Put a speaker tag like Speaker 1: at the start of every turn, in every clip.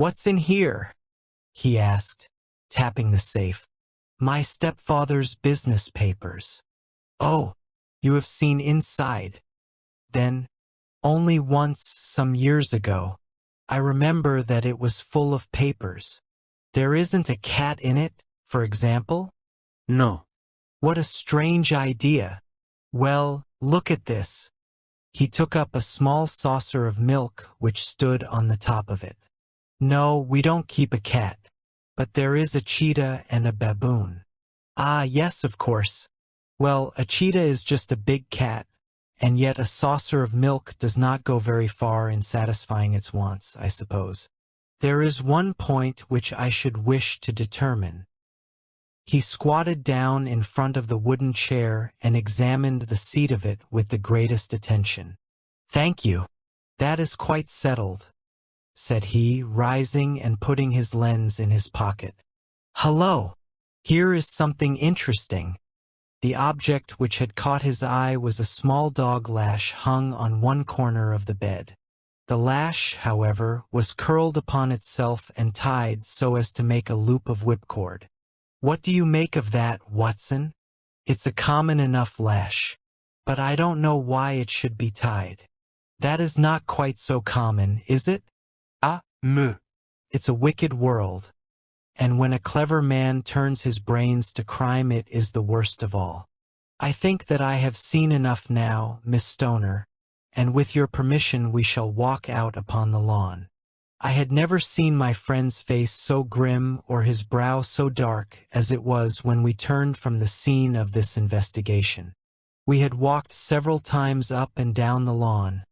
Speaker 1: "What's in here?" he asked, tapping the safe. "My stepfather's business papers." "Oh, you have seen inside. Then, only once some years ago. I remember that it was full of papers. There isn't a cat in it, for example?"
Speaker 2: No.
Speaker 1: "What a strange idea. Well, look at this." He took up a small saucer of milk which stood on the top of it. "No, we don't keep a cat. But there is a cheetah and a baboon." "Ah, yes, of course. Well, a cheetah is just a big cat, and yet a saucer of milk does not go very far in satisfying its wants, I suppose. There is one point which I should wish to determine." He squatted down in front of the wooden chair and examined the seat of it with the greatest attention. "Thank you. That is quite settled," said he, rising and putting his lens in his pocket. "Hello! Here is something interesting." The object which had caught his eye was a small dog lash hung on one corner of the bed. The lash, however, was curled upon itself and tied so as to make a loop of whipcord. "What do you make of that, Watson?" "It's a common enough lash, but I don't know why it should be tied." "That is not quite so common, is it?" "Ah, me. It's a wicked world, and when a clever man turns his brains to crime it is the worst of all. I think that I have seen enough now, Miss Stoner, and with your permission we shall walk out upon the lawn." I had never seen my friend's face so grim or his brow so dark as it was when we turned from the scene of this investigation. We had walked several times up and down the lawn,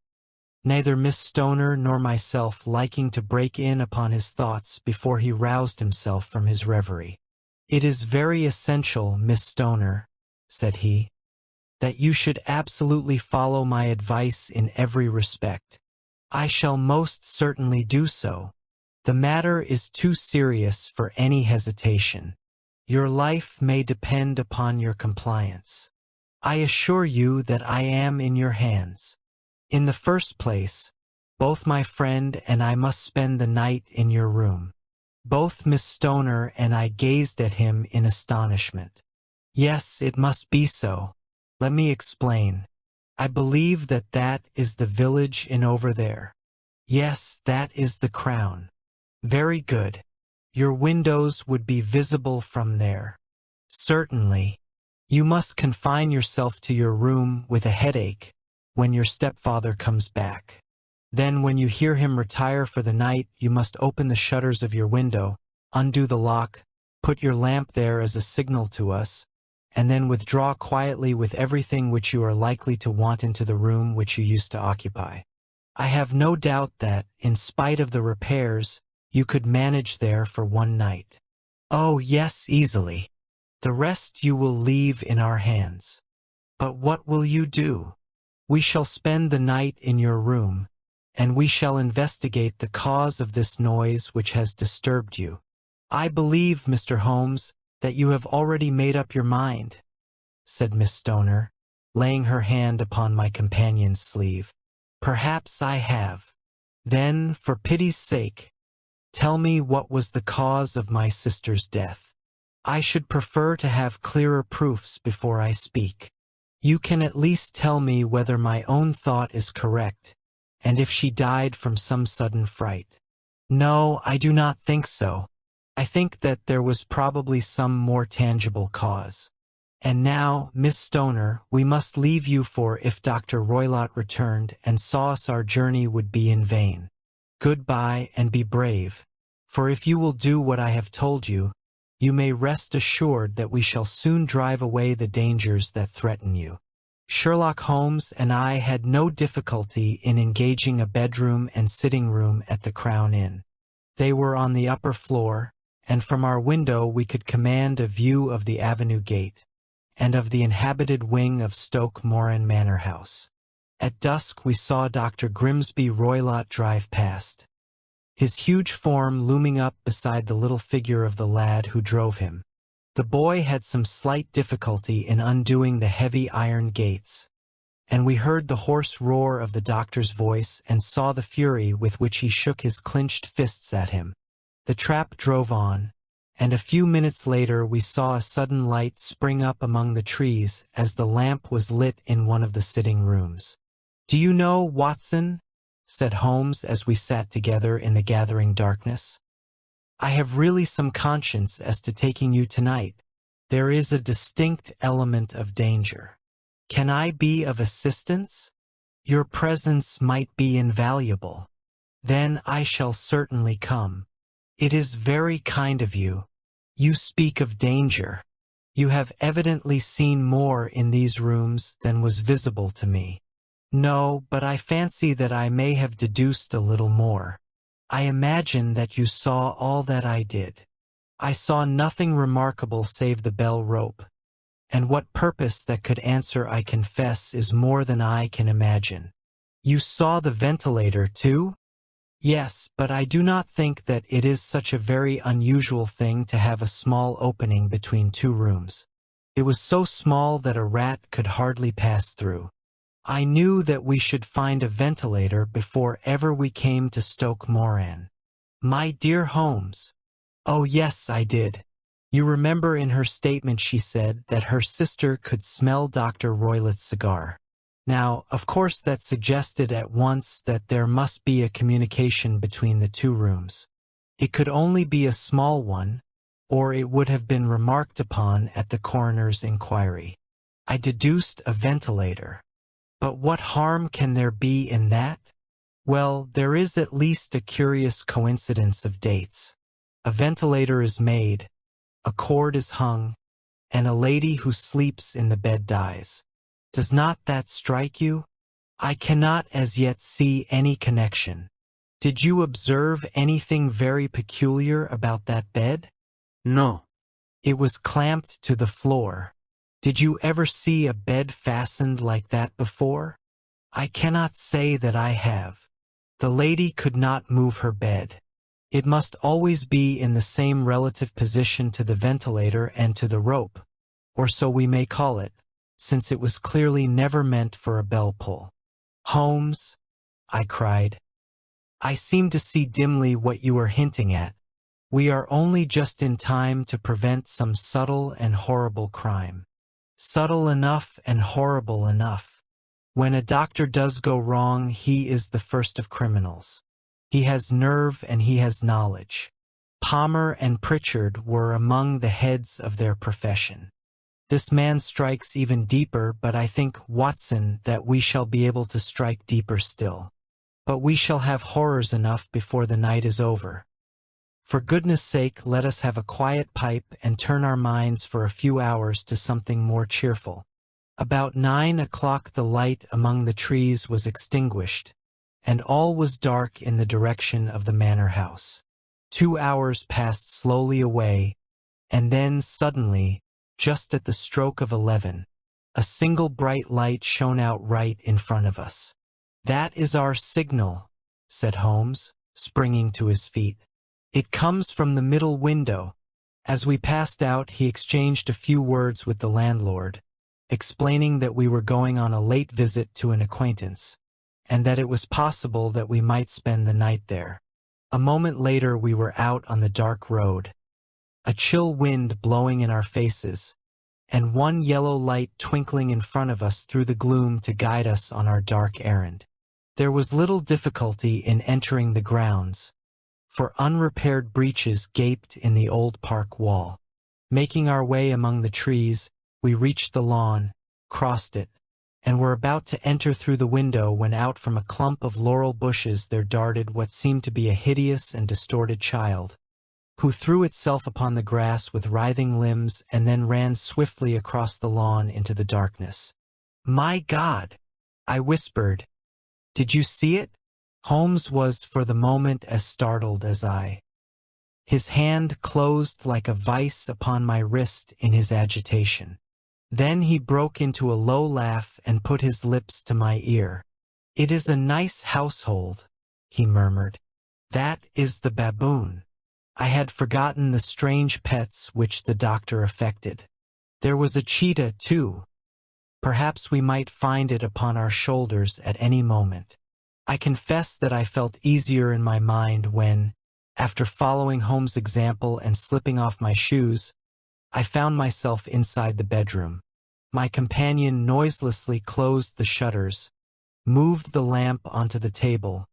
Speaker 1: neither Miss Stoner nor myself liking to break in upon his thoughts before he roused himself from his reverie. "It is very essential, Miss Stoner," said he, "that you should absolutely follow my advice in every respect." "I shall most certainly do so. The matter is too serious for any hesitation. Your life may depend upon your compliance. I assure you that I am in your hands. In the first place, both my friend and I must spend the night in your room." Both Miss Stoner and I gazed at him in astonishment. "Yes, it must be so. Let me explain. I believe that that is the village in over there." "Yes, that is the Crown." "Very good. Your windows would be visible from there." "Certainly. You must confine yourself to your room with a headache when your stepfather comes back. Then when you hear him retire for the night, you must open the shutters of your window, undo the lock, put your lamp there as a signal to us, and then withdraw quietly with everything which you are likely to want into the room which you used to occupy. I have no doubt that, in spite of the repairs, you could manage there for one night." "Oh, yes, easily. The rest you will leave in our hands." "But what will you do?" "We shall spend the night in your room, and we shall investigate the cause of this noise which has disturbed you." "I believe, Mr. Holmes, that you have already made up your mind," said Miss Stoner, laying her hand upon my companion's sleeve. "Perhaps I have. Then, for pity's sake, tell me what was the cause of my sister's death. I should prefer to have clearer proofs before I speak. You can at least tell me whether my own thought is correct, and if she died from some sudden fright." "No, I do not think so. I think that there was probably some more tangible cause. And now, Miss Stoner, we must leave you, for if Dr. Roylott returned and saw us our journey would be in vain. Goodbye, and be brave, for if you will do what I have told you, you may rest assured that we shall soon drive away the dangers that threaten you." Sherlock Holmes and I had no difficulty in engaging a bedroom and sitting room at the Crown Inn. They were on the upper floor, and from our window we could command a view of the Avenue Gate, and of the inhabited wing of Stoke Moran Manor House. At dusk we saw Dr. Grimsby Roylott drive past, his huge form looming up beside the little figure of the lad who drove him. The boy had some slight difficulty in undoing the heavy iron gates, and we heard the hoarse roar of the doctor's voice and saw the fury with which he shook his clenched fists at him. The trap drove on, and a few minutes later we saw a sudden light spring up among the trees as the lamp was lit in one of the sitting rooms. "Do you know, Watson," said Holmes as we sat together in the gathering darkness, "I have really some conscience as to taking you tonight. There is a distinct element of danger. Can I be of assistance? Your presence might be invaluable. Then I shall certainly come. It is very kind of you. You speak of danger. You have evidently seen more in these rooms than was visible to me." "No, but I fancy that I may have deduced a little more. I imagine that you saw all that I did." "I saw nothing remarkable save the bell rope. And what purpose that could answer, I confess, is more than I can imagine." "You saw the ventilator, too?" "Yes, but I do not think that it is such a very unusual thing to have a small opening between two rooms. It was so small that a rat could hardly pass through. I knew that we should find a ventilator before ever we came to Stoke Moran." "My dear Holmes." "Oh yes, I did. You remember in her statement she said that her sister could smell Dr. Roylett's cigar. Now, of course that suggested at once that there must be a communication between the two rooms. It could only be a small one, or it would have been remarked upon at the coroner's inquiry. I deduced a ventilator. But what harm can there be in that? Well, there is at least a curious coincidence of dates. A ventilator is made, a cord is hung, and a lady who sleeps in the bed dies. Does not that strike you? I cannot as yet see any connection. Did you observe anything very peculiar about that bed?"
Speaker 2: "No."
Speaker 1: "It was clamped to the floor. Did you ever see a bed fastened like that before?" "I cannot say that I have. The lady could not move her bed. It must always be in the same relative position to the ventilator and to the rope, or so we may call it, since it was clearly never meant for a bell pull." "Holmes," I cried, "I seem to see dimly what you are hinting at. We are only just in time to prevent some subtle and horrible crime. Subtle enough and horrible enough. When a doctor does go wrong, he is the first of criminals. He has nerve and he has knowledge. Palmer and Pritchard were among the heads of their profession. This man strikes even deeper, but I think, Watson, that we shall be able to strike deeper still. But we shall have horrors enough before the night is over. For goodness sake, let us have a quiet pipe and turn our minds for a few hours to something more cheerful." About 9 o'clock the light among the trees was extinguished, and all was dark in the direction of the manor house. 2 hours passed slowly away, and then suddenly, just at the stroke of 11, a single bright light shone out right in front of us. "That is our signal," said Holmes, springing to his feet. "It comes from the middle window." As we passed out, he exchanged a few words with the landlord, explaining that we were going on a late visit to an acquaintance, and that it was possible that we might spend the night there. A moment later we were out on the dark road, a chill wind blowing in our faces, and one yellow light twinkling in front of us through the gloom to guide us on our dark errand. There was little difficulty in entering the grounds, for unrepaired breaches gaped in the old park wall. Making our way among the trees, we reached the lawn, crossed it, and were about to enter through the window when out from a clump of laurel bushes there darted what seemed to be a hideous and distorted child, who threw itself upon the grass with writhing limbs and then ran swiftly across the lawn into the darkness. "My God!" I whispered. "Did you see it?" Holmes was for the moment as startled as I. His hand closed like a vice upon my wrist in his agitation. Then he broke into a low laugh and put his lips to my ear. "It is a nice household," he murmured. "That is the baboon." I had forgotten the strange pets which the doctor affected. There was a cheetah, too. Perhaps we might find it upon our shoulders at any moment. I confess that I felt easier in my mind when, after following Holmes' example and slipping off my shoes, I found myself inside the bedroom. My companion noiselessly closed the shutters, moved the lamp onto the table,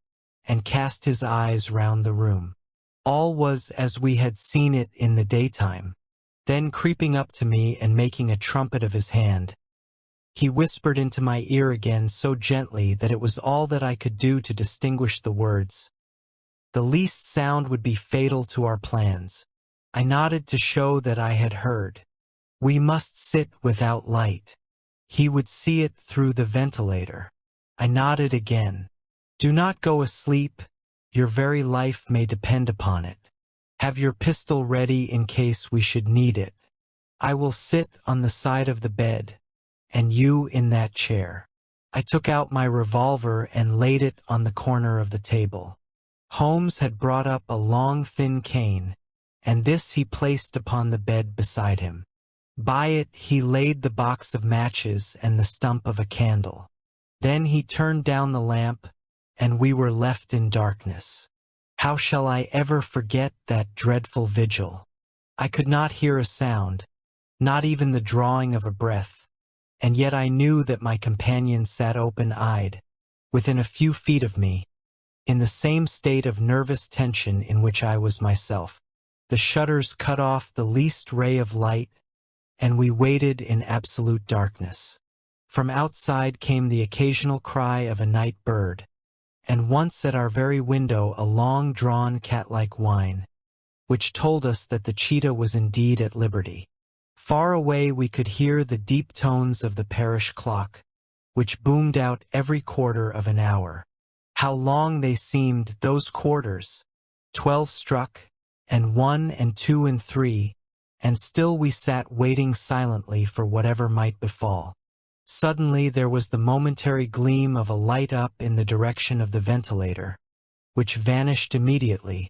Speaker 1: and cast his eyes round the room. All was as we had seen it in the daytime. Then, creeping up to me and making a trumpet of his hand, he whispered into my ear again so gently that it was all that I could do to distinguish the words. The least sound would be fatal to our plans. I nodded to show that I had heard. We must sit without light. He would see it through the ventilator. I nodded again. Do not go asleep. Your very life may depend upon it. Have your pistol ready in case we should need it. I will sit on the side of the bed, and you in that chair. I took out my revolver and laid it on the corner of the table. Holmes had brought up a long thin cane, and this he placed upon the bed beside him. By it he laid the box of matches and the stump of a candle. Then he turned down the lamp, and we were left in darkness. How shall I ever forget that dreadful vigil? I could not hear a sound, not even the drawing of a breath, and yet I knew that my companion sat open-eyed, within a few feet of me, in the same state of nervous tension in which I was myself. The shutters cut off the least ray of light, and we waited in absolute darkness. From outside came the occasional cry of a night bird, and once at our very window a long-drawn cat-like whine, which told us that the cheetah was indeed at liberty. Far away we could hear the deep tones of the parish clock, which boomed out every quarter of an hour. How long they seemed, those quarters! 12 struck, and 1 and 2 and 3, and still we sat waiting silently for whatever might befall. Suddenly there was the momentary gleam of a light up in the direction of the ventilator, which vanished immediately,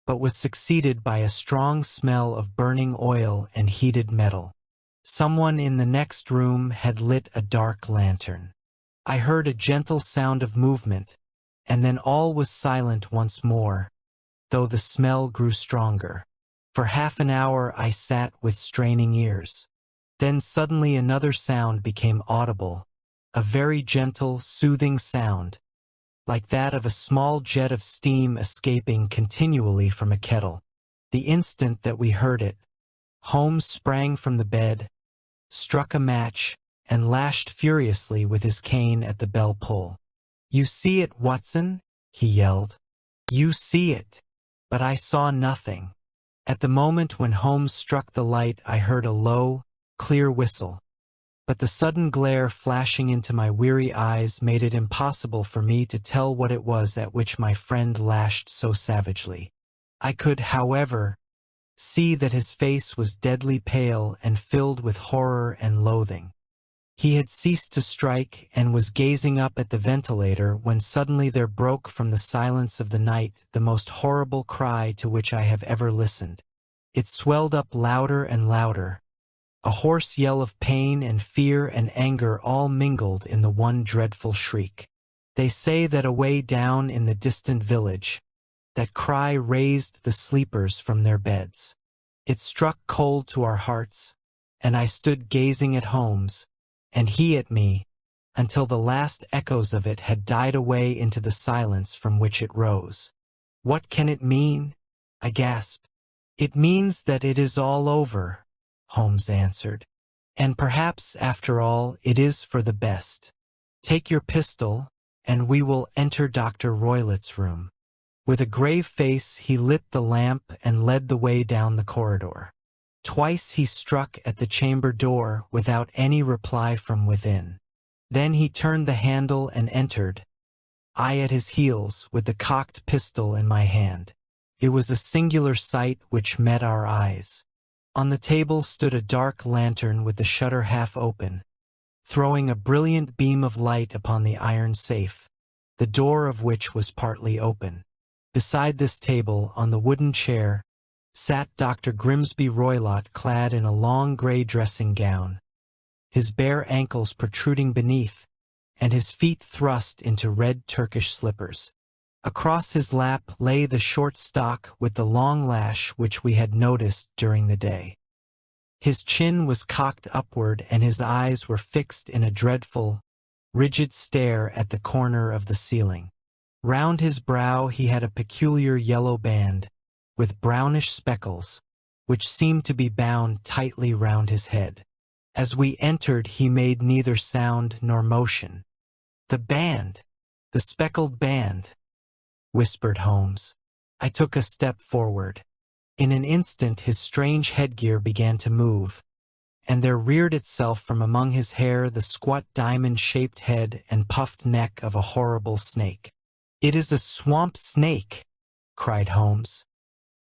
Speaker 1: but was succeeded by a strong smell of burning oil and heated metal. Someone in the next room had lit a dark lantern. I heard a gentle sound of movement, and then all was silent once more, though the smell grew stronger. For half an hour I sat with straining ears. Then suddenly another sound became audible, a very gentle, soothing sound, like that of a small jet of steam escaping continually from a kettle. The instant that we heard it, Holmes sprang from the bed, struck a match, and lashed furiously with his cane at the bell pull. "You see it, Watson?" he yelled. "You see it." But I saw nothing. At the moment when Holmes struck the light I heard a low, clear whistle, but the sudden glare flashing into my weary eyes made it impossible for me to tell what it was at which my friend lashed so savagely. I could, however, see that his face was deadly pale and filled with horror and loathing. He had ceased to strike and was gazing up at the ventilator when suddenly there broke from the silence of the night the most horrible cry to which I have ever listened. It swelled up louder and louder, a hoarse yell of pain and fear and anger all mingled in the one dreadful shriek. They say that away down in the distant village, that cry raised the sleepers from their beds. It struck cold to our hearts, and I stood gazing at Holmes, and he at me, until the last echoes of it had died away into the silence from which it rose. "What can it mean?" I gasped. "It means that it is all over," Holmes answered. "And perhaps, after all, it is for the best. Take your pistol, and we will enter Dr. Roylott's room." With a grave face he lit the lamp and led the way down the corridor. Twice he struck at the chamber door without any reply from within. Then he turned the handle and entered, I at his heels with the cocked pistol in my hand. It was a singular sight which met our eyes. On the table stood a dark lantern with the shutter half open, throwing a brilliant beam of light upon the iron safe, the door of which was partly open. Beside this table, on the wooden chair, sat Dr. Grimsby Roylott clad in a long grey dressing gown. his bare ankles protruding beneath, and his feet thrust into red Turkish slippers. Across his lap lay the short stock with the long lash which we had noticed during the day. His chin was cocked upward and his eyes were fixed in a dreadful, rigid stare at the corner of the ceiling. Round his brow he had a peculiar yellow band, with brownish speckles, which seemed to be bound tightly round his head. As we entered he made neither sound nor motion. "The band! The speckled band!" whispered Holmes. I took a step forward. In an instant his strange headgear began to move, and there reared itself from among his hair the squat diamond-shaped head and puffed neck of a horrible snake. "It is a swamp snake!" cried Holmes.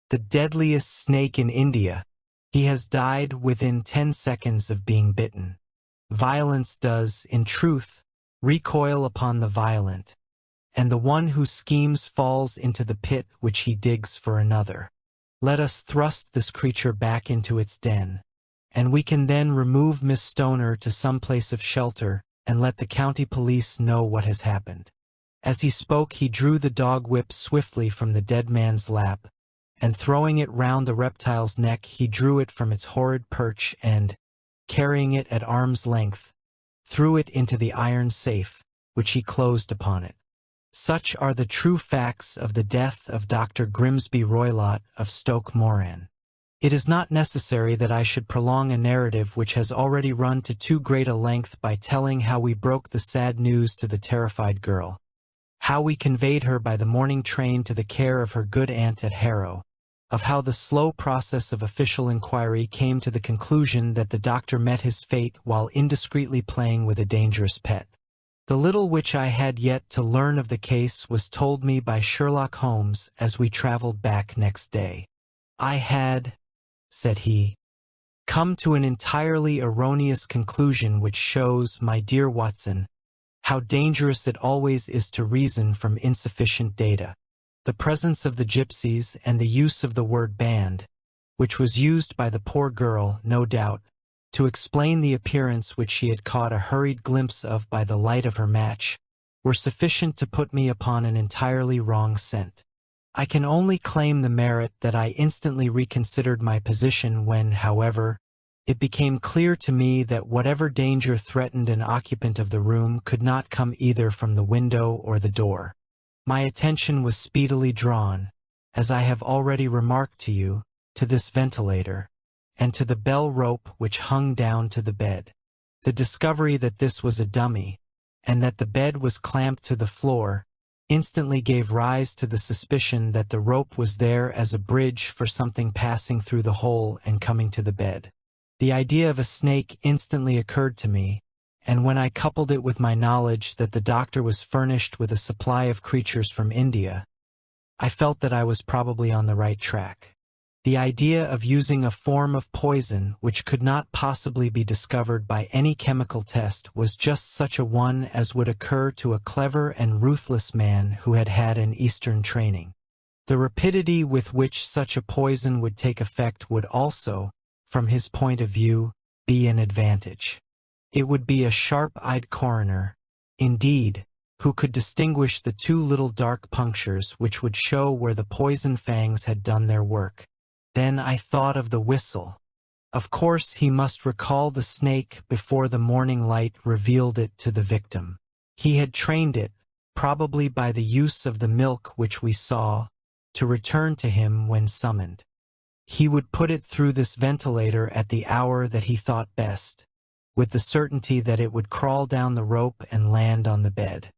Speaker 1: "The deadliest snake in India. He has died within 10 seconds of being bitten. Violence does, in truth, recoil upon the violent, and the one who schemes falls into the pit which he digs for another. Let us thrust this creature back into its den, and we can then remove Miss Stoner to some place of shelter and let the county police know what has happened." As he spoke he drew the dog whip swiftly from the dead man's lap, and throwing it round the reptile's neck he drew it from its horrid perch and, carrying it at arm's length, threw it into the iron safe, which he closed upon it. Such are the true facts of the death of Dr. Grimsby Roylott of Stoke Moran. It is not necessary that I should prolong a narrative which has already run to too great a length by telling how we broke the sad news to the terrified girl, how we conveyed her by the morning train to the care of her good aunt at Harrow, of how the slow process of official inquiry came to the conclusion that the doctor met his fate while indiscreetly playing with a dangerous pet. The little which I had yet to learn of the case was told me by Sherlock Holmes as we traveled back next day. "I had," said he, "come to an entirely erroneous conclusion which shows, my dear Watson, how dangerous it always is to reason from insufficient data. The presence of the gypsies and the use of the word band, which was used by the poor girl, no doubt, to explain the appearance which she had caught a hurried glimpse of by the light of her match, were sufficient to put me upon an entirely wrong scent. I can only claim the merit that I instantly reconsidered my position when, however, it became clear to me that whatever danger threatened an occupant of the room could not come either from the window or the door. My attention was speedily drawn, as I have already remarked to you, to this ventilator, and to the bell rope which hung down to the bed. The discovery that this was a dummy, and that the bed was clamped to the floor, instantly gave rise to the suspicion that the rope was there as a bridge for something passing through the hole and coming to the bed. The idea of a snake instantly occurred to me, and when I coupled it with my knowledge that the doctor was furnished with a supply of creatures from India, I felt that I was probably on the right track. The idea of using a form of poison which could not possibly be discovered by any chemical test was just such a one as would occur to a clever and ruthless man who had had an Eastern training. The rapidity with which such a poison would take effect would also, from his point of view, be an advantage. It would be a sharp-eyed coroner, indeed, who could distinguish the two little dark punctures which would show where the poison fangs had done their work. Then I thought of the whistle. Of course he must recall the snake before the morning light revealed it to the victim. He had trained it, probably by the use of the milk which we saw, to return to him when summoned. He would put it through this ventilator at the hour that he thought best, with the certainty that it would crawl down the rope and land on the bed.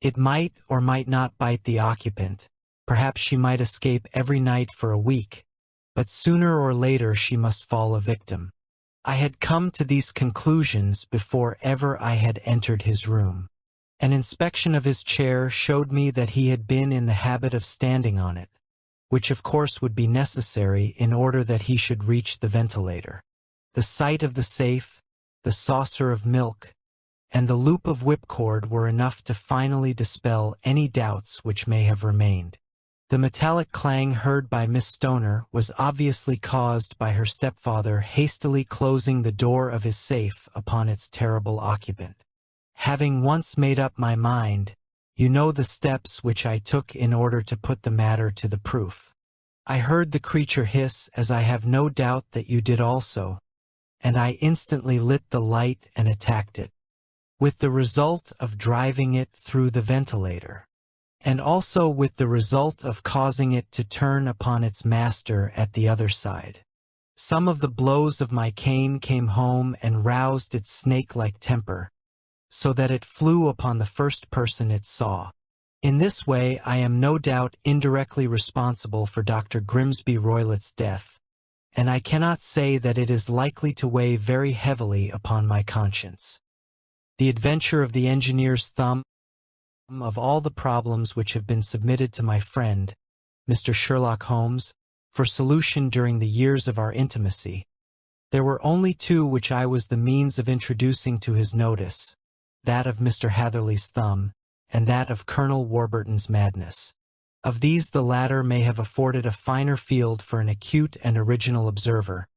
Speaker 1: It might or might not bite the occupant. Perhaps she might escape every night for a week, but sooner or later she must fall a victim. I had come to these conclusions before ever I had entered his room. An inspection of his chair showed me that he had been in the habit of standing on it, which of course would be necessary in order that he should reach the ventilator. The sight of the safe, the saucer of milk, and the loop of whipcord were enough to finally dispel any doubts which may have remained. The metallic clang heard by Miss Stoner was obviously caused by her stepfather hastily closing the door of his safe upon its terrible occupant. Having once made up my mind, you know the steps which I took in order to put the matter to the proof. I heard the creature hiss, as I have no doubt that you did also, and I instantly lit the light and attacked it, with the result of driving it through the ventilator, and also with the result of causing it to turn upon its master at the other side. Some of the blows of my cane came home and roused its snake-like temper, so that it flew upon the first person it saw. In this way I am no doubt indirectly responsible for Dr. Grimsby Roylott's death, and I cannot say that it is likely to weigh very heavily upon my conscience. The adventure of the engineer's thumb. Of all the problems which have been submitted to my friend, Mr. Sherlock Holmes, for solution during the years of our intimacy, there were only two which I was the means of introducing to his notice, that of Mr. Hatherley's thumb, and that of Colonel Warburton's madness. Of these the latter may have afforded a finer field for an acute and original observer,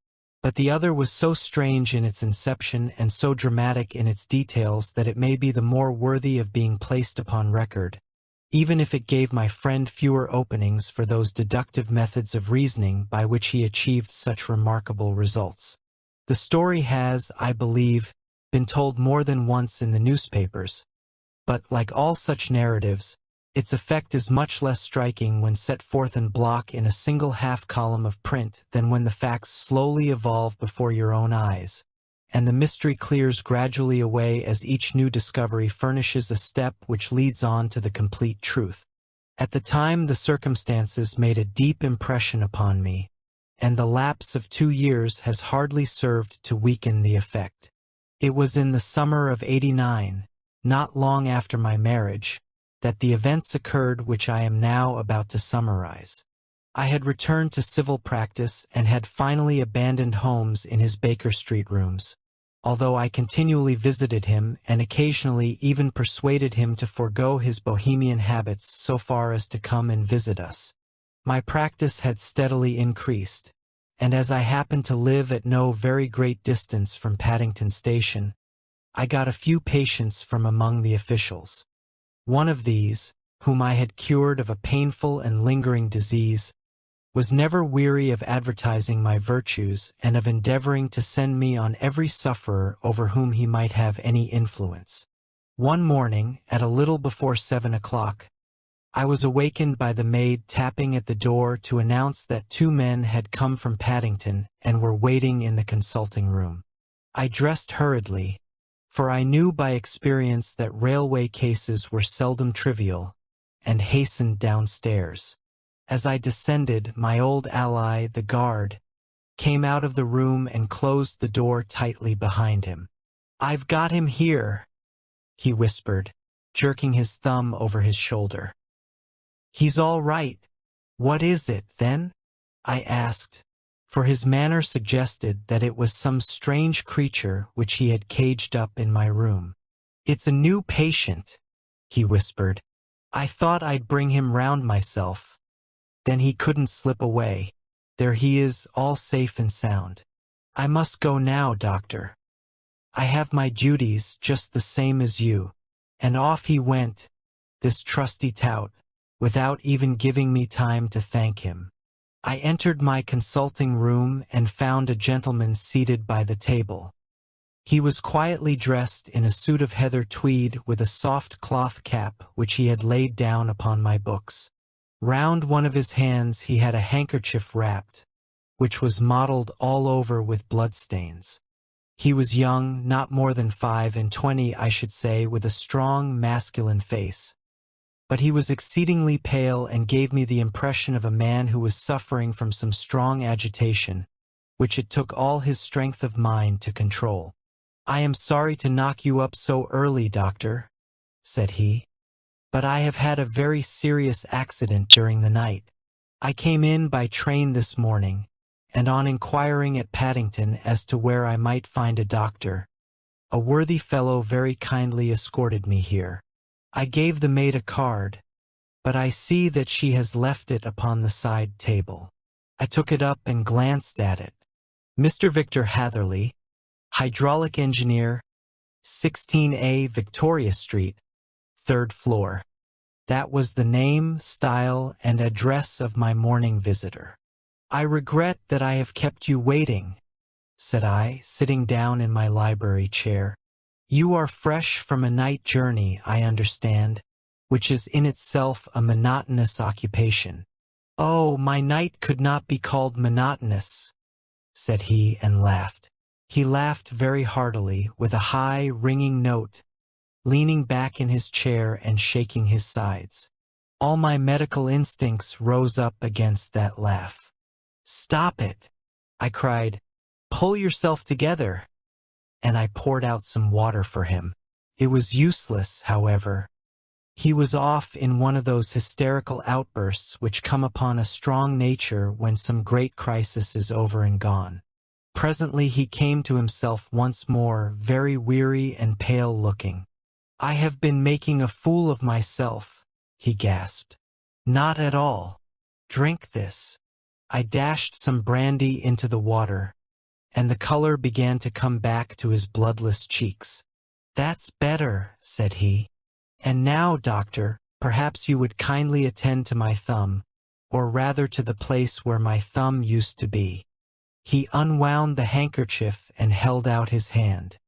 Speaker 1: but the other was so strange in its inception and so dramatic in its details that it may be the more worthy of being placed upon record, even if it gave my friend fewer openings for those deductive methods of reasoning by which he achieved such remarkable results. The story has, I believe, been told more than once in the newspapers, but, like all such narratives, its effect is much less striking when set forth in block in a single half-column of print than when the facts slowly evolve before your own eyes, and the mystery clears gradually away as each new discovery furnishes a step which leads on to the complete truth. At the time the circumstances made a deep impression upon me, and the lapse of 2 years has hardly served to weaken the effect. It was in the summer of '89, not long after my marriage, that the events occurred which I am now about to summarize. I had returned to civil practice and had finally abandoned Holmes in his Baker Street rooms, although I continually visited him and occasionally even persuaded him to forego his bohemian habits so far as to come and visit us. My practice had steadily increased, and as I happened to live at no very great distance from Paddington Station, I got a few patients from among the officials. One of these, whom I had cured of a painful and lingering disease, was never weary of advertising my virtues and of endeavoring to send me on every sufferer over whom he might have any influence. One morning, at a little before 7 o'clock, I was awakened by the maid tapping at the door to announce that 2 men had come from Paddington and were waiting in the consulting room. I dressed hurriedly, for I knew by experience that railway cases were seldom trivial, and hastened downstairs. As I descended, my old ally, the guard, came out of the room and closed the door tightly behind him. "I've got him here," he whispered, jerking his thumb over his shoulder. "He's all right." "What is it, then?" I asked, for his manner suggested that it was some strange creature which he had caged up in my room. "It's a new patient," he whispered. "I thought I'd bring him round myself. Then he couldn't slip away. There he is, all safe and sound. I must go now, doctor. I have my duties just the same as you." And off he went, this trusty tout, without even giving me time to thank him. I entered my consulting room and found a gentleman seated by the table. He was quietly dressed in a suit of heather tweed with a soft cloth cap which he had laid down upon my books. Round one of his hands he had a handkerchief wrapped, which was mottled all over with bloodstains. He was young, not more than 25, I should say, with a strong, masculine face. But he was exceedingly pale and gave me the impression of a man who was suffering from some strong agitation, which it took all his strength of mind to control. "I am sorry to knock you up so early, doctor," said he, "but I have had a very serious accident during the night. I came in by train this morning, and on inquiring at Paddington as to where I might find a doctor, a worthy fellow very kindly escorted me here. I gave the maid a card, but I see that she has left it upon the side table. I took it up and glanced at it. Mr. Victor Hatherley, hydraulic engineer, 16A Victoria Street, 3rd floor. That was the name, style, and address of my morning visitor. I regret that I have kept you waiting, said I, sitting down in my library chair. You are fresh from a night journey, I understand, which is in itself a monotonous occupation. Oh, my night could not be called monotonous, said he and laughed. He laughed very heartily, with a high, ringing note, leaning back in his chair and shaking his sides. All my medical instincts rose up against that laugh. Stop it, I cried. Pull yourself together. And I poured out some water for him. It was useless, however. He was off in one of those hysterical outbursts which come upon a strong nature when some great crisis is over and gone. Presently he came to himself once more, very weary and pale-looking. I have been making a fool of myself, he gasped. Not at all. Drink this. I dashed some brandy into the water, and the color began to come back to his bloodless cheeks. That's better, said he. And now, doctor, perhaps you would kindly attend to my thumb, or rather to the place where my thumb used to be. He unwound the handkerchief and held out his hand.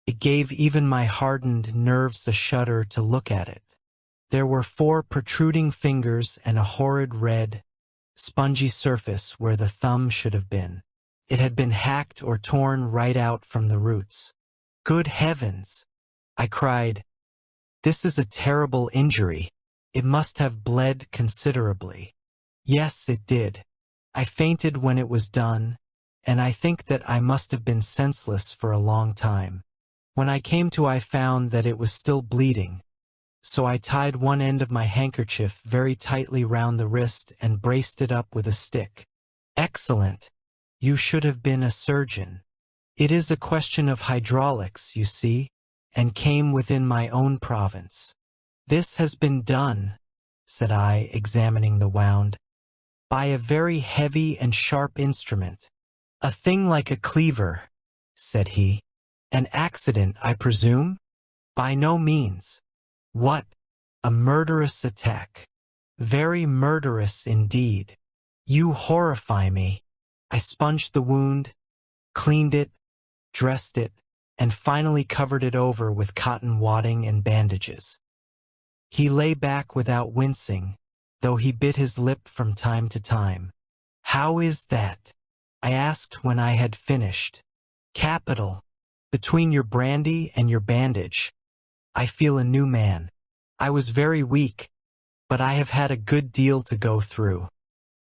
Speaker 1: It gave even my hardened nerves a shudder to look at it. There were 4 protruding fingers and a horrid red, spongy surface where the thumb should have been. It had been hacked or torn right out from the roots. Good heavens! I cried. This is a terrible injury. It must have bled considerably. Yes, it did. I fainted when it was done, and I think that I must have been senseless for a long time. When I came to, I found that it was still bleeding, so I tied one end of my handkerchief very tightly round the wrist and braced it up with a stick. Excellent! You should have been a surgeon. It is a question of hydraulics, you see, and came within my own province. This has been done, said I, examining the wound, by a very heavy and sharp instrument. A thing like a cleaver, said he. An accident, I presume? By no means. What? A murderous attack. Very murderous indeed. You horrify me. I sponged the wound, cleaned it, dressed it, and finally covered it over with cotton wadding and bandages. He lay back without wincing, though he bit his lip from time to time. How is that? I asked when I had finished. Capital. Between your brandy and your bandage, I feel a new man. I was very weak, but I have had a good deal to go through.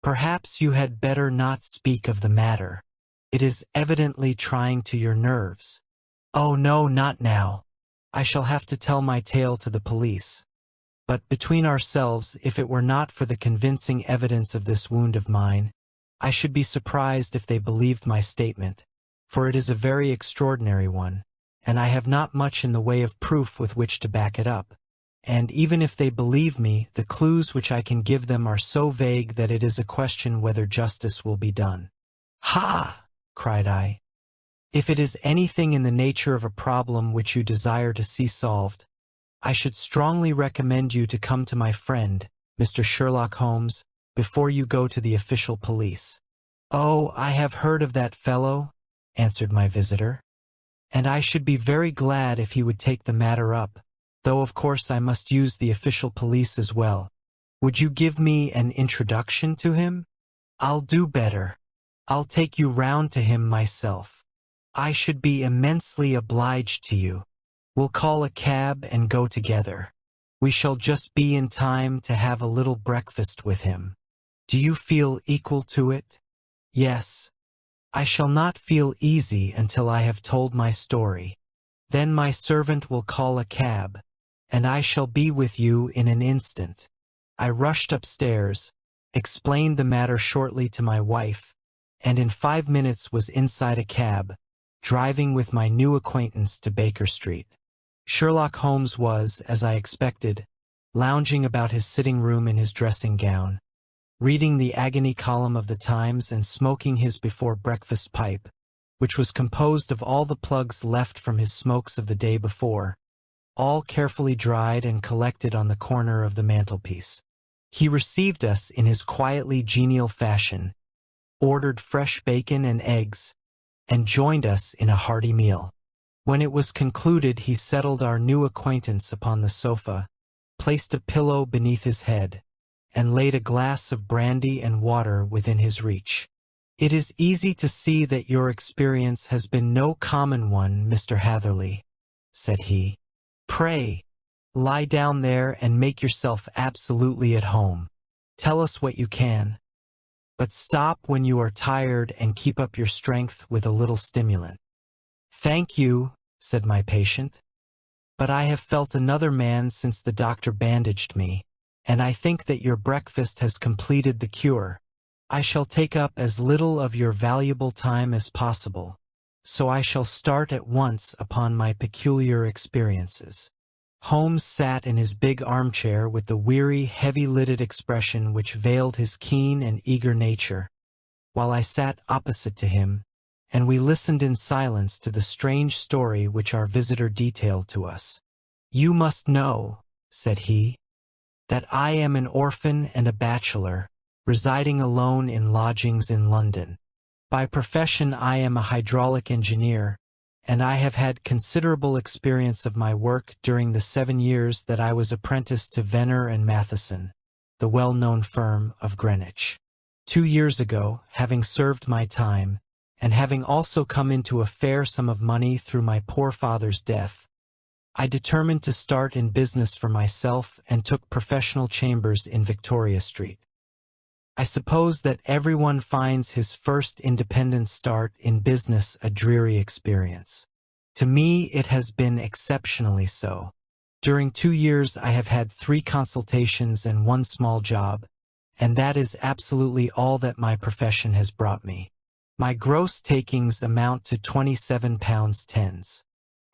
Speaker 1: Perhaps you had better not speak of the matter. It is evidently trying to your nerves. Oh no, not now. I shall have to tell my tale to the police. But between ourselves, if it were not for the convincing evidence of this wound of mine, I should be surprised if they believed my statement, for it is a very extraordinary one, and I have not much in the way of proof with which to back it up. And even if they believe me, the clues which I can give them are so vague that it is a question whether justice will be done. Ha! Cried I. If it is anything in the nature of a problem which you desire to see solved, I should strongly recommend you to come to my friend, Mr. Sherlock Holmes, before you go to the official police. Oh, I have heard of that fellow, answered my visitor, and I should be very glad if he would take the matter up, though of course I must use the official police as well. Would you give me an introduction to him? I'll do better. I'll take you round to him myself. I should be immensely obliged to you. We'll call a cab and go together. We shall just be in time to have a little breakfast with him. Do you feel equal to it? Yes. I shall not feel easy until I have told my story. Then my servant will call a cab, and I shall be with you in an instant. I rushed upstairs, explained the matter shortly to my wife, and in 5 minutes was inside a cab, driving with my new acquaintance to Baker Street. Sherlock Holmes was, as I expected, lounging about his sitting room in his dressing gown, reading the agony column of the Times and smoking his before-breakfast pipe, which was composed of all the plugs left from his smokes of the day before, all carefully dried and collected on the corner of the mantelpiece. He received us in his quietly genial fashion, ordered fresh bacon and eggs, and joined us in a hearty meal. When it was concluded, he settled our new acquaintance upon the sofa, placed a pillow beneath his head, and laid a glass of brandy and water within his reach. "It is easy to see that your experience has been no common one, Mr. Hatherley," said he. "Pray, lie down there and make yourself absolutely at home. Tell us what you can. But stop when you are tired and keep up your strength with a little stimulant." "Thank you," said my patient, "but I have felt another man since the doctor bandaged me, and I think that your breakfast has completed the cure. I shall take up as little of your valuable time as possible, so I shall start at once upon my peculiar experiences." Holmes sat in his big armchair with the weary, heavy-lidded expression which veiled his keen and eager nature, while I sat opposite to him, and we listened in silence to the strange story which our visitor detailed to us. "You must know," said he, "that I am an orphan and a bachelor, residing alone in lodgings in London. By profession I am a hydraulic engineer, and I have had considerable experience of my work during the 7 years that I was apprenticed to Venner and Matheson, the well-known firm of Greenwich. 2 years ago, having served my time, and having also come into a fair sum of money through my poor father's death, I determined to start in business for myself and took professional chambers in Victoria Street. I suppose that everyone finds his first independent start in business a dreary experience. To me it has been exceptionally so. During 2 years I have had 3 consultations and 1 small job, and that is absolutely all that my profession has brought me. My gross takings amount to £27.10.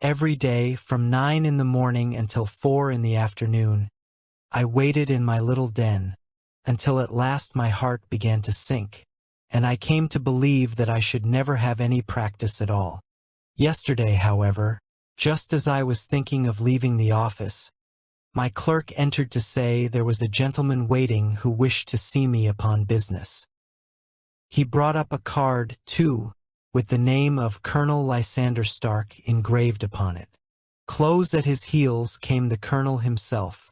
Speaker 1: Every day, from 9 in the morning until 4 in the afternoon, I waited in my little den, until at last my heart began to sink, and I came to believe that I should never have any practice at all. Yesterday, however, just as I was thinking of leaving the office, my clerk entered to say there was a gentleman waiting who wished to see me upon business. He brought up a card, too, with the name of Colonel Lysander Stark engraved upon it. Close at his heels came the colonel himself,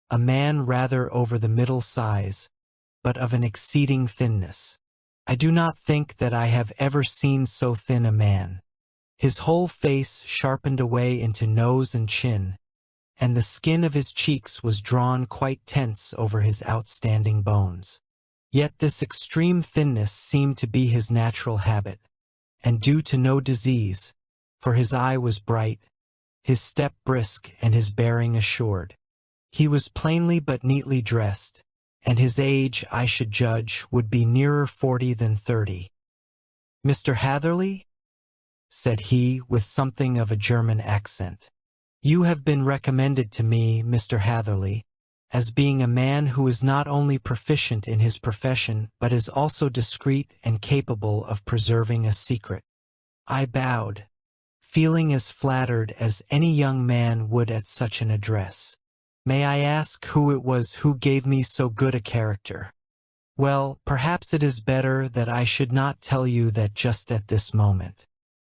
Speaker 1: a man rather over the middle size, but of an exceeding thinness. I do not think that I have ever seen so thin a man. His whole face sharpened away into nose and chin, and the skin of his cheeks was drawn quite tense over his outstanding bones. Yet this extreme thinness seemed to be his natural habit, and due to no disease, for his eye was bright, his step brisk, and his bearing assured. He was plainly but neatly dressed, and his age, I should judge, would be nearer 40 than 30. "Mr. Hatherley?" said he, with something of a German accent. "You have been recommended to me, Mr. Hatherley, as being a man who is not only proficient in his profession but is also discreet and capable of preserving a secret." I bowed, feeling as flattered as any young man would at such an address. "May I ask who it was who gave me so good a character?" "Well, perhaps it is better that I should not tell you that just at this moment.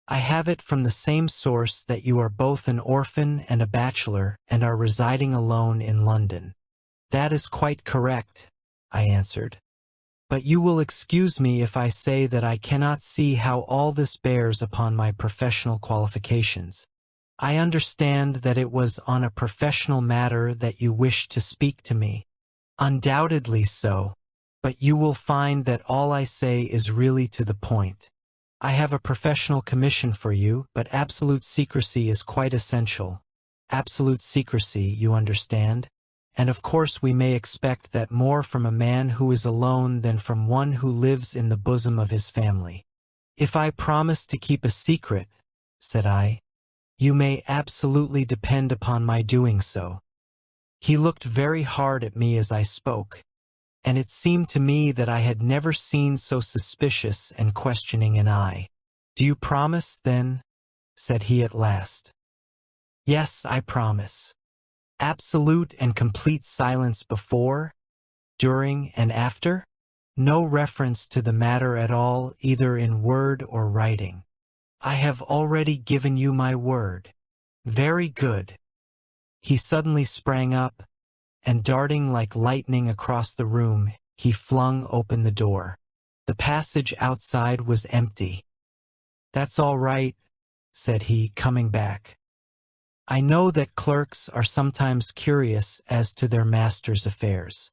Speaker 1: I have it from the same source that you are both an orphan and a bachelor and are residing alone in London." "That is quite correct," I answered. "But you will excuse me if I say that I cannot see how all this bears upon my professional qualifications. I understand that it was on a professional matter that you wished to speak to me." "Undoubtedly so, but you will find that all I say is really to the point. I have a professional commission for you, but absolute secrecy is quite essential. Absolute secrecy, you understand? And of course we may expect that more from a man who is alone than from one who lives in the bosom of his family." "If I promise to keep a secret," said I, "you may absolutely depend upon my doing so." He looked very hard at me as I spoke, and it seemed to me that I had never seen so suspicious and questioning an eye. "Do you promise, then?" said he at last. "Yes, I promise. Absolute and complete silence before, during, and after? No reference to the matter at all, either in word or writing. I have already given you my word." "Very good." He suddenly sprang up, and darting like lightning across the room, he flung open the door. The passage outside was empty. "That's all right," said he, coming back. "I know that clerks are sometimes curious as to their master's affairs.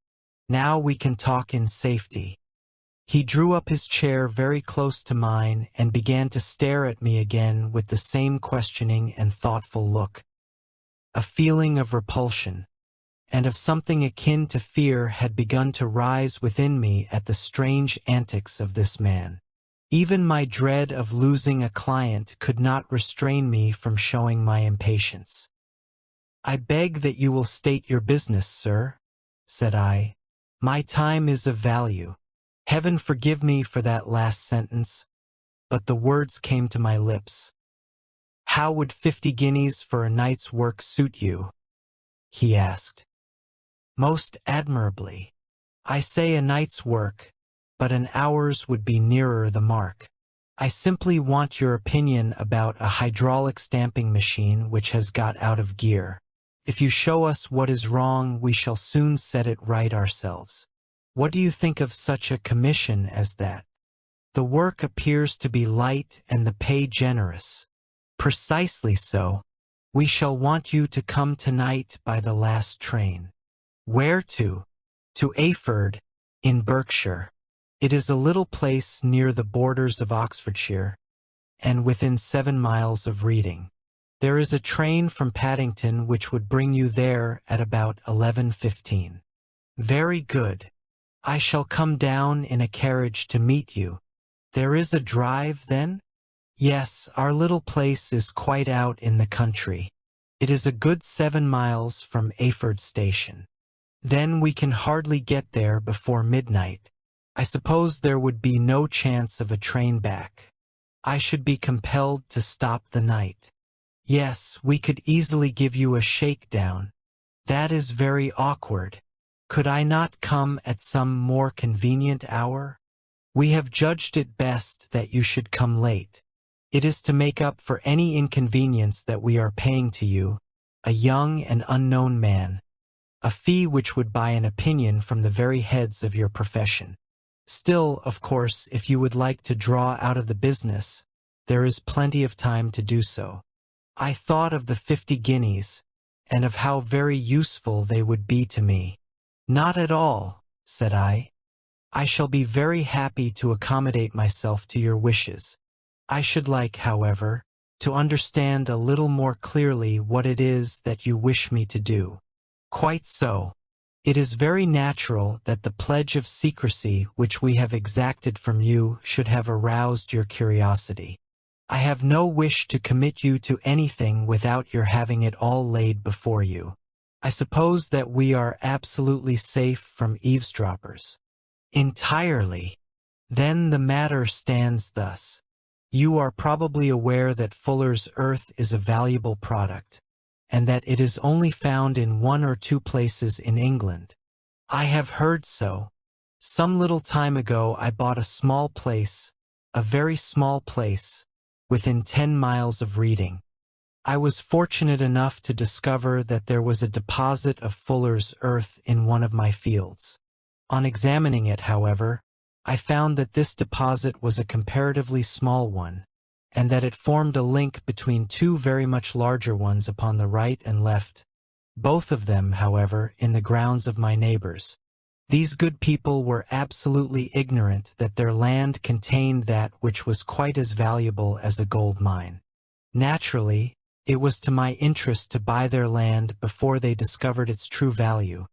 Speaker 1: Now we can talk in safety." He drew up his chair very close to mine and began to stare at me again with the same questioning and thoughtful look. A feeling of repulsion, and of something akin to fear, had begun to rise within me at the strange antics of this man. Even my dread of losing a client could not restrain me from showing my impatience. "I beg that you will state your business, sir," said I. "My time is of value." Heaven forgive me for that last sentence, but the words came to my lips. "How would 50 guineas for a night's work suit you?" he asked. "Most admirably. I say a night's work, but an hour's would be nearer the mark. I simply want your opinion about a hydraulic stamping machine which has got out of gear. If you show us what is wrong, we shall soon set it right ourselves. What do you think of such a commission as that? The work appears to be light and the pay generous." "Precisely so. We shall want you to come tonight by the last train." "Where to?" "To Ayford, in Berkshire. It is a little place near the borders of Oxfordshire, and within 7 miles of Reading. There is a train from Paddington which would bring you there at about 11:15. "Very good. I shall come down in a carriage to meet you." "There is a drive, then?" "Yes, our little place is quite out in the country. It is a good 7 miles from Ayford station. Then we can hardly get there before midnight. I suppose there would be no chance of a train back. I should be compelled to stop the night." "Yes, we could easily give you a shakedown." "That is very awkward. Could I not come at some more convenient hour?" "We have judged it best that you should come late. It is to make up for any inconvenience that we are paying to you, a young and unknown man, a fee which would buy an opinion from the very heads of your profession. Still, of course, if you would like to draw out of the business, there is plenty of time to do so." I thought of the 50 guineas, and of how very useful they would be to me. "Not at all," said I. "I shall be very happy to accommodate myself to your wishes. I should like, however, to understand a little more clearly what it is that you wish me to do." "Quite so. It is very natural that the pledge of secrecy which we have exacted from you should have aroused your curiosity. I have no wish to commit you to anything without your having it all laid before you. I suppose that we are absolutely safe from eavesdroppers." "Entirely." "Then the matter stands thus. You are probably aware that Fuller's earth is a valuable product, and that it is only found in 1 or 2 places in England." "I have heard so. Some little time ago I bought a small place, a very small place, within 10 miles of Reading. I was fortunate enough to discover that there was a deposit of Fuller's earth in one of my fields. On examining it, however, I found that this deposit was a comparatively small one, and that it formed a link between 2 very much larger ones upon the right and left, both of them, however, in the grounds of my neighbors. These good people were absolutely ignorant that their land contained that which was quite as valuable as a gold mine. Naturally, it was to my interest to buy their land before they discovered its true value,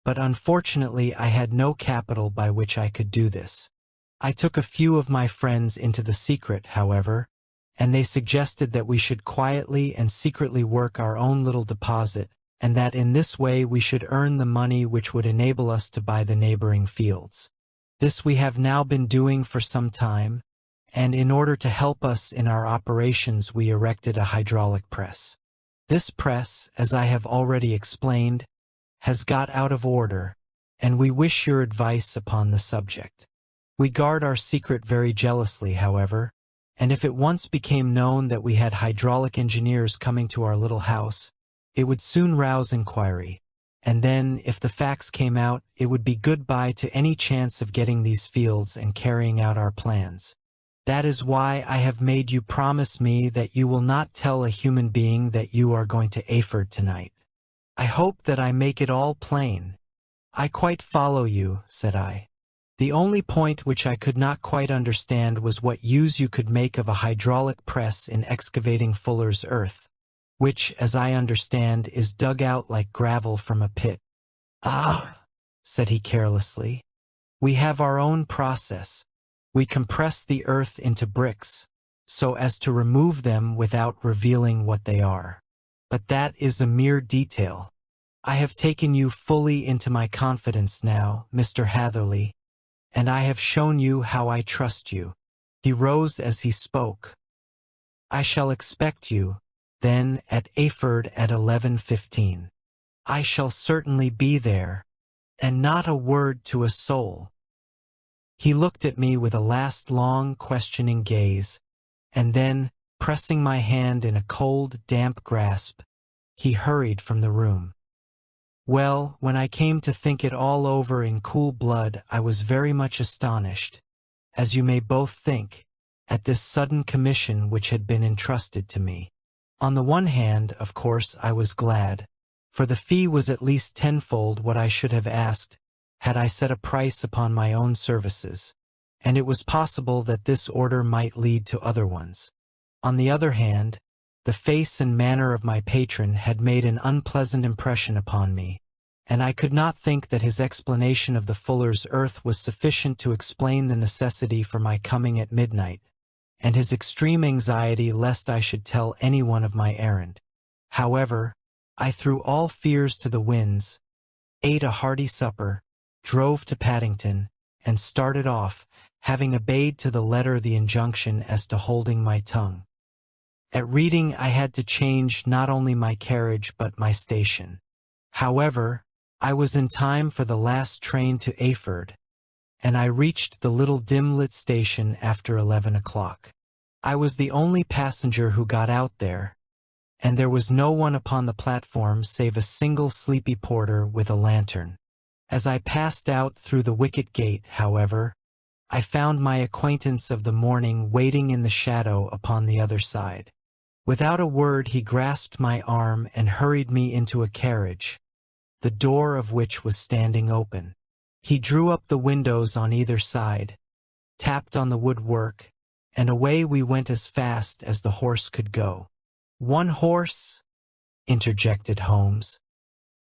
Speaker 1: but unfortunately I had no capital by which I could do this. I took a few of my friends into the secret, however, and they suggested that we should quietly and secretly work our own little deposit, and that in this way we should earn the money which would enable us to buy the neighboring fields. This we have now been doing for some time, and in order to help us in our operations we erected a hydraulic press. This press, as I have already explained, has got out of order, and we wish your advice upon the subject. We guard our secret very jealously, however, and if it once became known that we had hydraulic engineers coming to our little house, it would soon rouse inquiry, and then, if the facts came out, it would be goodbye to any chance of getting these fields and carrying out our plans. That is why I have made you promise me that you will not tell a human being that you are going to Eyford tonight. I hope that I make it all plain. I quite follow you, said I. The only point which I could not quite understand was what use you could make of a hydraulic press in excavating fuller's earth, which, as I understand, is dug out like gravel from a pit. Ah, said he carelessly. We have our own process. We compress the earth into bricks, so as to remove them without revealing what they are. But that is a mere detail. I have taken you fully into my confidence now, Mr. Hatherley, and I have shown you how I trust you. He rose as he spoke. I shall expect you, then, at Eyford at 11:15. I shall certainly be there, and not a word to a soul. He looked at me with a last long, questioning gaze, and then, pressing my hand in a cold, damp grasp, he hurried from the room. Well, when I came to think it all over in cool blood, I was very much astonished, as you may both think, at this sudden commission which had been entrusted to me. On the one hand, of course, I was glad, for the fee was at least tenfold what I should have asked had I set a price upon my own services, and it was possible that this order might lead to other ones. On the other hand, the face and manner of my patron had made an unpleasant impression upon me, and I could not think that his explanation of the fuller's earth was sufficient to explain the necessity for my coming at midnight, and his extreme anxiety lest I should tell anyone of my errand. However, I threw all fears to the winds, ate a hearty supper, drove to Paddington, and started off, having obeyed to the letter the injunction as to holding my tongue. At Reading I had to change not only my carriage but my station. However, I was in time for the last train to Eyford, and I reached the little dim-lit station after 11 o'clock. I was the only passenger who got out there, and there was no one upon the platform save a single sleepy porter with a lantern. As I passed out through the wicket gate, however, I found my acquaintance of the morning waiting in the shadow upon the other side. Without a word he grasped my arm and hurried me into a carriage, the door of which was standing open. He drew up the windows on either side, tapped on the woodwork, and away we went as fast as the horse could go. "One horse?" interjected Holmes.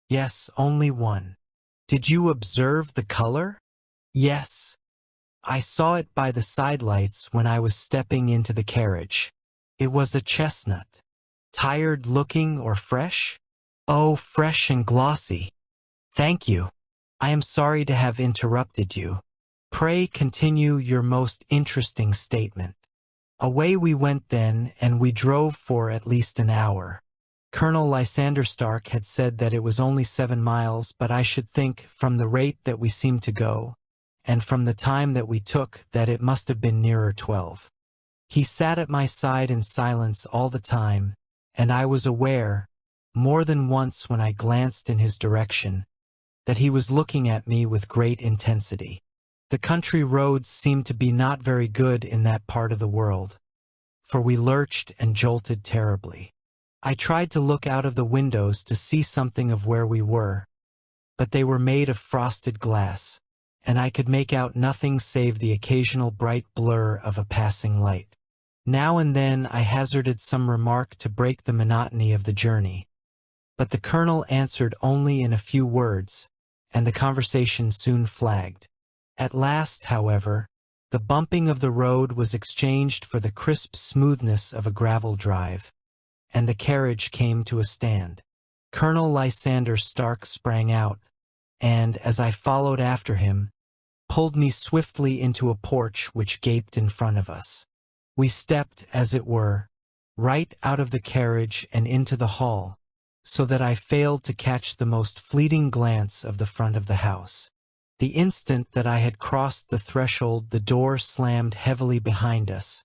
Speaker 1: "Yes, only one." "Did you observe the color?" "Yes. I saw it by the sidelights when I was stepping into the carriage. It was a chestnut. Tired looking or fresh?" "Oh, fresh and glossy." "Thank you. I am sorry to have interrupted you. Pray continue your most interesting statement." Away we went then, and we drove for at least an hour. Colonel Lysander Stark had said that it was only 7 miles, but I should think, from the rate that we seemed to go, and from the time that we took, that it must have been nearer 12. He sat at my side in silence all the time, and I was aware, more than once when I glanced in his direction, that he was looking at me with great intensity. The country roads seemed to be not very good in that part of the world, for we lurched and jolted terribly. I tried to look out of the windows to see something of where we were, but they were made of frosted glass, and I could make out nothing save the occasional bright blur of a passing light. Now and then I hazarded some remark to break the monotony of the journey, but the colonel answered only in a few words, and the conversation soon flagged. At last, however, the bumping of the road was exchanged for the crisp smoothness of a gravel drive, and the carriage came to a stand. Colonel Lysander Stark sprang out, and, as I followed after him, pulled me swiftly into a porch which gaped in front of us. We stepped, as it were, right out of the carriage and into the hall, so that I failed to catch the most fleeting glance of the front of the house. The instant that I had crossed the threshold, the door slammed heavily behind us,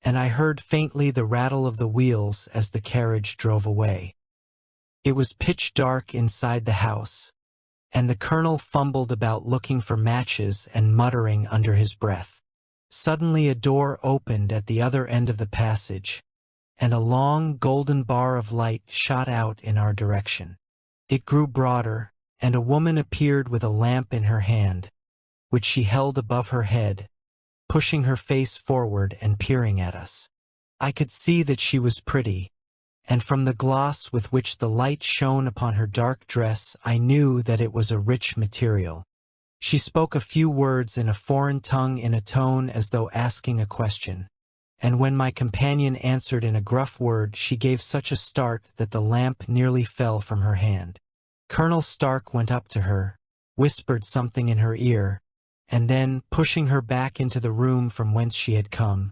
Speaker 1: and I heard faintly the rattle of the wheels as the carriage drove away. It was pitch dark inside the house, and the colonel fumbled about looking for matches and muttering under his breath. Suddenly a door opened at the other end of the passage, and a long golden bar of light shot out in our direction. It grew broader, and a woman appeared with a lamp in her hand, which she held above her head, pushing her face forward and peering at us. I could see that she was pretty, and from the gloss with which the light shone upon her dark dress I knew that it was a rich material. She spoke a few words in a foreign tongue in a tone as though asking a question, and when my companion answered in a gruff word she gave such a start that the lamp nearly fell from her hand. Colonel Stark went up to her, whispered something in her ear, and then, pushing her back into the room from whence she had come,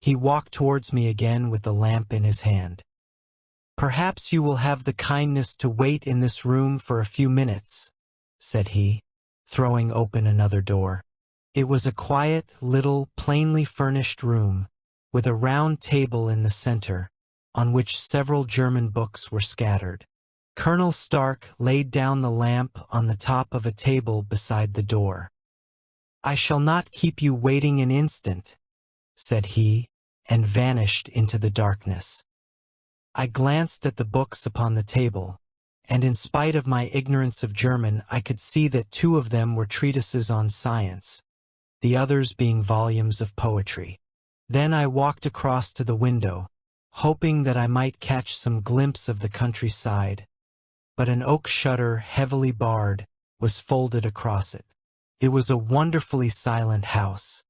Speaker 1: he walked towards me again with the lamp in his hand. "Perhaps you will have the kindness to wait in this room for a few minutes," said he, throwing open another door. It was a quiet, little, plainly furnished room, with a round table in the center, on which several German books were scattered. Colonel Stark laid down the lamp on the top of a table beside the door. "I shall not keep you waiting an instant," said he, and vanished into the darkness. I glanced at the books upon the table, and in spite of my ignorance of German I could see that 2 of them were treatises on science, the others being volumes of poetry. Then I walked across to the window, hoping that I might catch some glimpse of the countryside, but an oak shutter, heavily barred, was folded across it. It was a wonderfully silent house.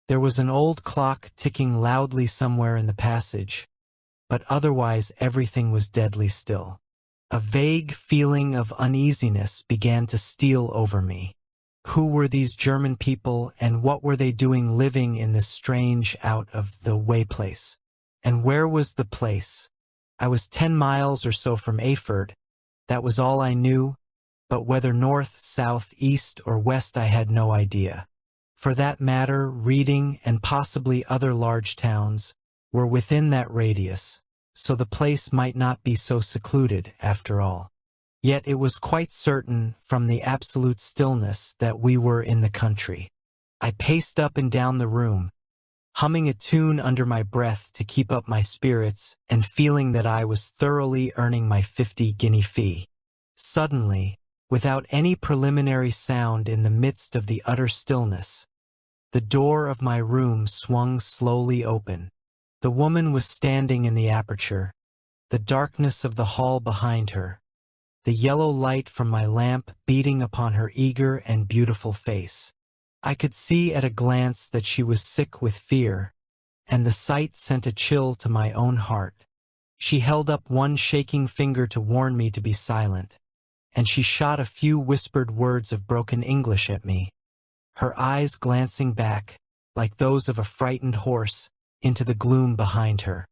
Speaker 1: There was an old clock ticking loudly somewhere in the passage, but otherwise everything was deadly still. A vague feeling of uneasiness began to steal over me. Who were these German people, and what were they doing living in this strange, out-of-the-way place? And where was the place? I was 10 miles or so from Erfurt. That was all I knew, but whether north, south, east, or west I had no idea. For that matter, Reading and possibly other large towns were within that radius, so the place might not be so secluded after all. Yet it was quite certain from the absolute stillness that we were in the country. I paced up and down the room, humming a tune under my breath to keep up my spirits and feeling that I was thoroughly earning my 50-guinea fee. Suddenly, without any preliminary sound in the midst of the utter stillness, the door of my room swung slowly open. The woman was standing in the aperture, the darkness of the hall behind her, the yellow light from my lamp beating upon her eager and beautiful face. I could see at a glance that she was sick with fear, and the sight sent a chill to my own heart. She held up one shaking finger to warn me to be silent, and she shot a few whispered words of broken English at me, her eyes glancing back, like those of a frightened horse, into the gloom behind her.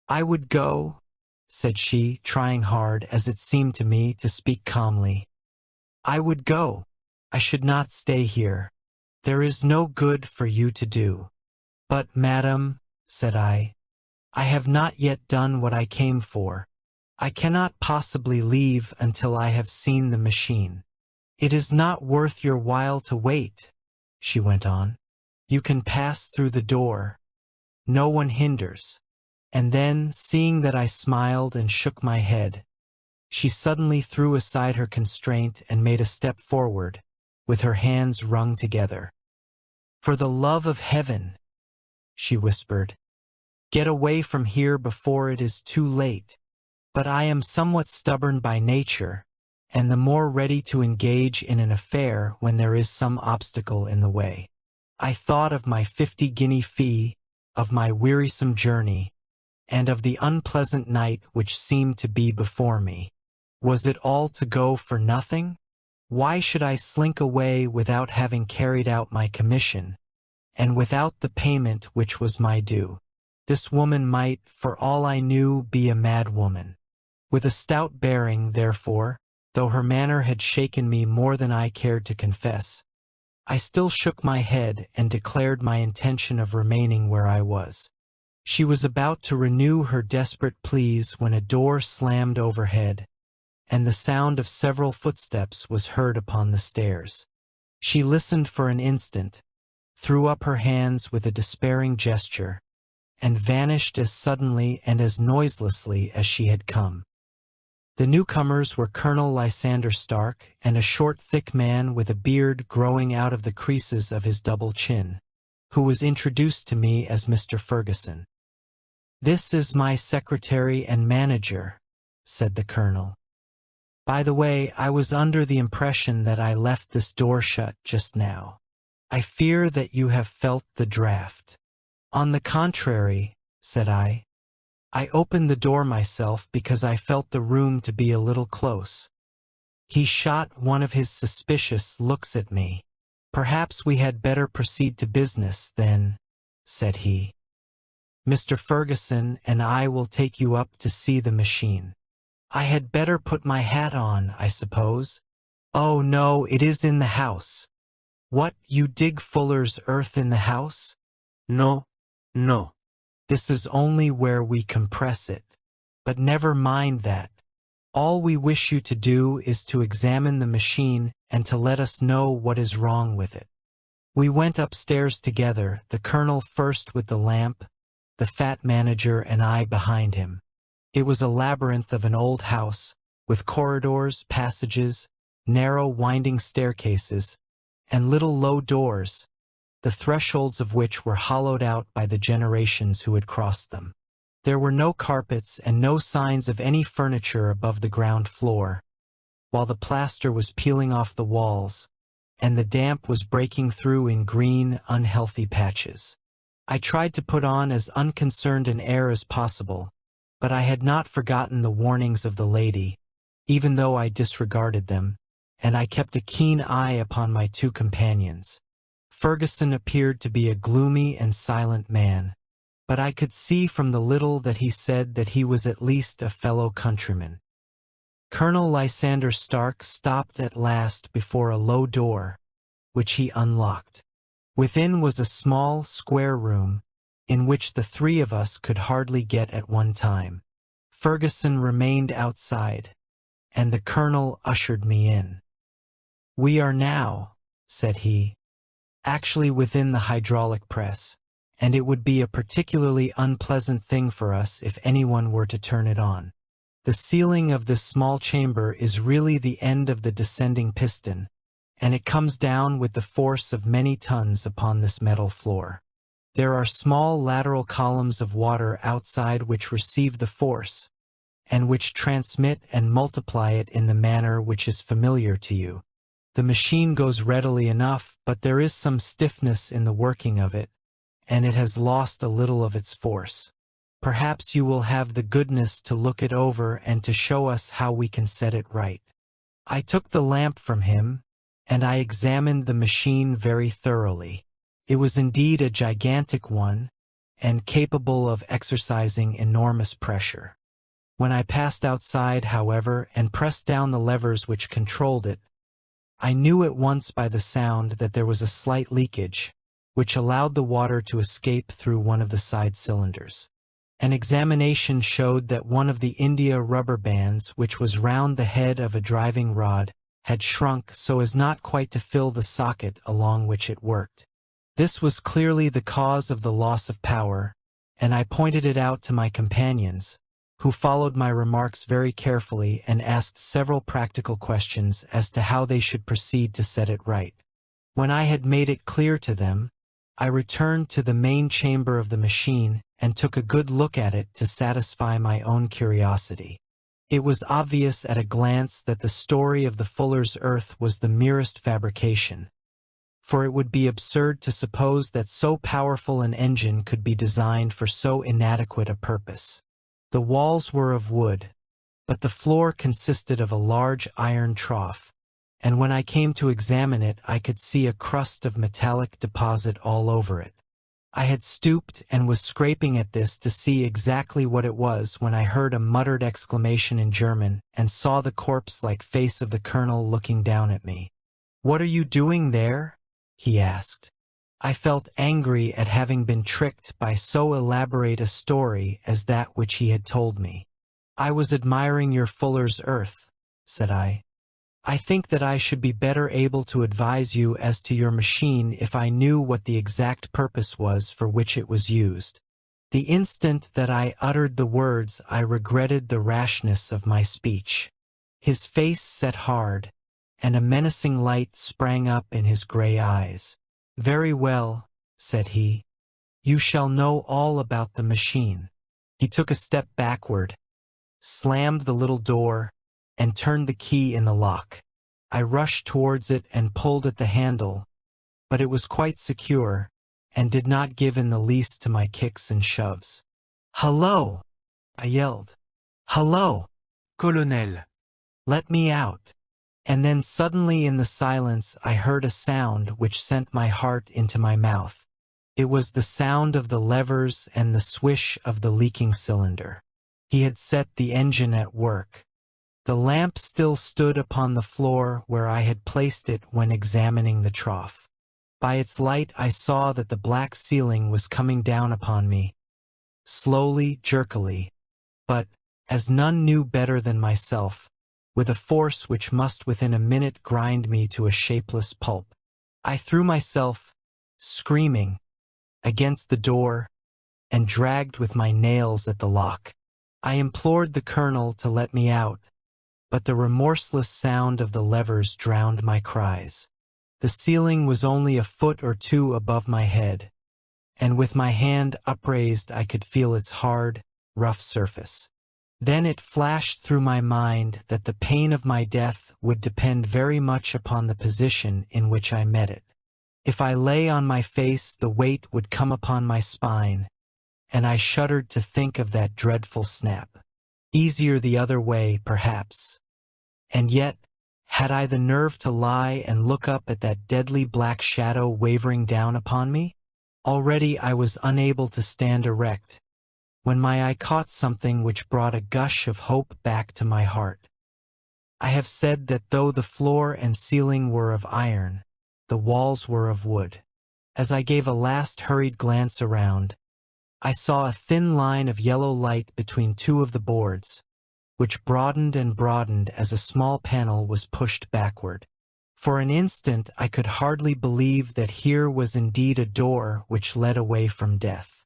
Speaker 1: "I would go," said she, trying hard, as it seemed to me, to speak calmly. "I would go. I should not stay here. There is no good for you to do." "But, madam," said I have not yet done what I came for. I cannot possibly leave until I have seen the machine." "It is not worth your while to wait," she went on. "You can pass through the door. No one hinders." And then, seeing that I smiled and shook my head, she suddenly threw aside her constraint and made a step forward, with her hands wrung together. "For the love of heaven," she whispered, "get away from here before it is too late." But I am somewhat stubborn by nature, and the more ready to engage in an affair when there is some obstacle in the way. I thought of my 50-guinea fee, of my wearisome journey, and of the unpleasant night which seemed to be before me. Was it all to go for nothing? Why should I slink away without having carried out my commission, and without the payment which was my due? This woman might, for all I knew, be a mad woman. With a stout bearing, therefore, though her manner had shaken me more than I cared to confess, I still shook my head and declared my intention of remaining where I was. She was about to renew her desperate pleas when a door slammed overhead, and the sound of several footsteps was heard upon the stairs. She listened for an instant, threw up her hands with a despairing gesture, and vanished as suddenly and as noiselessly as she had come. The newcomers were Colonel Lysander Stark and a short, thick man with a beard growing out of the creases of his double chin, who was introduced to me as Mr. Ferguson. "This is my secretary and manager," said the colonel. "By the way, I was under the impression that I left this door shut just now. I fear that you have felt the draught." "On the contrary," said I opened the door myself because I felt the room to be a little close. He shot one of his suspicious looks at me. "Perhaps we had better proceed to business, then," said he. "Mr. Ferguson and I will take you up to see the machine. I had better put my hat on, I suppose?" "Oh, no, it is in the house." "What, you dig fuller's earth in the house?" "No, no. This is only where we compress it. But never mind that. All we wish you to do is to examine the machine and to let us know what is wrong with it." We went upstairs together, the colonel first with the lamp, the fat manager and I behind him. It was a labyrinth of an old house, with corridors, passages, narrow winding staircases, and little low doors, the thresholds of which were hollowed out by the generations who had crossed them. There were no carpets and no signs of any furniture above the ground floor, while the plaster was peeling off the walls, and the damp was breaking through in green, unhealthy patches. I tried to put on as unconcerned an air as possible, but I had not forgotten the warnings of the lady, even though I disregarded them, and I kept a keen eye upon my two companions. Ferguson appeared to be a gloomy and silent man, but I could see from the little that he said that he was at least a fellow countryman. Colonel Lysander Stark stopped at last before a low door, which he unlocked. Within was a small, square room, in which the three of us could hardly get at one time. Ferguson remained outside, and the colonel ushered me in. "We are now," said he, "actually within the hydraulic press, and it would be a particularly unpleasant thing for us if anyone were to turn it on. The ceiling of this small chamber is really the end of the descending piston, and it comes down with the force of many tons upon this metal floor. There are small lateral columns of water outside which receive the force, and which transmit and multiply it in the manner which is familiar to you. The machine goes readily enough, but there is some stiffness in the working of it, and it has lost a little of its force. Perhaps you will have the goodness to look it over and to show us how we can set it right." I took the lamp from him, and I examined the machine very thoroughly. It was indeed a gigantic one, and capable of exercising enormous pressure. When I passed outside, however, and pressed down the levers which controlled it, I knew at once by the sound that there was a slight leakage, which allowed the water to escape through one of the side cylinders. An examination showed that one of the India rubber bands, which was round the head of a driving rod, had shrunk so as not quite to fill the socket along which it worked. This was clearly the cause of the loss of power, and I pointed it out to my companions, who followed my remarks very carefully and asked several practical questions as to how they should proceed to set it right. When I had made it clear to them, I returned to the main chamber of the machine and took a good look at it to satisfy my own curiosity. It was obvious at a glance that the story of the fuller's earth was the merest fabrication, for it would be absurd to suppose that so powerful an engine could be designed for so inadequate a purpose. The walls were of wood, but the floor consisted of a large iron trough, and when I came to examine it I could see a crust of metallic deposit all over it. I had stooped and was scraping at this to see exactly what it was when I heard a muttered exclamation in German and saw the corpse-like face of the colonel looking down at me. "What are you doing there?" he asked. I felt angry at having been tricked by so elaborate a story as that which he had told me. "I was admiring your fuller's earth," said I. "I think that I should be better able to advise you as to your machine if I knew what the exact purpose was for which it was used." The instant that I uttered the words I regretted the rashness of my speech. His face set hard, and a menacing light sprang up in his gray eyes. "Very well," said he. "You shall know all about the machine." He took a step backward, slammed the little door, and turned the key in the lock. I rushed towards it and pulled at the handle, but it was quite secure, and did not give in the least to my kicks and shoves. "Hello!" I yelled. "Hello, Colonel! Let me out!" And then suddenly in the silence I heard a sound which sent my heart into my mouth. It was the sound of the levers and the swish of the leaking cylinder. He had set the engine at work. The lamp still stood upon the floor where I had placed it when examining the trough. By its light I saw that the black ceiling was coming down upon me, slowly, jerkily, but, as none knew better than myself, with a force which must within a minute grind me to a shapeless pulp. I threw myself, screaming, against the door, and dragged with my nails at the lock. I implored the colonel to let me out, but the remorseless sound of the levers drowned my cries. The ceiling was only a foot or two above my head, and with my hand upraised I could feel its hard, rough surface. Then it flashed through my mind that the pain of my death would depend very much upon the position in which I met it. If I lay on my face, the weight would come upon my spine, and I shuddered to think of that dreadful snap. Easier the other way, perhaps. And yet, had I the nerve to lie and look up at that deadly black shadow wavering down upon me? Already I was unable to stand erect, when my eye caught something which brought a gush of hope back to my heart. I have said that though the floor and ceiling were of iron, the walls were of wood. As I gave a last hurried glance around, I saw a thin line of yellow light between two of the boards, which broadened and broadened as a small panel was pushed backward. For an instant I could hardly believe that here was indeed a door which led away from death.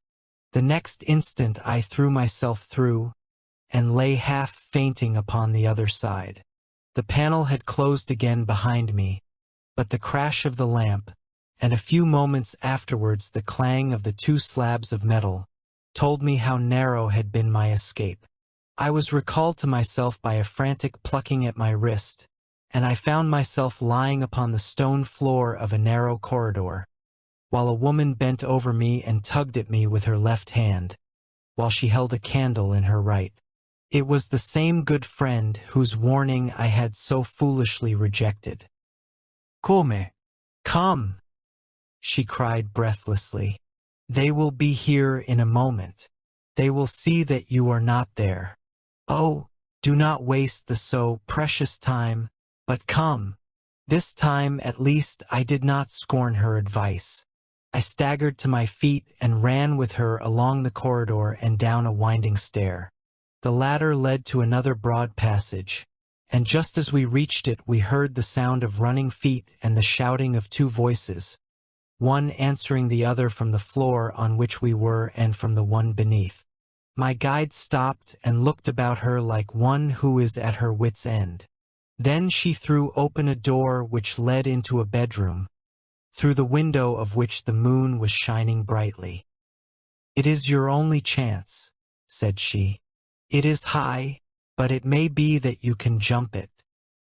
Speaker 1: The next instant I threw myself through, and lay half fainting upon the other side. The panel had closed again behind me, but the crash of the lamp, and a few moments afterwards the clang of the two slabs of metal, told me how narrow had been my escape. I was recalled to myself by a frantic plucking at my wrist, and I found myself lying upon the stone floor of a narrow corridor, while a woman bent over me and tugged at me with her left hand, while she held a candle in her right. It was the same good friend whose warning I had so foolishly rejected. "Come, come," she cried breathlessly. "They will be here in a moment. They will see that you are not there. Oh, do not waste the so precious time, but come." This time, at least, I did not scorn her advice. I staggered to my feet and ran with her along the corridor and down a winding stair. The ladder led to another broad passage, and just as we reached it we heard the sound of running feet and the shouting of two voices, one answering the other from the floor on which we were and from the one beneath. My guide stopped and looked about her like one who is at her wit's end. Then she threw open a door which led into a bedroom, through the window of which the moon was shining brightly. "It is your only chance," said she. "It is high, but it may be that you can jump it."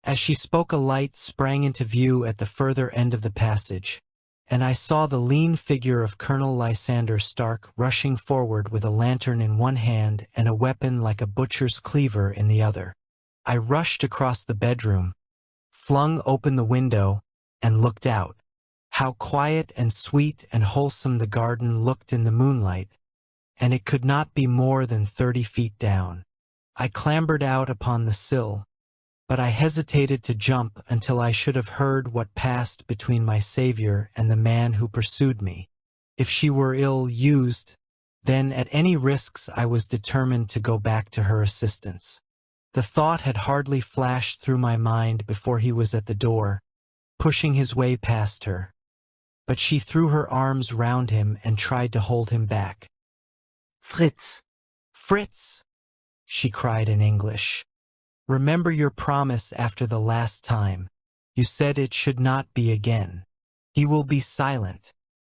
Speaker 1: As she spoke a light sprang into view at the further end of the passage, and I saw the lean figure of Colonel Lysander Stark rushing forward with a lantern in one hand and a weapon like a butcher's cleaver in the other. I rushed across the bedroom, flung open the window, and looked out. How quiet and sweet and wholesome the garden looked in the moonlight, and it could not be more than 30 feet down. I clambered out upon the sill, but I hesitated to jump until I should have heard what passed between my savior and the man who pursued me. If she were ill-used, then at any risks I was determined to go back to her assistance. The thought had hardly flashed through my mind before he was at the door, pushing his way past her. But she threw her arms round him and tried to hold him back. "Fritz! Fritz!" she cried in English. "Remember your promise after the last time. You said it should not be again. He will be silent.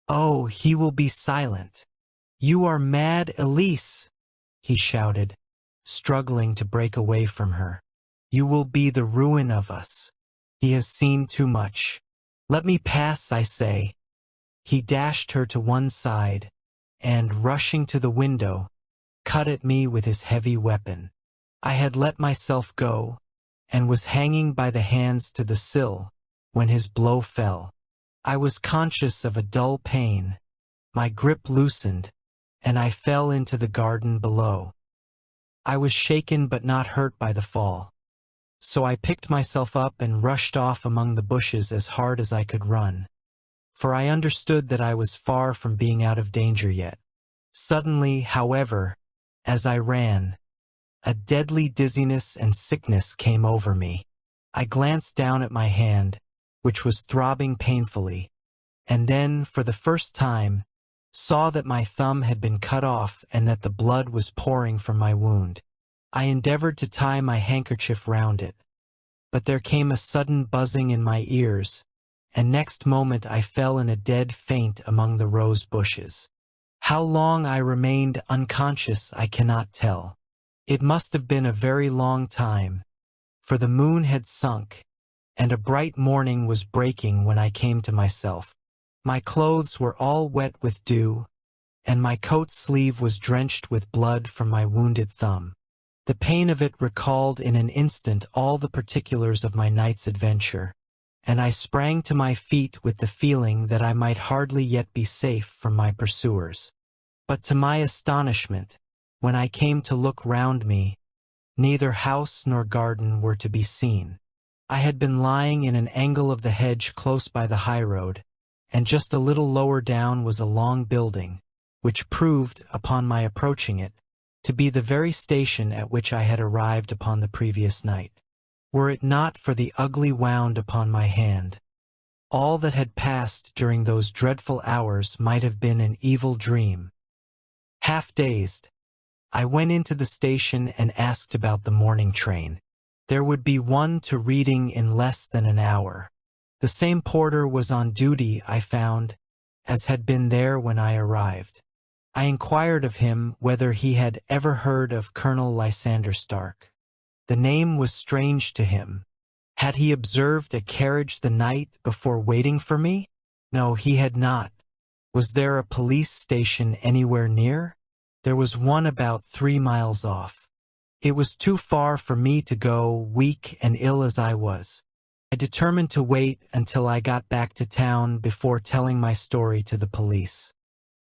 Speaker 1: Oh, he will be silent. You are mad, Elise!" he shouted, struggling to break away from her. "You will be the ruin of us. He has seen too much. Let me pass, I say." He dashed her to one side, and, rushing to the window, cut at me with his heavy weapon. I had let myself go, and was hanging by the hands to the sill, when his blow fell. I was conscious of a dull pain, my grip loosened, and I fell into the garden below. I was shaken but not hurt by the fall, so I picked myself up and rushed off among the bushes as hard as I could run, for I understood that I was far from being out of danger yet. Suddenly, however, as I ran, a deadly dizziness and sickness came over me. I glanced down at my hand, which was throbbing painfully, and then, for the first time, saw that my thumb had been cut off and that the blood was pouring from my wound. I endeavored to tie my handkerchief round it, but there came a sudden buzzing in my ears, and next moment I fell in a dead faint among the rose bushes. How long I remained unconscious I cannot tell. It must have been a very long time, for the moon had sunk, and a bright morning was breaking when I came to myself. My clothes were all wet with dew, and my coat sleeve was drenched with blood from my wounded thumb. The pain of it recalled in an instant all the particulars of my night's adventure, and I sprang to my feet with the feeling that I might hardly yet be safe from my pursuers. But to my astonishment, when I came to look round me, neither house nor garden were to be seen. I had been lying in an angle of the hedge close by the highroad, and just a little lower down was a long building, which proved, upon my approaching it, to be the very station at which I had arrived upon the previous night. Were it not for the ugly wound upon my hand, all that had passed during those dreadful hours might have been an evil dream. Half dazed, I went into the station and asked about the morning train. There would be one to Reading in less than an hour. The same porter was on duty, I found, as had been there when I arrived. I inquired of him whether he had ever heard of Colonel Lysander Stark. The name was strange to him. Had he observed a carriage the night before waiting for me? No, he had not. Was there a police station anywhere near? There was one about 3 miles off. It was too far for me to go, weak and ill as I was. I determined to wait until I got back to town before telling my story to the police.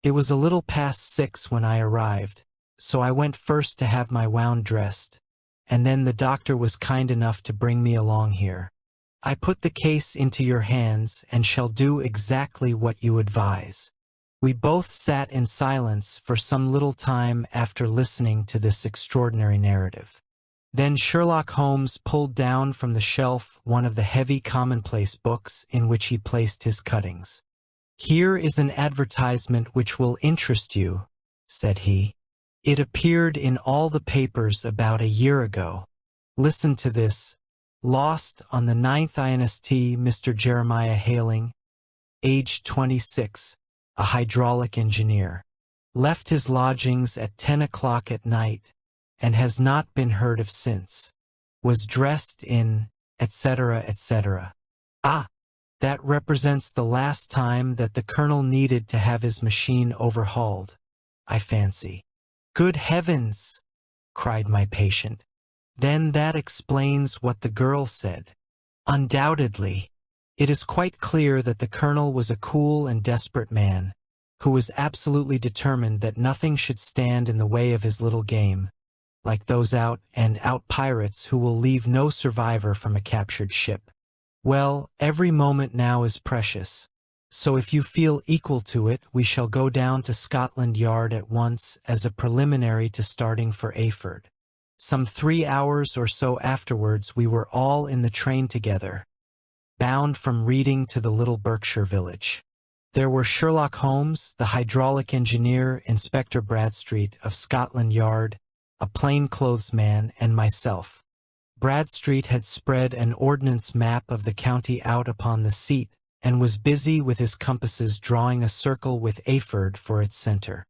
Speaker 1: It was a little past 6 when I arrived, so I went first to have my wound dressed, and then the doctor was kind enough to bring me along here. I put the case into your hands and shall do exactly what you advise. We both sat in silence for some little time after listening to this extraordinary narrative. Then Sherlock Holmes pulled down from the shelf one of the heavy commonplace books in which he placed his cuttings. "Here is an advertisement which will interest you," said he. "It appeared in all the papers about a year ago. Listen to this. Lost on the 9th inst. Mr. Jeremiah Haling, aged 26, a hydraulic engineer. Left his lodgings at 10 o'clock at night, and has not been heard of since. Was dressed in, etc., etc. Ah! That represents the last time that the colonel needed to have his machine overhauled, I fancy." "Good heavens!" cried my patient. Then that explains what the girl said. Undoubtedly, it is quite clear that the colonel was a cool and desperate man, who was absolutely determined that nothing should stand in the way of his little game, like those out-and-out pirates who will leave no survivor from a captured ship. Well, every moment now is precious, so if you feel equal to it, we shall go down to Scotland Yard at once as a preliminary to starting for Ayford. Some 3 hours or so afterwards we were all in the train together, bound from Reading to the little Berkshire village. There were Sherlock Holmes, the hydraulic engineer, Inspector Bradstreet of Scotland Yard, a plainclothes man, and myself. Bradstreet had spread an ordnance map of the county out upon the seat and was busy with his compasses drawing a circle with Ayford for its center.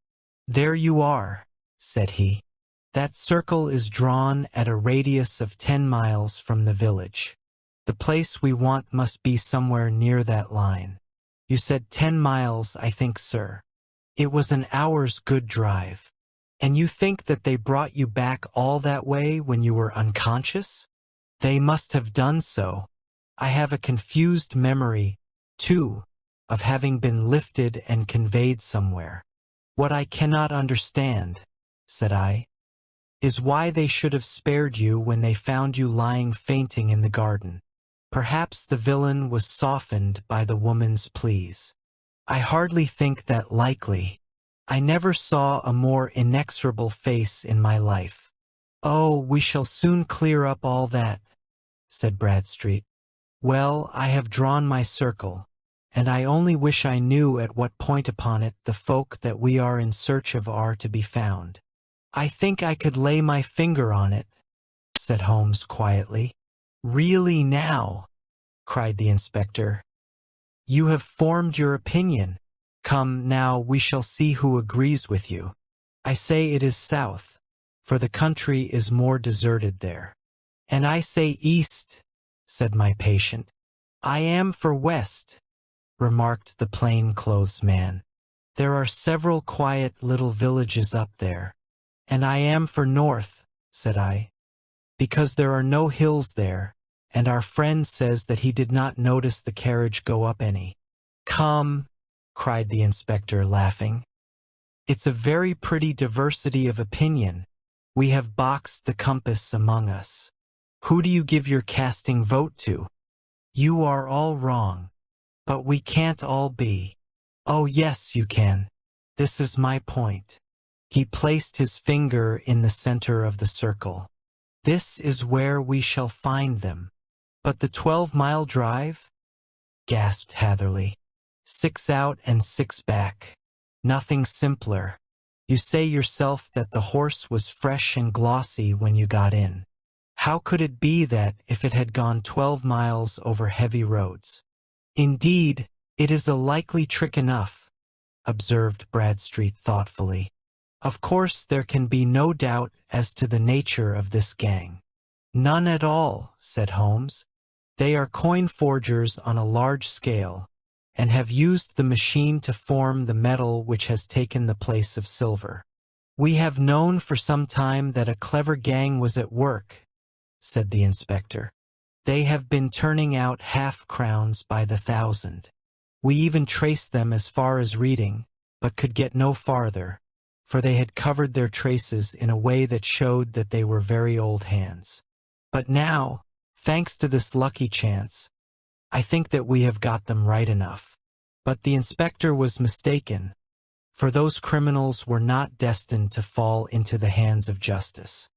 Speaker 1: "There you are," said he. "That circle is drawn at a radius of 10 miles from the village. The place we want must be somewhere near that line. You said 10 miles, I think, sir. It was an hour's good drive. And you think that they brought you back all that way when you were unconscious? They must have done so. I have a confused memory, too, of having been lifted and conveyed somewhere. What I cannot understand," said I, "is why they should have spared you when they found you lying fainting in the garden. Perhaps the villain was softened by the woman's pleas. I hardly think that likely. I never saw a more inexorable face in my life." "Oh, we shall soon clear up all that," said Bradstreet. "Well, I have drawn my circle, and I only wish I knew at what point upon it the folk that we are in search of are to be found." "I think I could lay my finger on it," said Holmes quietly. "Really now," cried the inspector. "You have formed your opinion. Come, now we shall see who agrees with you. I say it is south, for the country is more deserted there." "And I say east," said my patient. "I am for west," remarked the plain-clothes man. "There are several quiet little villages up there." "And I am for north," said I, "because there are no hills there, and our friend says that he did not notice the carriage go up any." "Come," cried the inspector, laughing. "It's a very pretty diversity of opinion. We have boxed the compass among us. Who do you give your casting vote to? You are all wrong. But we can't all be." "Oh yes, you can. This is my point." He placed his finger in the center of the circle. "This is where we shall find them." "But the 12-mile drive?" gasped Hatherley. 6 out and 6 back. Nothing simpler. You say yourself that the horse was fresh and glossy when you got in. How could it be that if it had gone 12 miles over heavy roads? "Indeed, it is a likely trick enough," observed Bradstreet thoughtfully. "Of course there can be no doubt as to the nature of this gang." "None at all," said Holmes. "They are coin forgers on a large scale, and have used the machine to form the metal which has taken the place of silver." "We have known for some time that a clever gang was at work," said the inspector. "They have been turning out half-crowns by the thousand. We even traced them as far as Reading, but could get no farther, for they had covered their traces in a way that showed that they were very old hands. But now, thanks to this lucky chance, I think that we have got them right enough." But the inspector was mistaken, for those criminals were not destined to fall into the hands of justice.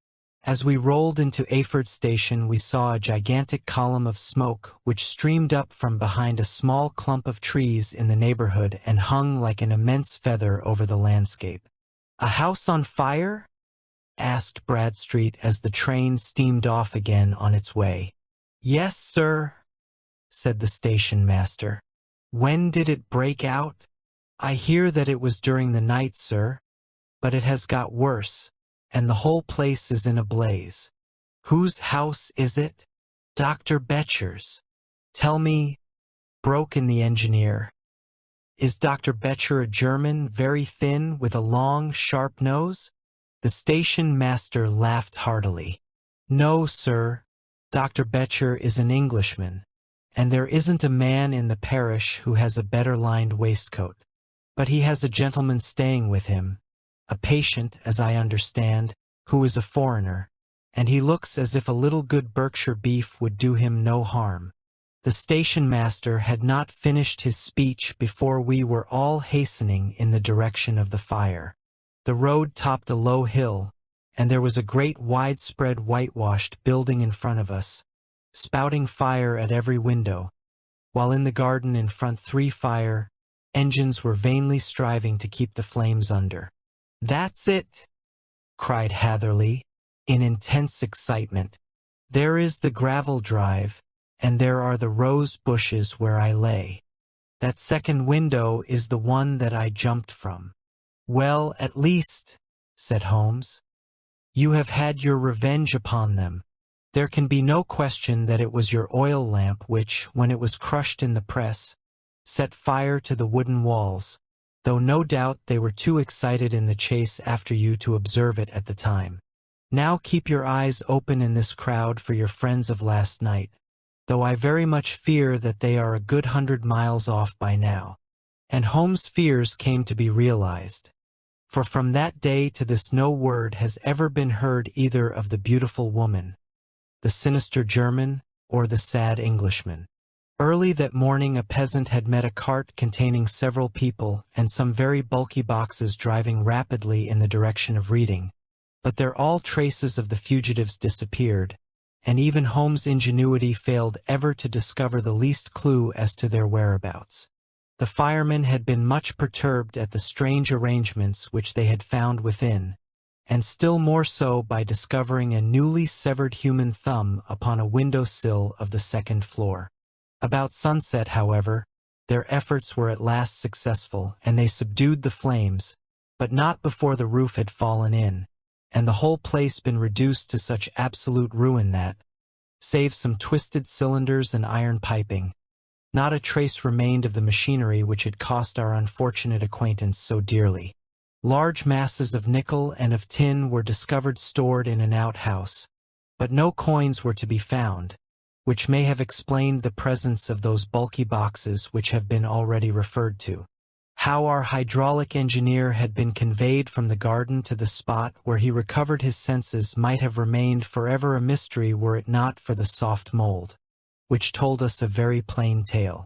Speaker 1: As we rolled into Ayford Station, we saw a gigantic column of smoke which streamed up from behind a small clump of trees in the neighborhood and hung like an immense feather over the landscape. "A house on fire?" asked Bradstreet as the train steamed off again on its way. "Yes, sir," said the station master. "When did it break out?" "I hear that it was during the night, sir, but it has got worse, and the whole place is in a blaze." "Whose house is it?" "Dr. Betcher's." "Tell me," broke in the engineer, "is Dr. Betcher a German, very thin, with a long, sharp nose?" The station master laughed heartily. No, sir. Dr. Betcher is an Englishman, and there isn't a man in the parish who has a better lined waistcoat. But he has a gentleman staying with him, a patient, as I understand, who is a foreigner, and he looks as if a little good Berkshire beef would do him no harm. The station master had not finished his speech before we were all hastening in the direction of the fire. The road topped a low hill, and there was a great widespread whitewashed building in front of us, spouting fire at every window, while in the garden in front 3 fire engines were vainly striving to keep the flames under. "That's it!" cried Hatherley, in intense excitement. "There is the gravel drive, and there are the rose bushes where I lay. That second window is the one that I jumped from." "Well, at least," said Holmes, "you have had your revenge upon them. There can be no question that it was your oil lamp which, when it was crushed in the press, set fire to the wooden walls, though no doubt they were too excited in the chase after you to observe it at the time. Now keep your eyes open in this crowd for your friends of last night, though I very much fear that they are a good 100 miles off by now." And Holmes' fears came to be realized, for from that day to this no word has ever been heard either of the beautiful woman, the sinister German, or the sad Englishman. Early that morning a peasant had met a cart containing several people and some very bulky boxes driving rapidly in the direction of Reading, but there all traces of the fugitives disappeared, and even Holmes' ingenuity failed ever to discover the least clue as to their whereabouts. The firemen had been much perturbed at the strange arrangements which they had found within, and still more so by discovering a newly severed human thumb upon a window-sill of the second floor. About sunset, however, their efforts were at last successful, and they subdued the flames, but not before the roof had fallen in, and the whole place been reduced to such absolute ruin that, save some twisted cylinders and iron piping, not a trace remained of the machinery which had cost our unfortunate acquaintance so dearly. Large masses of nickel and of tin were discovered stored in an outhouse, but no coins were to be found, which may have explained the presence of those bulky boxes which have been already referred to. How our hydraulic engineer had been conveyed from the garden to the spot where he recovered his senses might have remained forever a mystery were it not for the soft mold, which told us a very plain tale.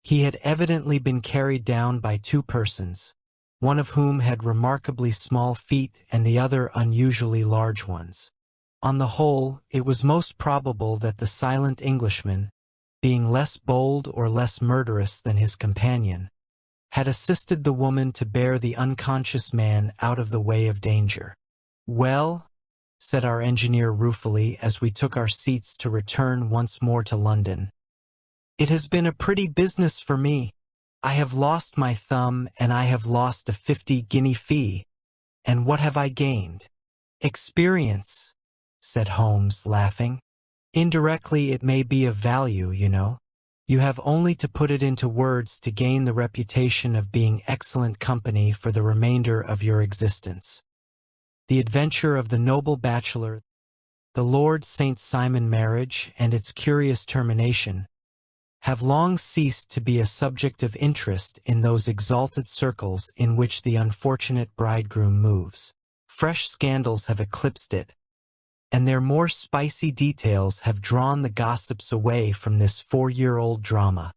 Speaker 1: He had evidently been carried down by 2 persons, one of whom had remarkably small feet and the other unusually large ones. On the whole, it was most probable that the silent Englishman, being less bold or less murderous than his companion, had assisted the woman to bear the unconscious man out of the way of danger. "Well," said our engineer ruefully as we took our seats to return once more to London, "it has been a pretty business for me. I have lost my thumb, and I have lost a 50-guinea fee. And what have I gained? Experience," said Holmes, laughing. "Indirectly it may be of value, you know. You have only to put it into words to gain the reputation of being excellent company for the remainder of your existence. The adventure of the noble bachelor, the Lord St. Simon marriage, and its curious termination, have long ceased to be a subject of interest in those exalted circles in which the unfortunate bridegroom moves. Fresh scandals have eclipsed it, and their more spicy details have drawn the gossips away from this 4-year-old drama.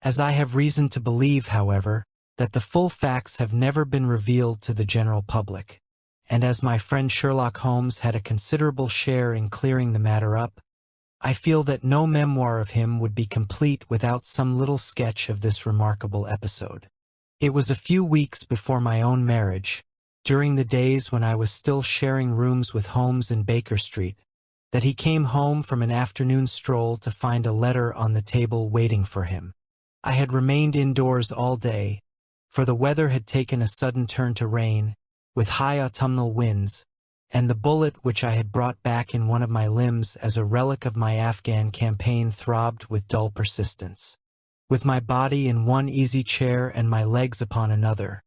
Speaker 1: As I have reason to believe, however, that the full facts have never been revealed to the general public, and as my friend Sherlock Holmes had a considerable share in clearing the matter up, I feel that no memoir of him would be complete without some little sketch of this remarkable episode. It was a few weeks before my own marriage, during the days when I was still sharing rooms with Holmes in Baker Street, that he came home from an afternoon stroll to find a letter on the table waiting for him. I had remained indoors all day, for the weather had taken a sudden turn to rain, with high autumnal winds, and the bullet which I had brought back in one of my limbs as a relic of my Afghan campaign throbbed with dull persistence. With my body in one easy chair and my legs upon another,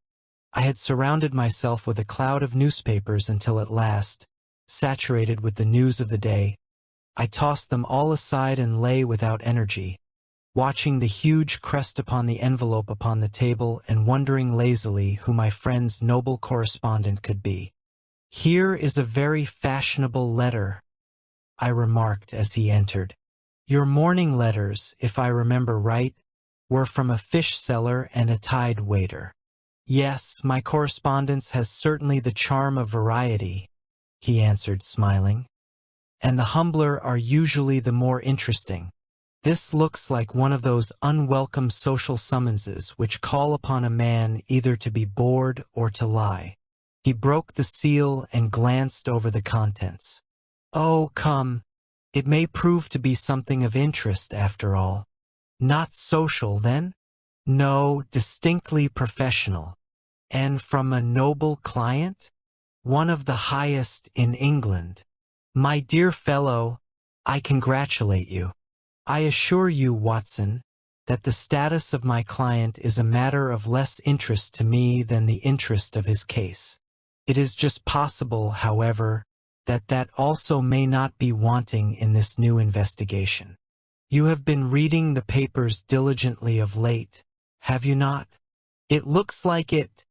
Speaker 1: I had surrounded myself with a cloud of newspapers until at last, saturated with the news of the day. I tossed them all aside and lay without energy, watching the huge crest upon the envelope upon the table and wondering lazily who my friend's noble correspondent could be. "Here is a very fashionable letter," I remarked as he entered. "Your morning letters, if I remember right, were from a fish seller and a tide waiter." "Yes, my correspondence has certainly the charm of variety," he answered, smiling. "And the humbler are usually the more interesting. This looks like one of those unwelcome social summonses which call upon a man either to be bored or to lie." He broke the seal and glanced over the contents. "Oh, come, it may prove to be something of interest after all." "Not social, then?" "No, distinctly professional." "And from a noble client?" "One of the highest in England." "My dear fellow, I congratulate you. I assure you, Watson, that the status of my client is a matter of less interest to me than the interest of his case. It is just possible, however, that that also may not be wanting in this new investigation. You have been reading the papers diligently of late, have you not?" "It looks like it,"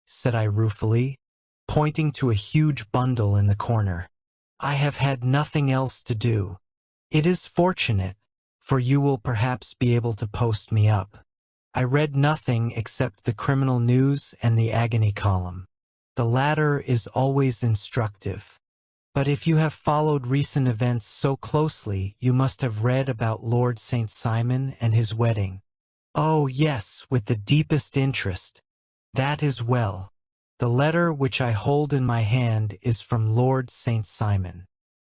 Speaker 1: said I ruefully, pointing to a huge bundle in the corner. "I have had nothing else to do." "It is fortunate, for you will perhaps be able to post me up." I read nothing except the criminal news and the agony column. The latter is always instructive. But if you have followed recent events so closely, you must have read about Lord St. Simon and his wedding. "Oh, yes, with the deepest interest." "That is well. The letter which I hold in my hand is from Lord St. Simon.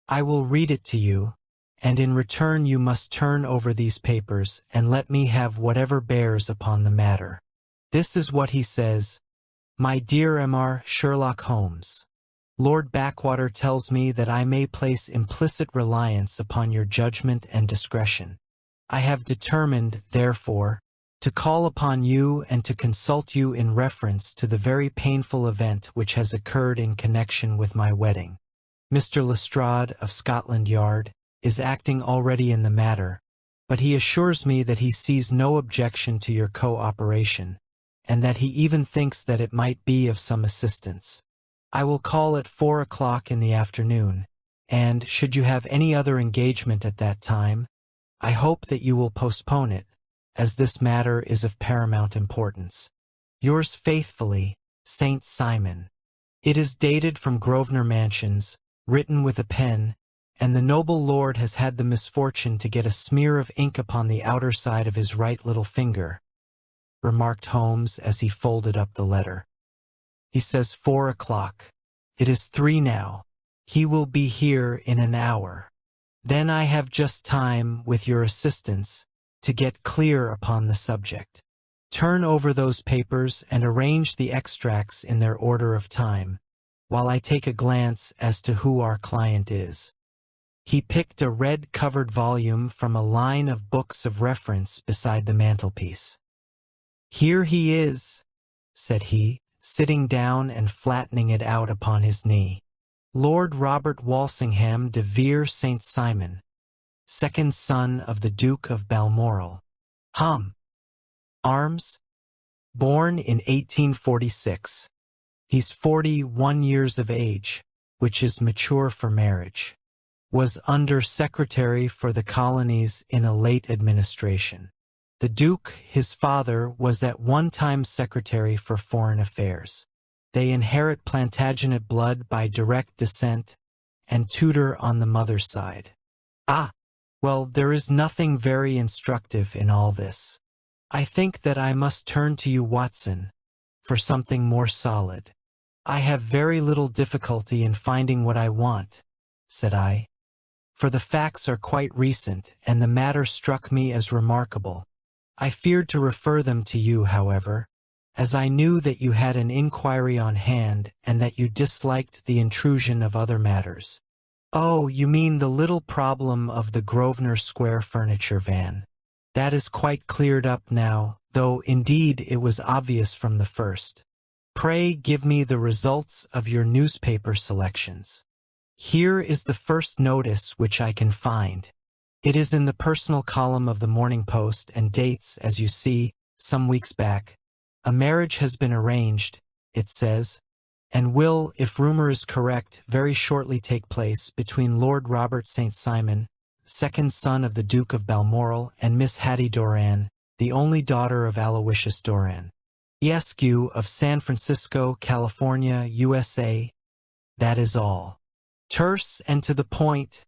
Speaker 1: I will read it to you, and in return you must turn over these papers and let me have whatever bears upon the matter. This is what he says: "My dear M.R. Sherlock Holmes, Lord Backwater tells me that I may place implicit reliance upon your judgment and discretion. I have determined, therefore, to call upon you and to consult you in reference to the very painful event which has occurred in connection with my wedding. Mr. Lestrade of Scotland Yard is acting already in the matter, but he assures me that he sees no objection to your cooperation, and that he even thinks that it might be of some assistance. I will call at 4 o'clock in the afternoon, and, should you have any other engagement at that time, I hope that you will postpone it, as this matter is of paramount importance. Yours faithfully, St. Simon." It is dated from Grosvenor Mansions, written with a pen, and the noble lord has had the misfortune to get a smear of ink upon the outer side of his right little finger, remarked Holmes as he folded up the letter. "He says 4 o'clock. It is 3 now. He will be here in an hour. Then I have just time, with your assistance, to get clear upon the subject. Turn over those papers and arrange the extracts in their order of time, while I take a glance as to who our client is." He picked a red-covered volume from a line of books of reference beside the mantelpiece. "Here he is," said he, sitting down and flattening it out upon his knee. "Lord Robert Walsingham de Vere St. Simon, second son of the Duke of Balmoral. Arms? Born in 1846. He's 41 years of age, which is mature for marriage. Was Under Secretary for the Colonies in a late administration. The Duke, his father, was at one time Secretary for Foreign Affairs. They inherit Plantagenet blood by direct descent, and Tudor on the mother's side. Ah, well, there is nothing very instructive in all this. I think that I must turn to you, Watson, for something more solid. I have very little difficulty in finding what I want, said I, for the facts are quite recent, and the matter struck me as remarkable. I feared to refer them to you, however, as I knew that you had an inquiry on hand and that you disliked the intrusion of other matters. Oh, you mean the little problem of the Grosvenor Square furniture van. That is quite cleared up now, though indeed it was obvious from the first. Pray give me the results of your newspaper selections. Here is the first notice which I can find. It is in the personal column of the Morning Post and dates, as you see, some weeks back. A marriage has been arranged, it says, and will, if rumor is correct, very shortly take place between Lord Robert St. Simon, second son of the Duke of Balmoral, and Miss Hattie Doran, the only daughter of Aloysius Doran, Esq. of San Francisco, California, USA. That is all. Terse and to the point,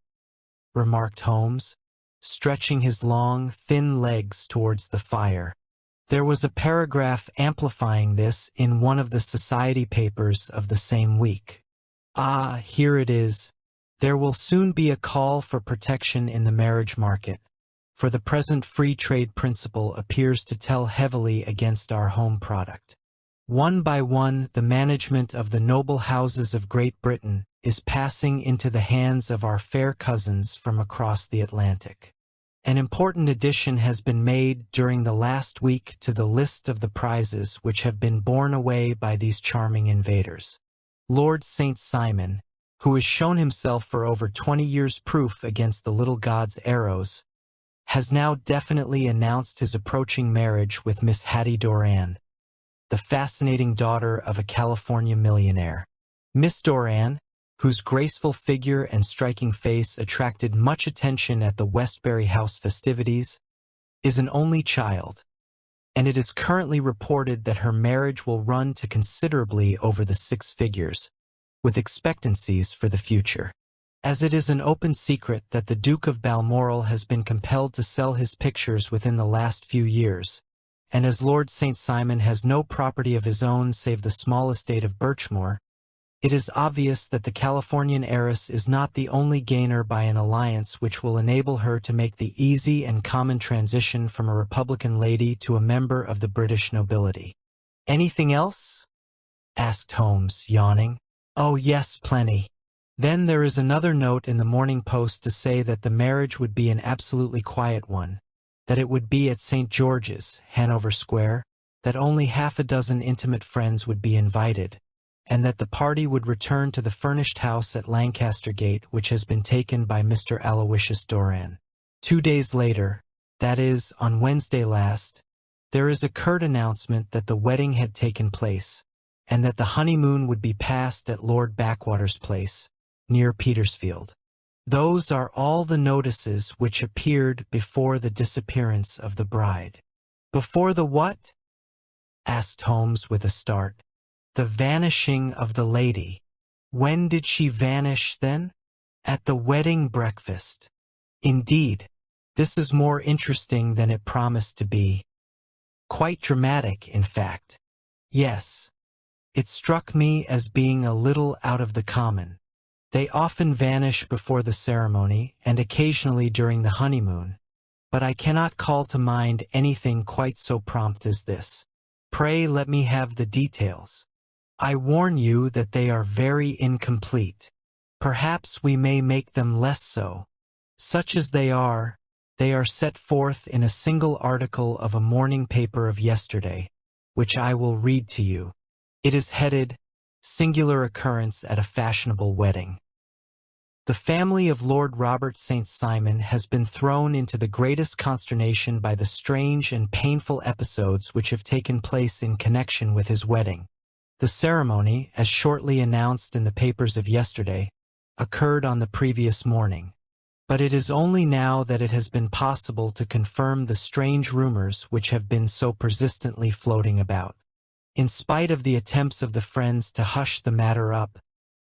Speaker 1: remarked Holmes, stretching his long, thin legs towards the fire. There was a paragraph amplifying this in one of the society papers of the same week. Ah, here it is. There will soon be a call for protection in the marriage market, for the present free trade principle appears to tell heavily against our home product. One by one, the management of the noble houses of Great Britain is passing into the hands of our fair cousins from across the Atlantic. An important addition has been made during the last week to the list of the prizes which have been borne away by these charming invaders. Lord St. Simon, who has shown himself for over 20 years proof against the little god's arrows, has now definitely announced his approaching marriage with Miss Hattie Doran, the fascinating daughter of a California millionaire. Miss Doran, whose graceful figure and striking face attracted much attention at the Westbury House festivities, is an only child, and it is currently reported that her marriage will run to considerably over the 6 figures, with expectancies for the future. As it is an open secret that the Duke of Balmoral has been compelled to sell his pictures within the last few years, and as Lord St. Simon has no property of his own save the small estate of Birchmoor, it is obvious that the Californian heiress is not the only gainer by an alliance which will enable her to make the easy and common transition from a Republican lady to a member of the British nobility. "Anything else?" asked Holmes, yawning. "Oh yes, plenty. Then there is another note in the Morning Post to say that the marriage would be an absolutely quiet one, that it would be at St. George's, Hanover Square, that only half a dozen intimate friends would be invited, and that the party would return to the furnished house at Lancaster Gate which has been taken by Mr. Aloysius Doran. 2 days later, that is, on Wednesday last, there is a curt announcement that the wedding had taken place, and that the honeymoon would be passed at Lord Backwater's place, near Petersfield. Those are all the notices which appeared before the disappearance of the bride." "Before the what?" asked Holmes with a start. "The vanishing of the lady." "When did she vanish, then?" "At the wedding breakfast." "Indeed, this is more interesting than it promised to be. Quite dramatic, in fact." "Yes. It struck me as being a little out of the common. They often vanish before the ceremony and occasionally during the honeymoon, but I cannot call to mind anything quite so prompt as this. Pray let me have the details." "I warn you that they are very incomplete. Perhaps we may make them less so. Such as they are set forth in a single article of a morning paper of yesterday, which I will read to you. It is headed, 'Singular Occurrence at a Fashionable Wedding.' The family of Lord Robert St. Simon has been thrown into the greatest consternation by the strange and painful episodes which have taken place in connection with his wedding. The ceremony, as shortly announced in the papers of yesterday, occurred on the previous morning. But it is only now that it has been possible to confirm the strange rumors which have been so persistently floating about. In spite of the attempts of the friends to hush the matter up,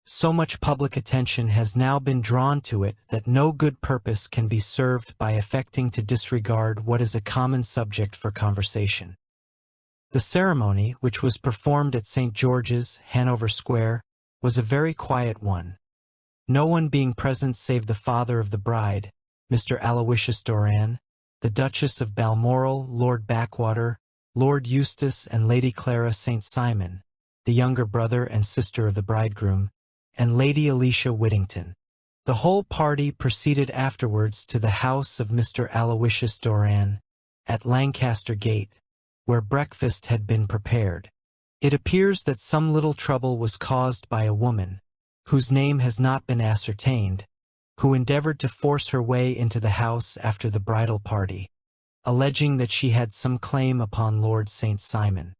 Speaker 1: so much public attention has now been drawn to it that no good purpose can be served by affecting to disregard what is a common subject for conversation. The ceremony, which was performed at St. George's, Hanover Square, was a very quiet one, no one being present save the father of the bride, Mr. Aloysius Doran, the Duchess of Balmoral, Lord Backwater, Lord Eustace and Lady Clara St. Simon, the younger brother and sister of the bridegroom, and Lady Alicia Whittington. The whole party proceeded afterwards to the house of Mr. Aloysius Doran, at Lancaster Gate, where breakfast had been prepared. It appears that some little trouble was caused by a woman, whose name has not been ascertained, who endeavored to force her way into the house after the bridal party, alleging that she had some claim upon Lord St. Simon.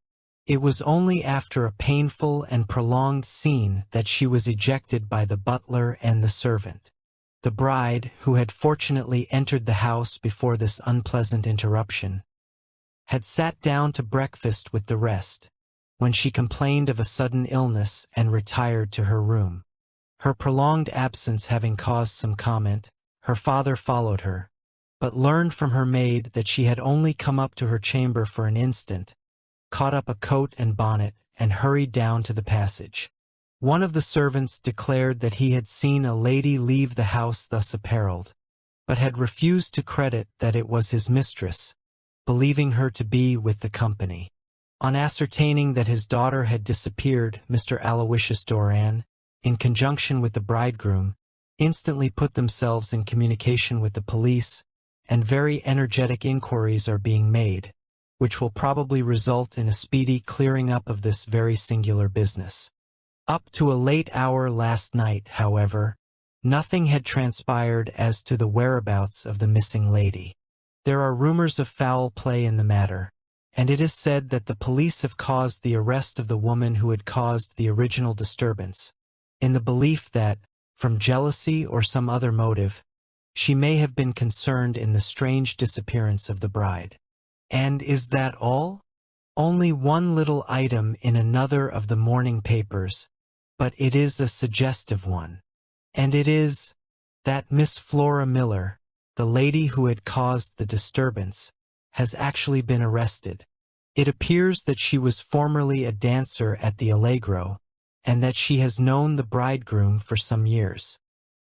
Speaker 1: It was only after a painful and prolonged scene that she was ejected by the butler and the servant. The bride, who had fortunately entered the house before this unpleasant interruption, had sat down to breakfast with the rest, when she complained of a sudden illness and retired to her room. Her prolonged absence having caused some comment, her father followed her, but learned from her maid that she had only come up to her chamber for an instant, caught up a coat and bonnet, and hurried down to the passage. One of the servants declared that he had seen a lady leave the house thus apparelled, but had refused to credit that it was his mistress, believing her to be with the company. On ascertaining that his daughter had disappeared, Mr. Aloysius Doran, in conjunction with the bridegroom, instantly put themselves in communication with the police, and very energetic inquiries are being made, which will probably result in a speedy clearing up of this very singular business. Up to a late hour last night, however, nothing had transpired as to the whereabouts of the missing lady. There are rumors of foul play in the matter, and it is said that the police have caused the arrest of the woman who had caused the original disturbance, in the belief that, from jealousy or some other motive, she may have been concerned in the strange disappearance of the bride. And is that all? Only one little item in another of the morning papers, but it is a suggestive one. And it is that Miss Flora Miller, the lady who had caused the disturbance, has actually been arrested. It appears that she was formerly a dancer at the Allegro, and that she has known the bridegroom for some years.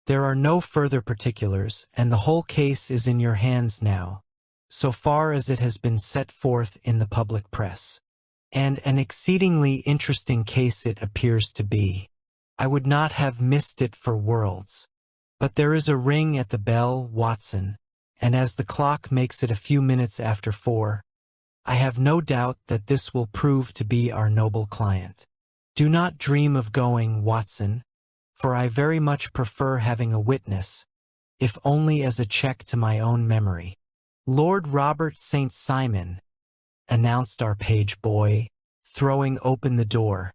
Speaker 1: There are no further particulars, and the whole case is in your hands now, so far as it has been set forth in the public press. And an exceedingly interesting case it appears to be. I would not have missed it for worlds. But there is a ring at the bell, Watson, and as the clock makes it a few minutes after 4, I have no doubt that this will prove to be our noble client. Do not dream of going, Watson, for I very much prefer having a witness, if only as a check to my own memory. Lord Robert St. Simon, announced our page boy, throwing open the door.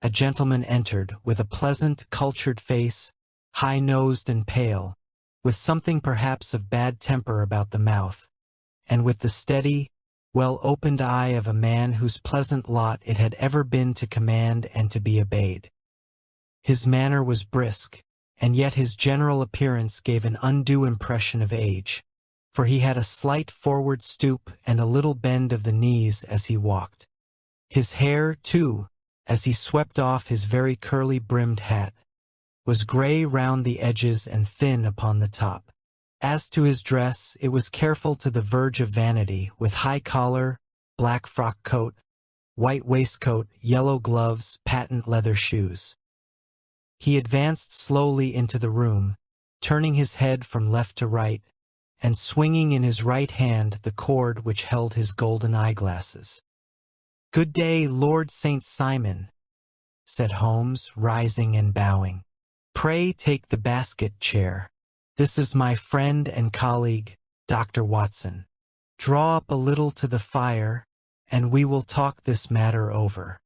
Speaker 1: A gentleman entered, with a pleasant, cultured face, high-nosed and pale, with something perhaps of bad temper about the mouth, and with the steady, well-opened eye of a man whose pleasant lot it had ever been to command and to be obeyed. His manner was brisk, and yet his general appearance gave an undue impression of age, for he had a slight forward stoop and a little bend of the knees as he walked. His hair, too, as he swept off his very curly-brimmed hat, was gray round the edges and thin upon the top. As to his dress, it was careful to the verge of vanity, with high collar, black frock coat, white waistcoat, yellow gloves, patent leather shoes. He advanced slowly into the room, turning his head from left to right, and swinging in his right hand the cord which held his golden eyeglasses. "Good day, Lord St. Simon," said Holmes, rising and bowing. "Pray take the basket chair. This is my friend and colleague, Dr. Watson. Draw up a little to the fire, and we will talk this matter over.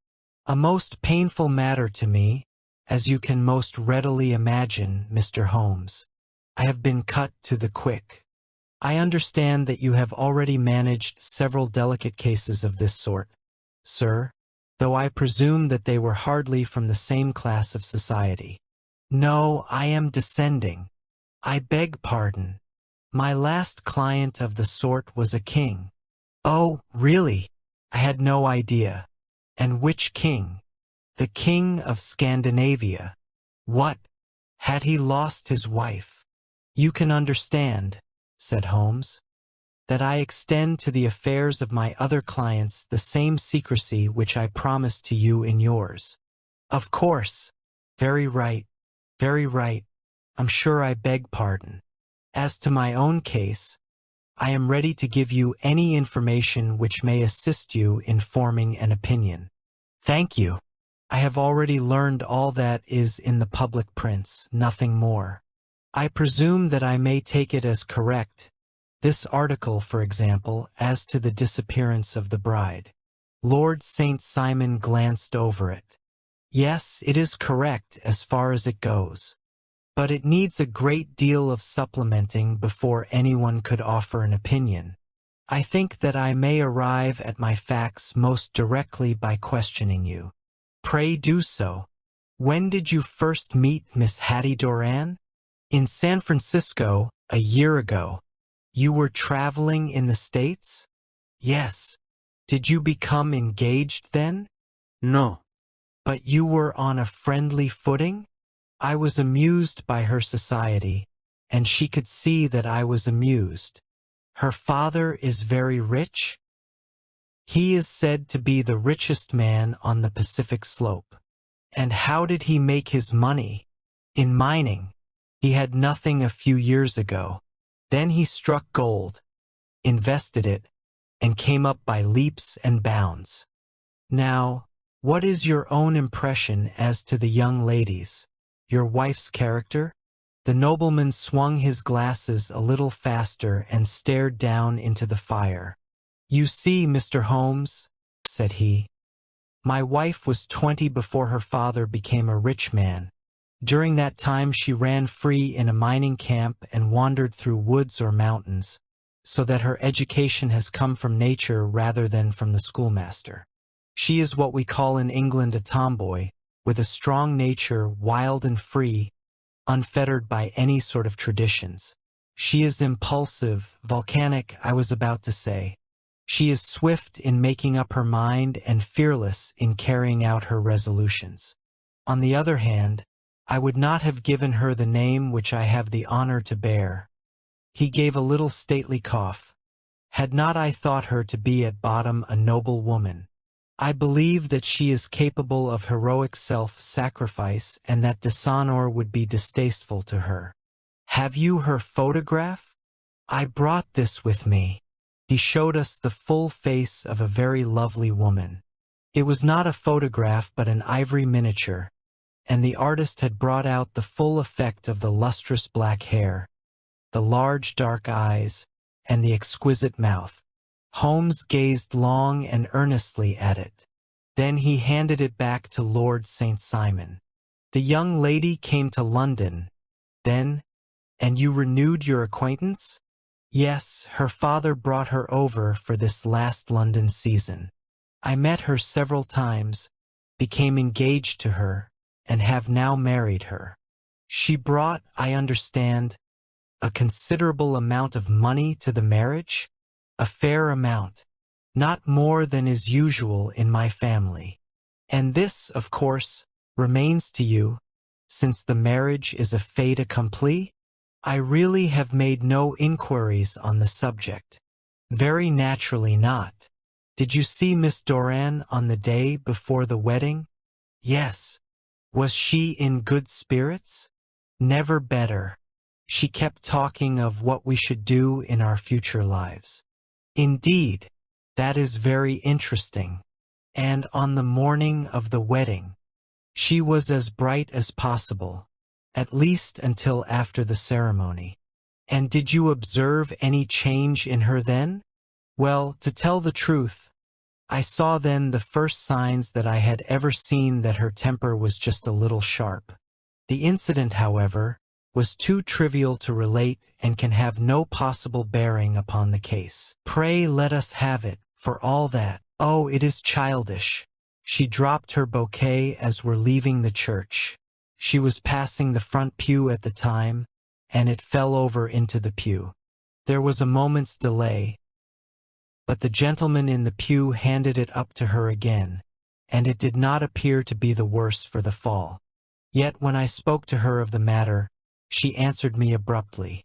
Speaker 1: A most painful matter to me, as you can most readily imagine, Mr. Holmes. I have been cut to the quick. I understand that you have already managed several delicate cases of this sort, sir, though I presume that they were hardly from the same class of society. No, I am descending. I beg pardon. My last client of the sort was a king." "Oh, really? I had no idea. And which king?" "The king of Scandinavia." "What? Had he lost his wife?" "You can understand," said Holmes, "that I extend to the affairs of my other clients the same secrecy which I promised to you in yours." "Of course. Very right. Very right. I'm sure I beg pardon. As to my own case, I am ready to give you any information which may assist you in forming an opinion." "Thank you. I have already learned all that is in the public prints, nothing more. I presume that I may take it as correct. This article, for example, as to the disappearance of the bride. Lord St. Simon glanced over it. Yes, it is correct as far as it goes. But it needs a great deal of supplementing before anyone could offer an opinion. I think that I may arrive at my facts most directly by questioning you. Pray do so. When did you first meet Miss Hattie Doran? In San Francisco, a year ago. You were traveling in the States? Yes. Did you become engaged then?
Speaker 2: No.
Speaker 1: But you were on a friendly footing? I was amused by her society, and she could see that I was amused. Her father is very rich? He is said to be the richest man on the Pacific Slope. And how did he make his money? In mining. He had nothing a few years ago. Then he struck gold, invested it, and came up by leaps and bounds. Now, what is your own impression as to the young ladies? Your wife's character? The nobleman swung his glasses a little faster and stared down into the fire. You see, Mr. Holmes, said he, my wife was 20 before her father became a rich man. During that time she ran free in a mining camp and wandered through woods or mountains, so that her education has come from nature rather than from the schoolmaster. She is what we call in England a tomboy, with a strong nature, wild and free, unfettered by any sort of traditions. She is impulsive, volcanic, I was about to say. She is swift in making up her mind and fearless in carrying out her resolutions. On the other hand, I would not have given her the name which I have the honor to bear. He gave a little stately cough. Had not I thought her to be at bottom a noble woman? I believe that she is capable of heroic self-sacrifice and that dishonor would be distasteful to her. Have you her photograph? I brought this with me. He showed us the full face of a very lovely woman. It was not a photograph but an ivory miniature, and the artist had brought out the full effect of the lustrous black hair, the large dark eyes, and the exquisite mouth. Holmes gazed long and earnestly at it. Then he handed it back to Lord St. Simon. The young lady came to London, then, and you renewed your acquaintance? Yes, her father brought her over for this last London season. I met her several times, became engaged to her, and have now married her. She brought, I understand, a considerable amount of money to the marriage? A fair amount, not more than is usual in my family. And this, of course, remains to you, since the marriage is a fait accompli? I really have made no inquiries on the subject. Very naturally not. Did you see Miss Doran on the day before the wedding? Yes. Was she in good spirits? Never better. She kept talking of what we should do in our future lives. Indeed, that is very interesting. And on the morning of the wedding, she was as bright as possible, at least until after the ceremony. And did you observe any change in her then? Well, to tell the truth, I saw then the first signs that I had ever seen that her temper was just a little sharp. The incident, however, was too trivial to relate and can have no possible bearing upon the case. Pray let us have it, for all that. Oh, it is childish. She dropped her bouquet as we're leaving the church. She was passing the front pew at the time, and it fell over into the pew. There was a moment's delay, but the gentleman in the pew handed it up to her again, and it did not appear to be the worse for the fall. Yet when I spoke to her of the matter, she answered me abruptly.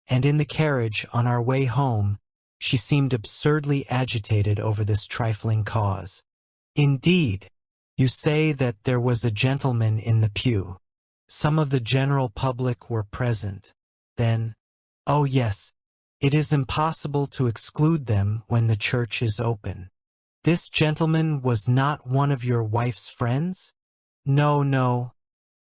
Speaker 1: And in the carriage, on our way home, she seemed absurdly agitated over this trifling cause. Indeed, you say that there was a gentleman in the pew. Some of the general public were present. Then, oh yes, it is impossible to exclude them when the church is open. This gentleman was not one of your wife's friends? No, no,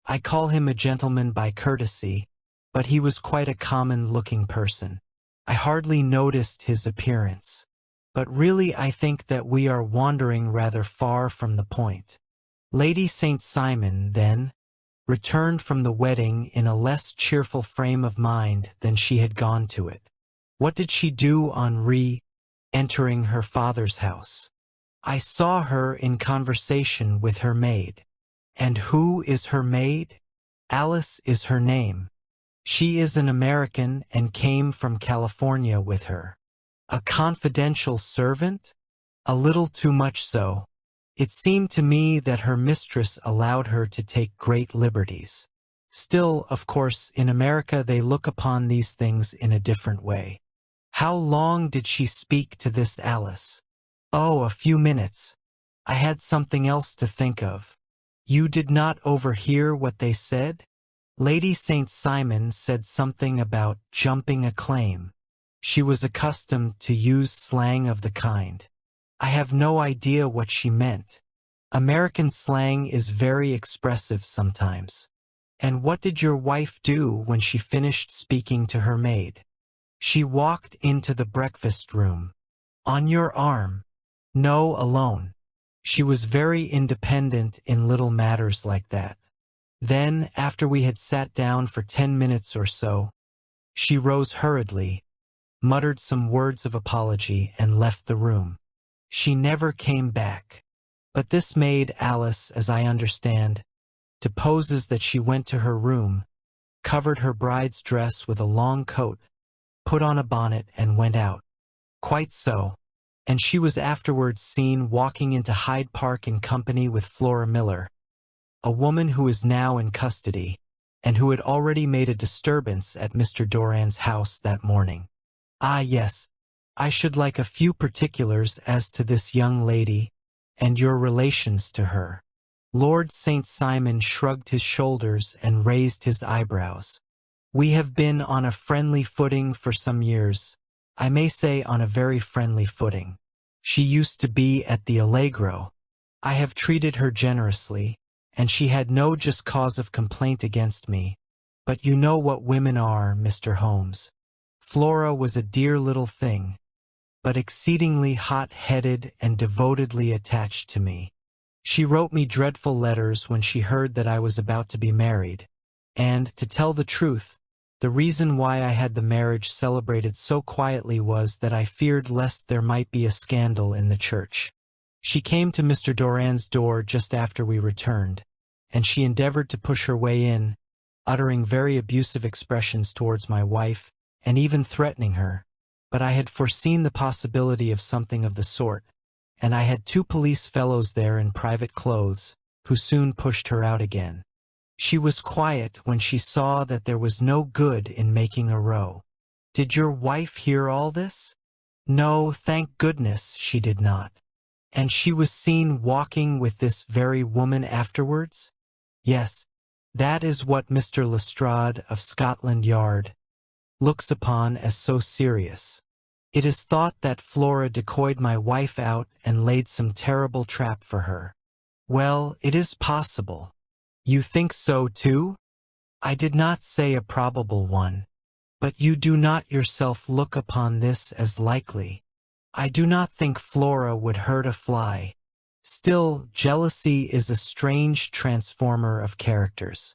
Speaker 1: I call him a gentleman by courtesy, but he was quite a common-looking person. I hardly noticed his appearance. But really I think that we are wandering rather far from the point. Lady St. Simon, then, returned from the wedding in a less cheerful frame of mind than she had gone to it. What did she do on re-entering her father's house? I saw her in conversation with her maid. And who is her maid? Alice is her name. She is an American and came from California with her. A confidential servant? A little too much so. It seemed to me that her mistress allowed her to take great liberties. Still, of course, in America they look upon these things in a different way. How long did she speak to this Alice? Oh, a few minutes. I had something else to think of. You did not overhear what they said? Lady St. Simon said something about jumping a claim. She was accustomed to use slang of the kind. I have no idea what she meant. American slang is very expressive sometimes. And what did your wife do when she finished speaking to her maid? She walked into the breakfast room. On your arm. No, alone. She was very independent in little matters like that. Then, after we had sat down for 10 minutes or so, she rose hurriedly, muttered some words of apology, and left the room. She never came back. But this maid, Alice, as I understand, deposes that she went to her room, covered her bride's dress with a long coat, put on a bonnet, and went out. Quite so. And she was afterwards seen walking into Hyde Park in company with Flora Miller, a woman who is now in custody, and who had already made a disturbance at Mr. Doran's house that morning. Ah, yes, I should like a few particulars as to this young lady, and your relations to her. Lord St. Simon shrugged his shoulders and raised his eyebrows. We have been on a friendly footing for some years. I may say on a very friendly footing. She used to be at the Allegro. I have treated her generously, and she had no just cause of complaint against me. But you know what women are, Mr. Holmes. Flora was a dear little thing, but exceedingly hot-headed and devotedly attached to me. She wrote me dreadful letters when she heard that I was about to be married, and, to tell the truth, the reason why I had the marriage celebrated so quietly was that I feared lest there might be a scandal in the church. She came to Mr. Doran's door just after we returned, and she endeavored to push her way in, uttering very abusive expressions towards my wife, and even threatening her. But I had foreseen the possibility of something of the sort, and I had 2 police fellows there in private clothes, who soon pushed her out again. She was quiet when she saw that there was no good in making a row. Did your wife hear all this? No, thank goodness she did not. And she was seen walking with this very woman afterwards? Yes, that is what Mr. Lestrade of Scotland Yard looks upon as so serious. It is thought that Flora decoyed my wife out and laid some terrible trap for her. Well, it is possible. You think so too? I did not say a probable one. But you do not yourself look upon this as likely. I do not think Flora would hurt a fly. Still, jealousy is a strange transformer of characters.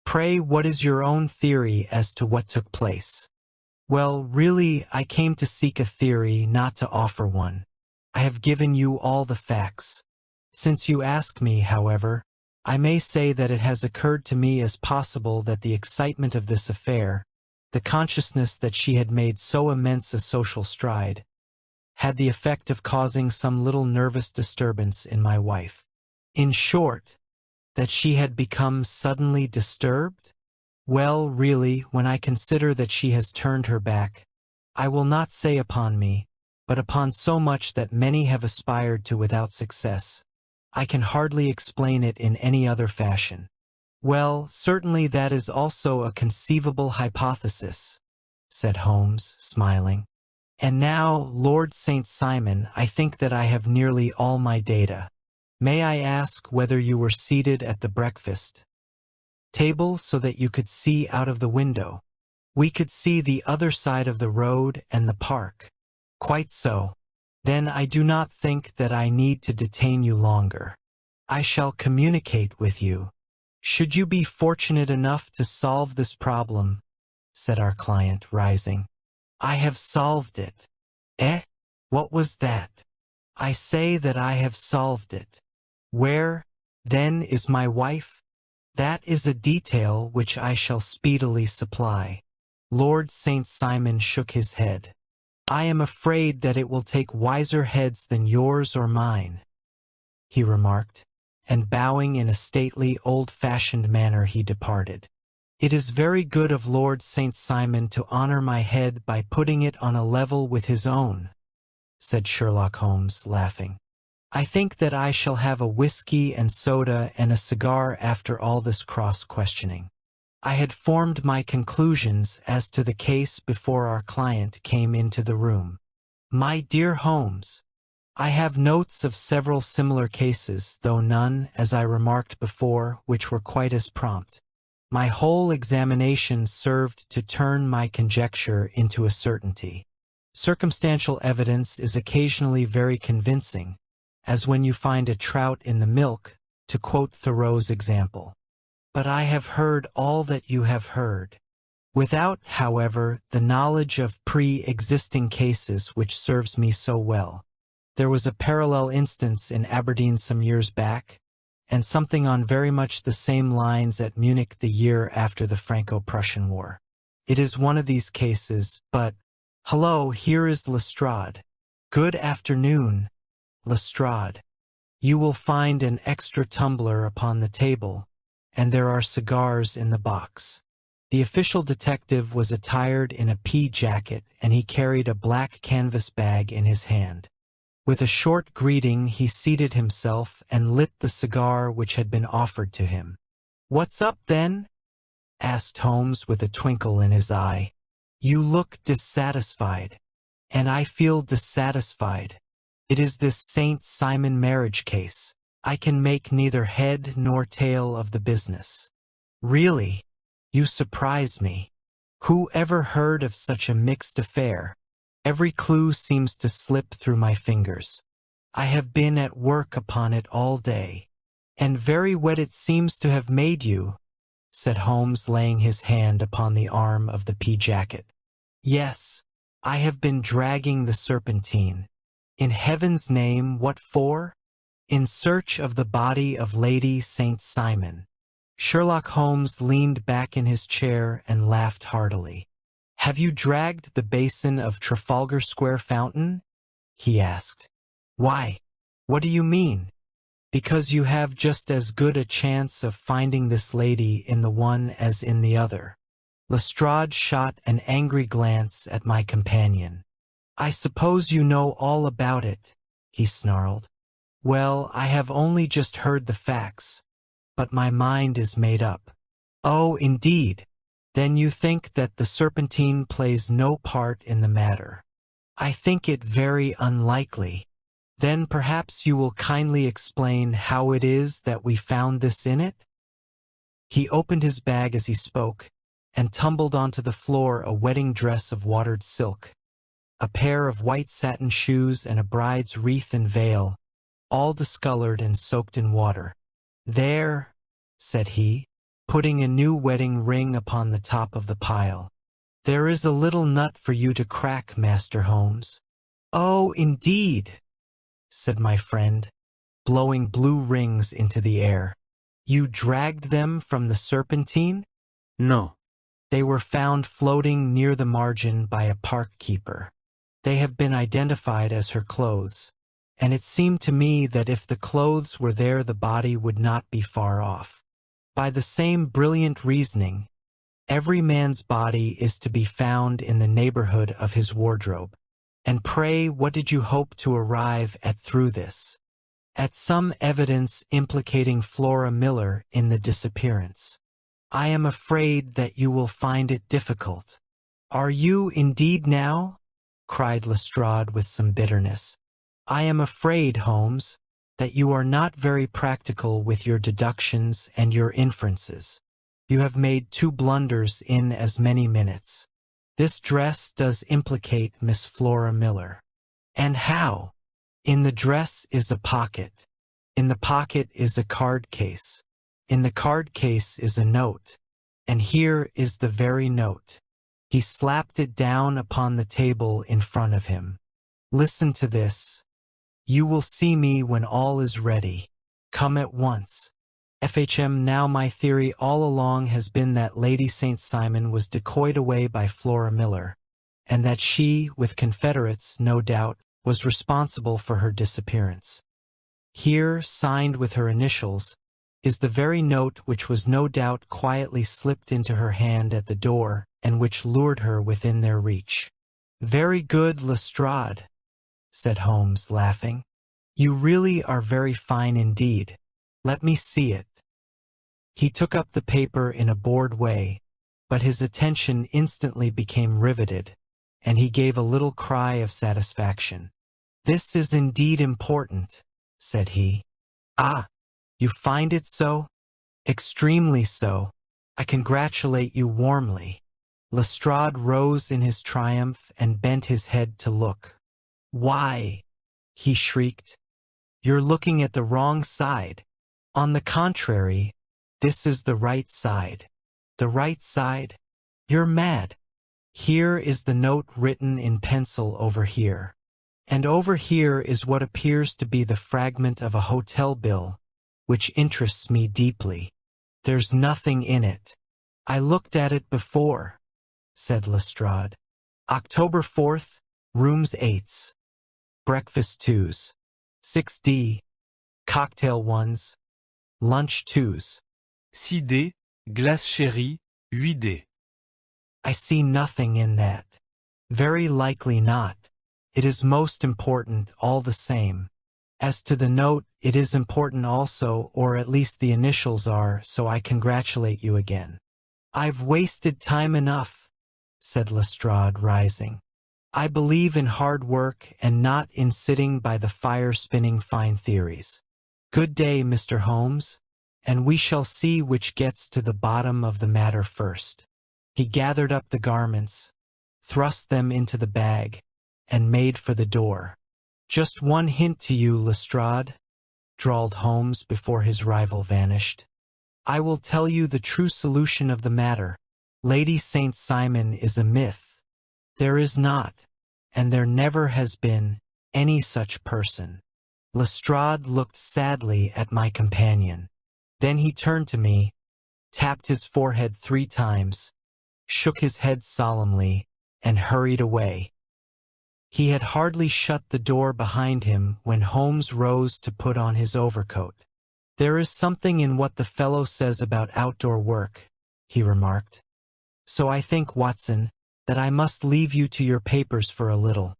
Speaker 1: Pray, what is your own theory as to what took place? Well, really, I came to seek a theory, not to offer one. I have given you all the facts. Since you ask me, however, I may say that it has occurred to me as possible that the excitement of this affair, the consciousness that she had made so immense a social stride, had the effect of causing some little nervous disturbance in my wife. In short, that she had become suddenly disturbed? Well, really, when I consider that she has turned her back, I will not say upon me, but upon so much that many have aspired to without success, I can hardly explain it in any other fashion. Well, certainly that is also a conceivable hypothesis, said Holmes, smiling. And now, Lord St. Simon, I think that I have nearly all my data. May I ask whether you were seated at the breakfast table so that you could see out of the window? We could see the other side of the road and the park. Quite so. Then I do not think that I need to detain you longer. I shall communicate with you. Should you be fortunate enough to solve this problem, said our client, rising. I have solved it. Eh? What was that? I say that I have solved it. Where, then, is my wife? That is a detail which I shall speedily supply. Lord St. Simon shook his head. I am afraid that it will take wiser heads than yours or mine, he remarked, and bowing in a stately, old-fashioned manner he departed. It is very good of Lord St. Simon to honor my head by putting it on a level with his own, said Sherlock Holmes, laughing. I think that I shall have a whiskey and soda and a cigar after all this cross-questioning. I had formed my conclusions as to the case before our client came into the room. My dear Holmes, I have notes of several similar cases, though none, as I remarked before, which were quite as prompt. My whole examination served to turn my conjecture into a certainty. Circumstantial evidence is occasionally very convincing, as when you find a trout in the milk, to quote Thoreau's example. But I have heard all that you have heard, without, however, the knowledge of pre-existing cases which serves me so well. There was a parallel instance in Aberdeen some years back, and something on very much the same lines at Munich the year after the Franco-Prussian War. It is one of these cases, but, hello, here is Lestrade. Good afternoon, Lestrade. You will find an extra tumbler upon the table, and there are cigars in the box. The official detective was attired in a pea jacket, and he carried a black canvas bag in his hand. With a short greeting, he seated himself and lit the cigar which had been offered to him. "What's up, then?" asked Holmes with a twinkle in his eye. "You look dissatisfied." "And I feel dissatisfied. It is this St. Simon marriage case. I can make neither head nor tail of the business." "Really? You surprise me. Who ever heard of such a mixed affair? Every clue seems to slip through my fingers. I have been at work upon it all day. And very wet it seems to have made you," said Holmes, laying his hand upon the arm of the pea jacket. "Yes, I have been dragging the Serpentine. In heaven's name, what for? In search of the body of Lady St. Simon." Sherlock Holmes leaned back in his chair and laughed heartily. "Have you dragged the basin of Trafalgar Square fountain?" he asked. "Why? What do you mean?" "Because you have just as good a chance of finding this lady in the one as in the other." Lestrade shot an angry glance at my companion. "I suppose you know all about it," he snarled. "Well, I have only just heard the facts, but my mind is made up." "Oh, indeed. Then you think that the Serpentine plays no part in the matter." "I think it very unlikely." "Then perhaps you will kindly explain how it is that we found this in it?" He opened his bag as he spoke, and tumbled onto the floor a wedding dress of watered silk, a pair of white satin shoes, and a bride's wreath and veil, all discolored and soaked in water. "There," said he, putting a new wedding ring upon the top of the pile. "There is a little nut for you to crack, Master Holmes." "Oh, indeed," said my friend, blowing blue rings into the air. "You dragged them from the Serpentine?"
Speaker 2: No.
Speaker 1: "They were found floating near the margin by a park keeper. They have been identified as her clothes, and it seemed to me that if the clothes were there the body would not be far off. By the same brilliant reasoning, every man's body is to be found in the neighborhood of his wardrobe. And pray, what did you hope to arrive at through this?" "At some evidence implicating Flora Miller in the disappearance." "I am afraid that you will find it difficult." "Are you indeed now?" cried Lestrade with some bitterness. "I am afraid, Holmes, that you are not very practical with your deductions and your inferences. You have made 2 blunders in as many minutes. This dress does implicate Miss Flora Miller. And how? In the dress is a pocket. In the pocket is a card case. In the card case is a note. And here is the very note. He slapped it down upon the table in front of him. Listen to this. You will see me when all is ready. Come at once. FHM. Now my theory all along has been that Lady St. Simon was decoyed away by Flora Miller, and that she, with confederates, no doubt, was responsible for her disappearance. Here, signed with her initials, is the very note which was no doubt quietly slipped into her hand at the door, and which lured her within their reach. Very good, Lestrade, said Holmes, laughing. You really are very fine indeed. Let me see it. He took up the paper in a bored way, but his attention instantly became riveted, and he gave a little cry of satisfaction. This is indeed important, said he. Ah, you find it so? Extremely so. I congratulate you warmly. Lestrade rose in his triumph and bent his head to look. Why, he shrieked, you're looking at the wrong side. On the contrary, this is the right side. The right side? You're mad. Here is the note written in pencil over here. And over here is what appears to be the fragment of a hotel bill, which interests me deeply. There's nothing in it. I looked at it before, said Lestrade. October 4th, rooms 8s. Breakfast 2s. 6D. Cocktail 1s. Lunch 2s.
Speaker 2: 6D, glace chérie, 8D.
Speaker 1: I see nothing in that. Very likely not. It is most important all the same. As to the note, it is important also, or at least the initials are, so I congratulate you again. I've wasted time enough, said Lestrade, rising. I believe in hard work and not in sitting by the fire spinning fine theories. Good day, Mr. Holmes, and we shall see which gets to the bottom of the matter first. He gathered up the garments, thrust them into the bag, and made for the door. Just one hint to you, Lestrade, drawled Holmes before his rival vanished. I will tell you the true solution of the matter. Lady St. Simon is a myth. There is not, and there never has been, any such person. Lestrade looked sadly at my companion. Then he turned to me, tapped his forehead 3 times, shook his head solemnly, and hurried away. He had hardly shut the door behind him when Holmes rose to put on his overcoat. There is something in what the fellow says about outdoor work, he remarked. So I think, Watson, that I must leave you to your papers for a little.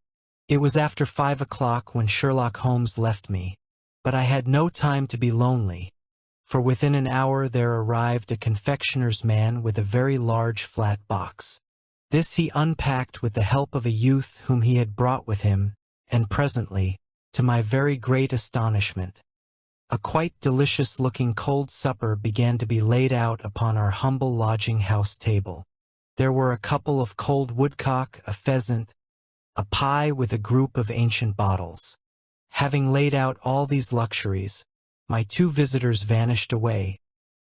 Speaker 1: It was after 5 o'clock when Sherlock Holmes left me, but I had no time to be lonely, for within an hour there arrived a confectioner's man with a very large flat box. This he unpacked with the help of a youth whom he had brought with him, and presently, to my very great astonishment, a quite delicious-looking cold supper began to be laid out upon our humble lodging-house table. There were a couple of cold woodcock, a pheasant, a pie with a group of ancient bottles. Having laid out all these luxuries, my 2 visitors vanished away,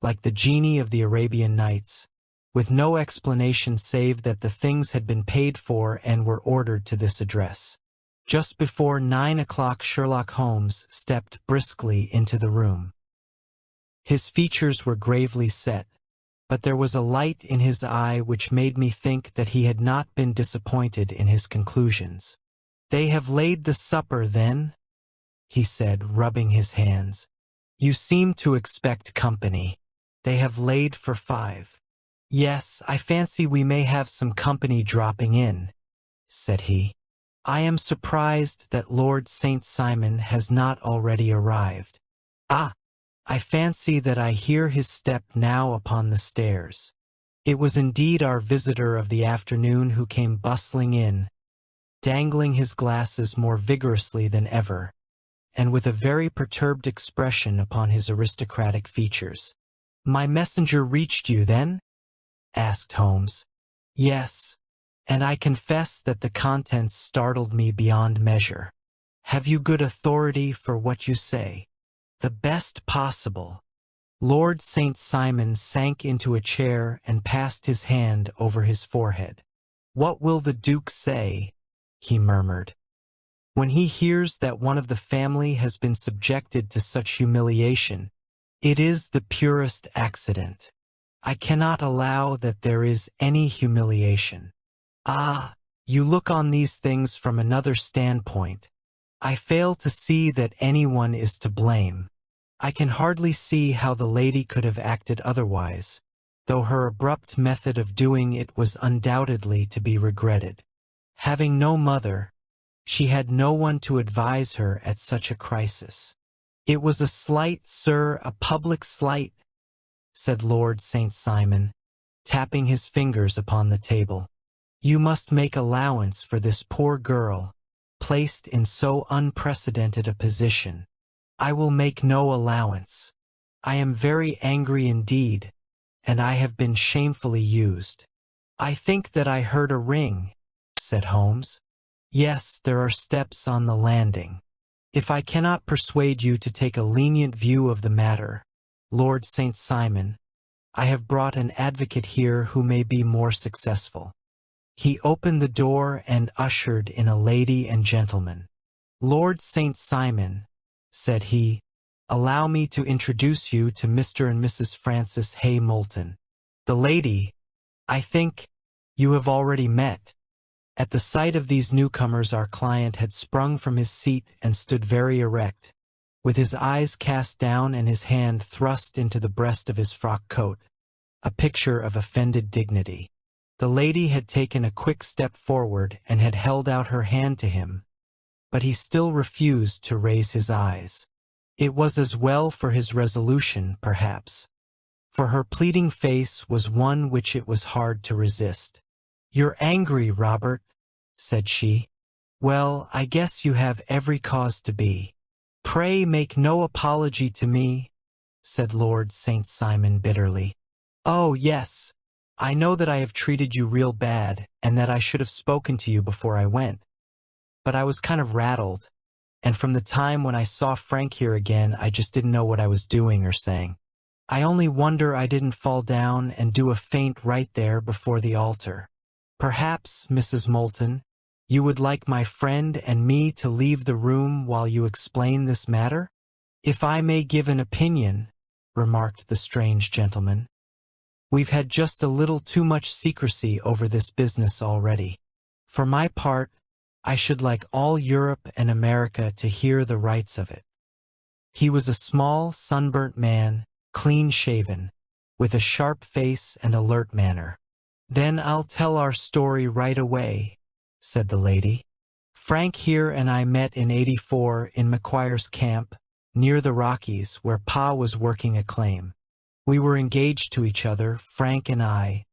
Speaker 1: like the genie of the Arabian Nights, with no explanation save that the things had been paid for and were ordered to this address. Just before 9 o'clock Sherlock Holmes stepped briskly into the room. His features were gravely set, but there was a light in his eye which made me think that he had not been disappointed in his conclusions. "They have laid the supper, then?" he said, rubbing his hands. "You seem to expect company. They have laid for 5. "Yes, I fancy we may have some company dropping in," said he. "I am surprised that Lord St. Simon has not already arrived. Ah! I fancy that I hear his step now upon the stairs." It was indeed our visitor of the afternoon who came bustling in, dangling his glasses more vigorously than ever, and with a very perturbed expression upon his aristocratic features. "My messenger reached you, then?" asked Holmes. "Yes, and I confess that the contents startled me beyond measure." "Have you good authority for what you say?" "The best possible." Lord St. Simon sank into a chair and passed his hand over his forehead. "What will the Duke say?" he murmured. "When he hears that one of the family has been subjected to such humiliation, it is the purest accident. I cannot allow that there is any humiliation." "Ah, you look on these things from another standpoint. I fail to see that anyone is to blame. I can hardly see how the lady could have acted otherwise, though her abrupt method of doing it was undoubtedly to be regretted. Having no mother, she had no one to advise her at such a crisis." "It was a slight, sir, a public slight," said Lord St. Simon, tapping his fingers upon the table. "You must make allowance for this poor girl, placed in so unprecedented a position." "I will make no allowance. I am very angry indeed, and I have been shamefully used." "I think that I heard a ring," said Holmes. "Yes, there are steps on the landing. If I cannot persuade you to take a lenient view of the matter, Lord St. Simon, I have brought an advocate here who may be more successful." He opened the door and ushered in a lady and gentleman. "Lord St. Simon," said he, "allow me to introduce you to Mr. and Mrs. Francis Hay Moulton. The lady, I think, you have already met." At the sight of these newcomers our client had sprung from his seat and stood very erect, with his eyes cast down and his hand thrust into the breast of his frock coat, a picture of offended dignity. The lady had taken a quick step forward and had held out her hand to him, but he still refused to raise his eyes. It was as well for his resolution, perhaps, for her pleading face was one which it was hard to resist. "You're angry, Robert," said she. "Well, I guess you have every cause to be." "Pray make no apology to me," said Lord St. Simon bitterly. "Oh, yes, I know that I have treated you real bad and that I should have spoken to you before I went. But I was kind of rattled, and from the time when I saw Frank here again, I just didn't know what I was doing or saying. I only wonder I didn't fall down and do a faint right there before the altar. Perhaps, Mrs. Moulton, you would like my friend and me to leave the room while you explain this matter?" "If I may give an opinion," remarked the strange gentleman, "we've had just a little too much secrecy over this business already. For my part, I should like all Europe and America to hear the rights of it." He was a small, sunburnt man, clean-shaven, with a sharp face and alert manner. "Then I'll tell our story right away," said the lady. "Frank here and I met in '84 in McQuire's camp, near the Rockies, where Pa was working a claim. We were engaged to each other, Frank and I,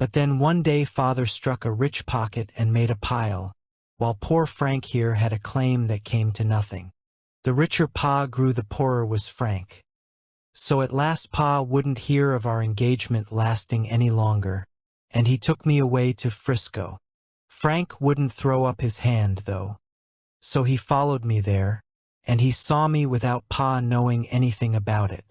Speaker 1: but then one day Father struck a rich pocket and made a pile, while poor Frank here had a claim that came to nothing. The richer Pa grew, the poorer was Frank. So at last Pa wouldn't hear of our engagement lasting any longer, and he took me away to Frisco. Frank wouldn't throw up his hand, though. So he followed me there, and he saw me without Pa knowing anything about it.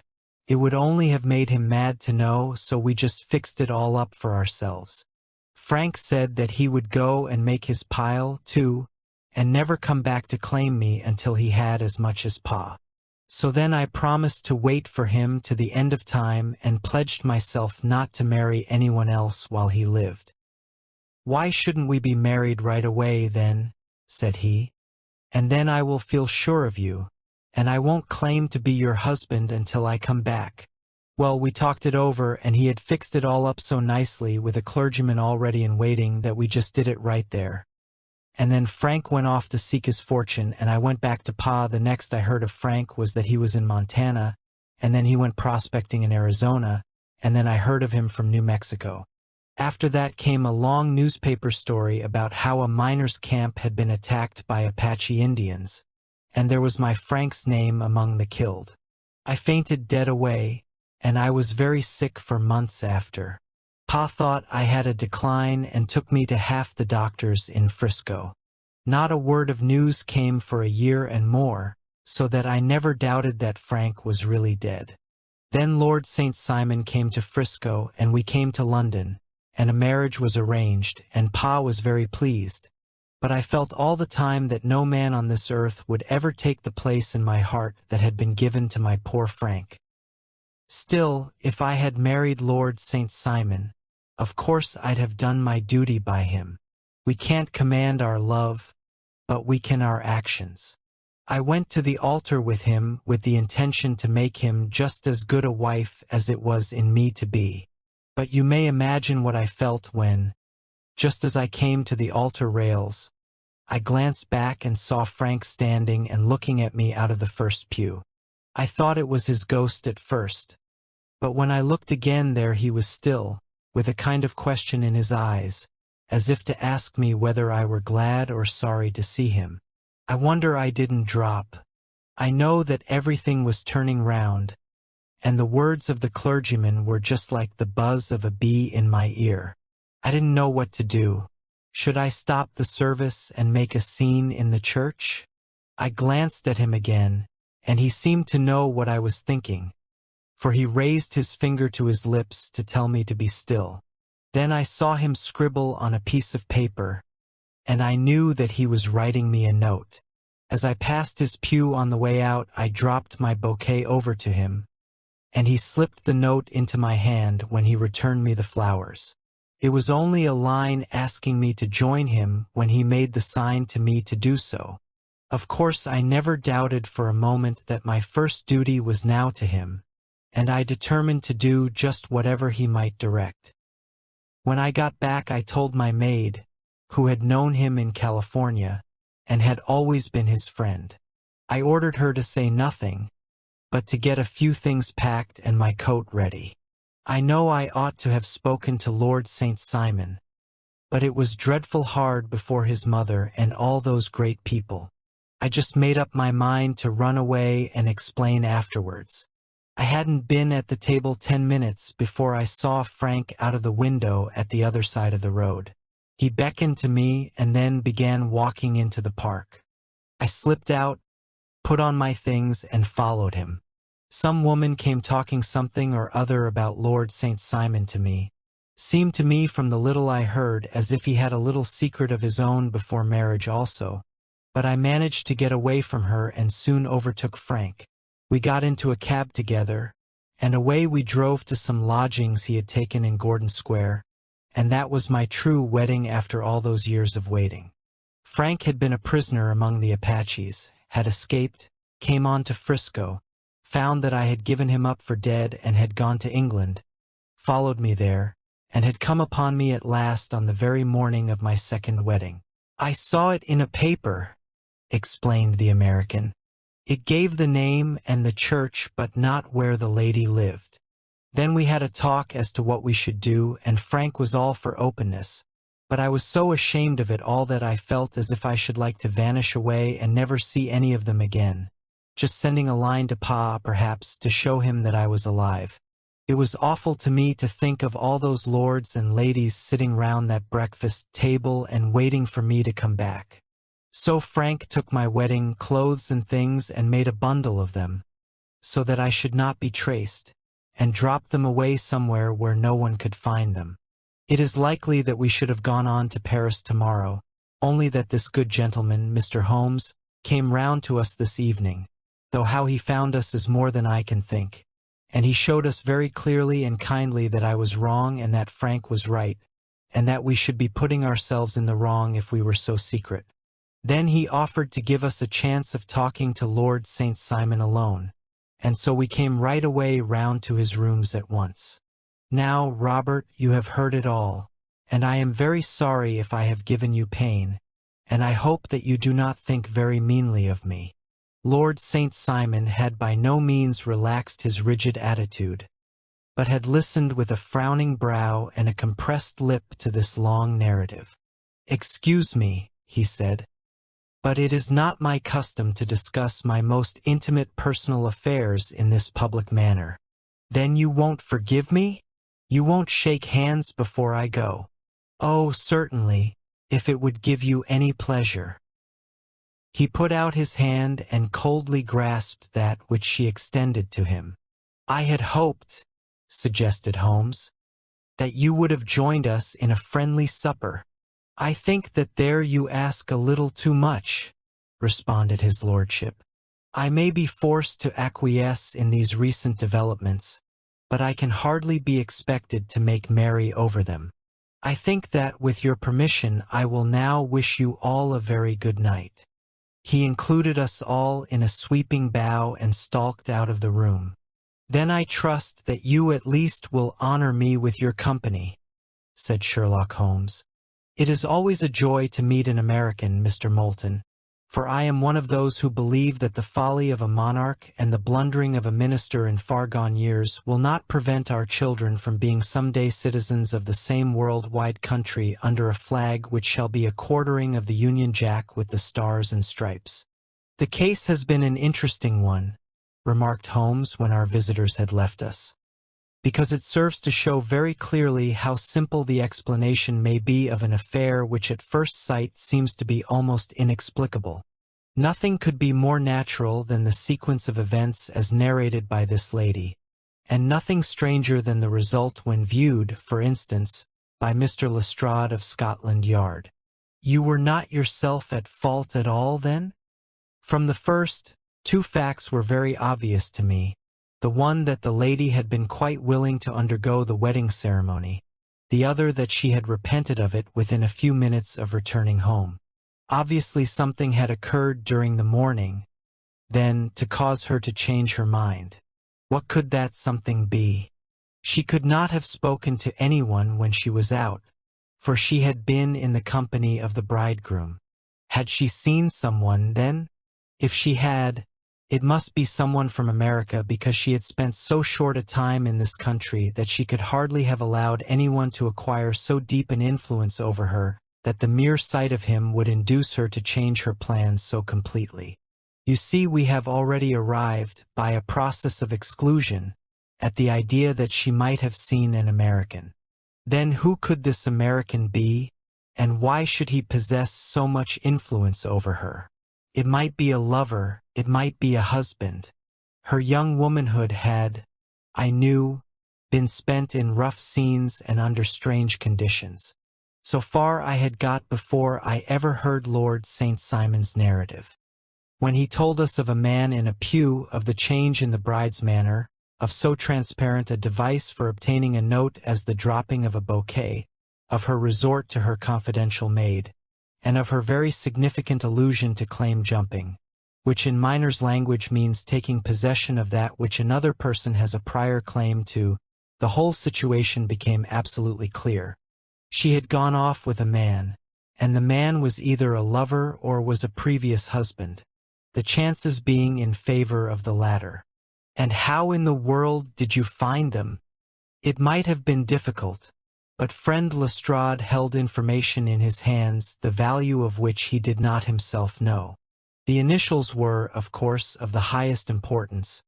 Speaker 1: It would only have made him mad to know, so we just fixed it all up for ourselves. Frank said that he would go and make his pile, too, and never come back to claim me until he had as much as Pa. So then I promised to wait for him to the end of time and pledged myself not to marry anyone else while he lived." "Why shouldn't we be married right away, then?" said he. "And then I will feel sure of you, and I won't claim to be your husband until I come back." Well, we talked it over, and he had fixed it all up so nicely with a clergyman already in waiting that we just did it right there. And then Frank went off to seek his fortune, and I went back to Pa. The next I heard of Frank was that he was in Montana, and then he went prospecting in Arizona, and then I heard of him from New Mexico. After that came a long newspaper story about how a miners' camp had been attacked by Apache Indians, and there was my Frank's name among the killed. I fainted dead away, and I was very sick for months after. Pa thought I had a decline and took me to half the doctors in Frisco. Not a word of news came for a year and more, so that I never doubted that Frank was really dead. Then Lord St. Simon came to Frisco, and we came to London, and a marriage was arranged, and Pa was very pleased. But I felt all the time that no man on this earth would ever take the place in my heart that had been given to my poor Frank. Still, if I had married Lord St. Simon, of course I'd have done my duty by him. We can't command our love, but we can our actions. I went to the altar with him with the intention to make him just as good a wife as it was in me to be. But you may imagine what I felt when, just as I came to the altar rails, I glanced back and saw Frank standing and looking at me out of the first pew. I thought it was his ghost at first, but when I looked again there he was still, with a kind of question in his eyes, as if to ask me whether I were glad or sorry to see him. I wonder I didn't drop. I know that everything was turning round, and the words of the clergyman were just like the buzz of a bee in my ear. I didn't know what to do. Should I stop the service and make a scene in the church? I glanced at him again, and he seemed to know what I was thinking, for he raised his finger to his lips to tell me to be still. Then I saw him scribble on a piece of paper, and I knew that he was writing me a note. As I passed his pew on the way out, I dropped my bouquet over to him, and he slipped the note into my hand when he returned me the flowers. It was only a line asking me to join him when he made the sign to me to do so. Of course, I never doubted for a moment that my first duty was now to him, and I determined to do just whatever he might direct. When I got back, I told my maid, who had known him in California, and had always been his friend. I ordered her to say nothing, but to get a few things packed and my coat ready. I know I ought to have spoken to Lord St. Simon, but it was dreadful hard before his mother and all those great people. I just made up my mind to run away and explain afterwards. I hadn't been at the table 10 minutes before I saw Frank out of the window at the other side of the road. He beckoned to me and then began walking into the park. I slipped out, put on my things, and followed him. Some woman came talking something or other about Lord St. Simon to me. Seemed to me from the little I heard as if he had a little secret of his own before marriage also. But I managed to get away from her and soon overtook Frank. We got into a cab together, and away we drove to some lodgings he had taken in Gordon Square, and that was my true wedding after all those years of waiting. Frank had been a prisoner among the Apaches, had escaped, came on to Frisco, found that I had given him up for dead and had gone to England, followed me there, and had come upon me at last on the very morning of my second wedding. "I saw it in a paper," explained the American. "It gave the name and the church, but not where the lady lived." Then we had a talk as to what we should do, and Frank was all for openness, but I was so ashamed of it all that I felt as if I should like to vanish away and never see any of them again, just sending a line to Pa, perhaps, to show him that I was alive. It was awful to me to think of all those lords and ladies sitting round that breakfast table and waiting for me to come back. So Frank took my wedding clothes and things and made a bundle of them, so that I should not be traced, and dropped them away somewhere where no one could find them. It is likely that we should have gone on to Paris tomorrow, only that this good gentleman, Mr. Holmes, came round to us this evening, though how he found us is more than I can think, and he showed us very clearly and kindly that I was wrong and that Frank was right, and that we should be putting ourselves in the wrong if we were so secret. Then he offered to give us a chance of talking to Lord St. Simon alone, and so we came right away round to his rooms at once. "Now, Robert, you have heard it all, and I am very sorry if I have given you pain, and I hope that you do not think very meanly of me." Lord St. Simon had by no means relaxed his rigid attitude, but had listened with a frowning brow and a compressed lip to this long narrative. "Excuse me," he said. But it is not my custom to discuss my most intimate personal affairs in this public manner. Then you won't forgive me? You won't shake hands before I go? Oh, certainly, if it would give you any pleasure. He put out his hand and coldly grasped that which she extended to him. I had hoped, suggested Holmes, that you would have joined us in a friendly supper. I think that there you ask a little too much, responded his lordship. I may be forced to acquiesce in these recent developments, but I can hardly be expected to make merry over them. I think that, with your permission, I will now wish you all a very good night. He included us all in a sweeping bow and stalked out of the room. Then I trust that you at least will honor me with your company, said Sherlock Holmes. It is always a joy to meet an American, Mr. Moulton, for I am one of those who believe that the folly of a monarch and the blundering of a minister in far-gone years will not prevent our children from being someday citizens of the same world-wide country under a flag which shall be a quartering of the Union Jack with the stars and stripes. The case has been an interesting one, remarked Holmes when our visitors had left us, because it serves to show very clearly how simple the explanation may be of an affair which at first sight seems to be almost inexplicable. Nothing could be more natural than the sequence of events as narrated by this lady, and nothing stranger than the result when viewed, for instance, by Mr. Lestrade of Scotland Yard. You were not yourself at fault at all, then? From the first, two facts were very obvious to me. The one that the lady had been quite willing to undergo the wedding ceremony, the other that she had repented of it within a few minutes of returning home. Obviously something had occurred during the morning, then, to cause her to change her mind. What could that something be? She could not have spoken to anyone when she was out, for she had been in the company of the bridegroom. Had she seen someone, then? If she had, it must be someone from America, because she had spent so short a time in this country that she could hardly have allowed anyone to acquire so deep an influence over her that the mere sight of him would induce her to change her plans so completely. You see, we have already arrived, by a process of exclusion, at the idea that she might have seen an American. Then who could this American be, and why should he possess so much influence over her? It might be a lover, it might be a husband. Her young womanhood had, I knew, been spent in rough scenes and under strange conditions. So far I had got before I ever heard Lord St. Simon's narrative. When he told us of a man in a pew, of the change in the bride's manner, of so transparent a device for obtaining a note as the dropping of a bouquet, of her resort to her confidential maid, and of her very significant allusion to claim jumping, which in miner's language means taking possession of that which another person has a prior claim to, the whole situation became absolutely clear. She had gone off with a man, and the man was either a lover or was a previous husband, the chances being in favor of the latter. And how in the world did you find them? It might have been difficult, but friend Lestrade held information in his hands the value of which he did not himself know. The initials were, of course, of the highest importance,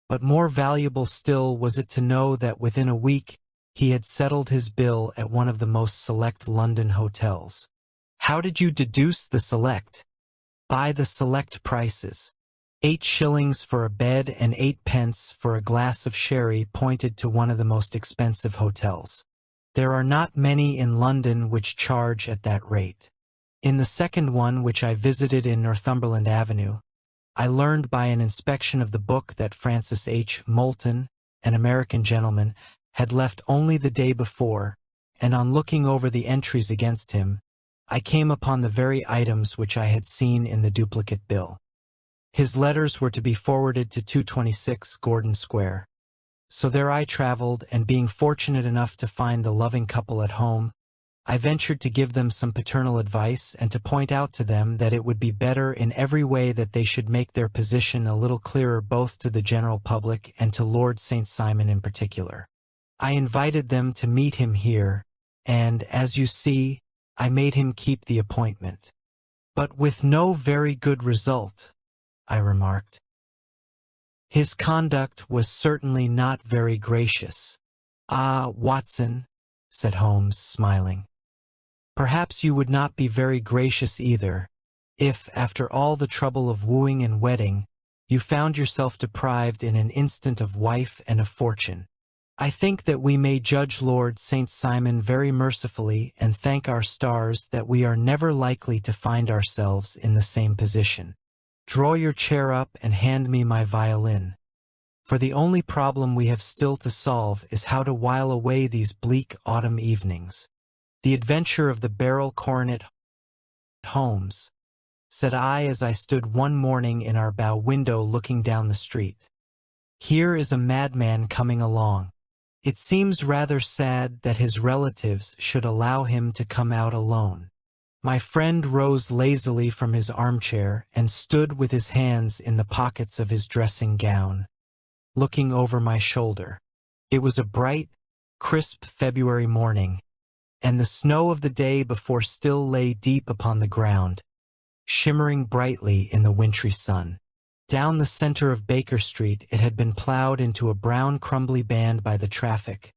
Speaker 1: but more valuable still was it to know that within a week he had settled his bill at one of the most select London hotels. How did you deduce the select? By the select prices. 8 shillings for a bed and 8 pence for a glass of sherry pointed to one of the most expensive hotels. There are not many in London which charge at that rate. In the second one, which I visited in Northumberland Avenue, I learned by an inspection of the book that Francis H. Moulton, an American gentleman, had left only the day before, and on looking over the entries against him, I came upon the very items which I had seen in the duplicate bill. His letters were to be forwarded to 226 Gordon Square. So there I traveled, and being fortunate enough to find the loving couple at home, I ventured to give them some paternal advice and to point out to them that it would be better in every way that they should make their position a little clearer both to the general public and to Lord St. Simon in particular. I invited them to meet him here, and, as you see, I made him keep the appointment. But with no very good result, I remarked. His conduct was certainly not very gracious. Ah, Watson, said Holmes, smiling. Perhaps you would not be very gracious either, if, after all the trouble of wooing and wedding, you found yourself deprived in an instant of wife and of fortune. I think that we may judge Lord St. Simon very mercifully and thank our stars that we are never likely to find ourselves in the same position. Draw your chair up and hand me my violin. For the only problem we have still to solve is how to while away these bleak autumn evenings. The adventure of the barrel coronet. Holmes, said I as I stood one morning in our bow window looking down the street. Here is a madman coming along. It seems rather sad that his relatives should allow him to come out alone. My friend rose lazily from his armchair and stood with his hands in the pockets of his dressing gown, looking over my shoulder. It was a bright, crisp February morning, and the snow of the day before still lay deep upon the ground, shimmering brightly in the wintry sun. Down the center of Baker Street it had been plowed into a brown crumbly band by the traffic,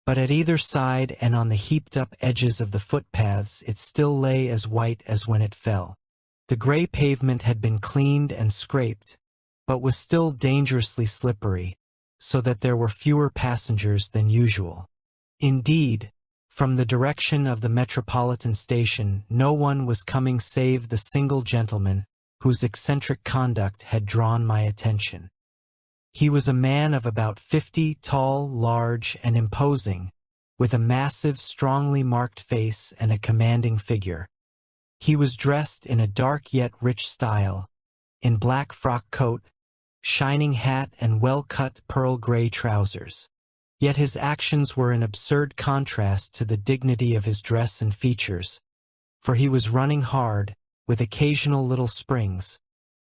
Speaker 1: but at either side and on the heaped-up edges of the footpaths it still lay as white as when it fell. The gray pavement had been cleaned and scraped, but was still dangerously slippery, so that there were fewer passengers than usual. Indeed, from the direction of the Metropolitan Station no one was coming save the single gentleman whose eccentric conduct had drawn my attention. He was a man of about 50, tall, large, and imposing, with a massive, strongly marked face and a commanding figure. He was dressed in a dark yet rich style, in black frock coat, shining hat, and well-cut pearl-gray trousers. Yet his actions were in absurd contrast to the dignity of his dress and features, for he was running hard, with occasional little springs,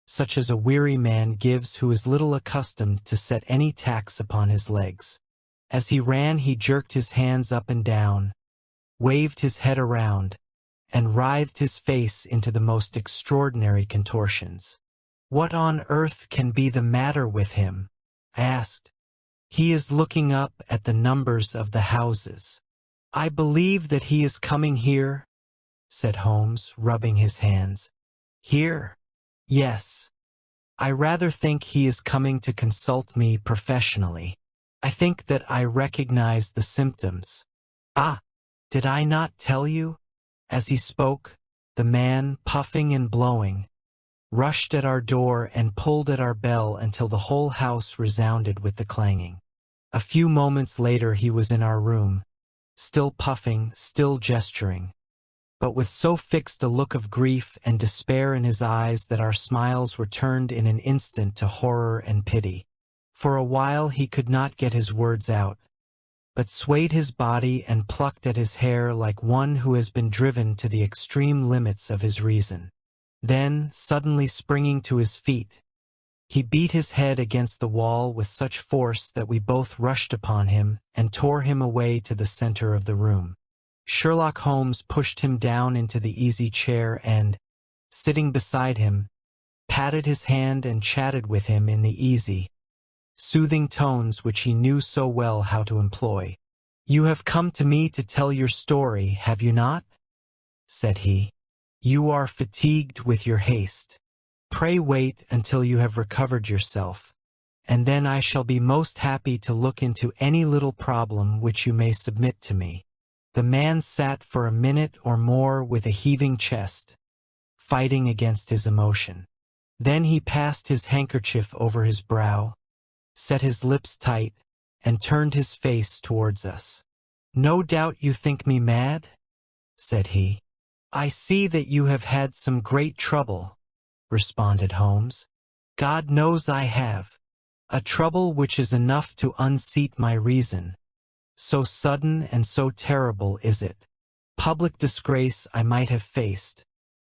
Speaker 1: such as a weary man gives who is little accustomed to set any tax upon his legs. As he ran he jerked his hands up and down, waved his head around, and writhed his face into the most extraordinary contortions. "What on earth can be the matter with him?" I asked. "He is looking up at the numbers of the houses." "I believe that he is coming here," said Holmes, rubbing his hands. "Here? Yes. I rather think he is coming to consult me professionally. I think that I recognize the symptoms. Ah, did I not tell you?" As he spoke, the man, puffing and blowing, rushed at our door and pulled at our bell until the whole house resounded with the clanging. A few moments later he was in our room, still puffing, still gesturing, but with so fixed a look of grief and despair in his eyes that our smiles were turned in an instant to horror and pity. For a while he could not get his words out, but swayed his body and plucked at his hair like one who has been driven to the extreme limits of his reason. Then, suddenly springing to his feet, he beat his head against the wall with such force that we both rushed upon him and tore him away to the center of the room. Sherlock Holmes pushed him down into the easy chair and, sitting beside him, patted his hand and chatted with him in the easy, soothing tones which he knew so well how to employ. "You have come to me to tell your story, have you not?" said he. "You are fatigued with your haste. Pray wait until you have recovered yourself, and then I shall be most happy to look into any little problem which you may submit to me." The man sat for a minute or more with a heaving chest, fighting against his emotion. Then he passed his handkerchief over his brow, set his lips tight, and turned his face towards us. "No doubt you think me mad?" said he. "I see that you have had some great trouble," responded Holmes. "God knows I have. A trouble which is enough to unseat my reason. So sudden and so terrible is it. Public disgrace I might have faced,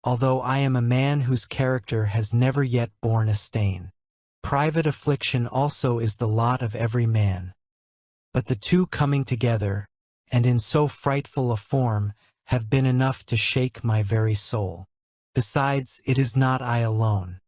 Speaker 1: although I am a man whose character has never yet borne a stain. Private affliction also is the lot of every man. But the two coming together, and in so frightful a form, have been enough to shake my very soul. Besides, it is not I alone.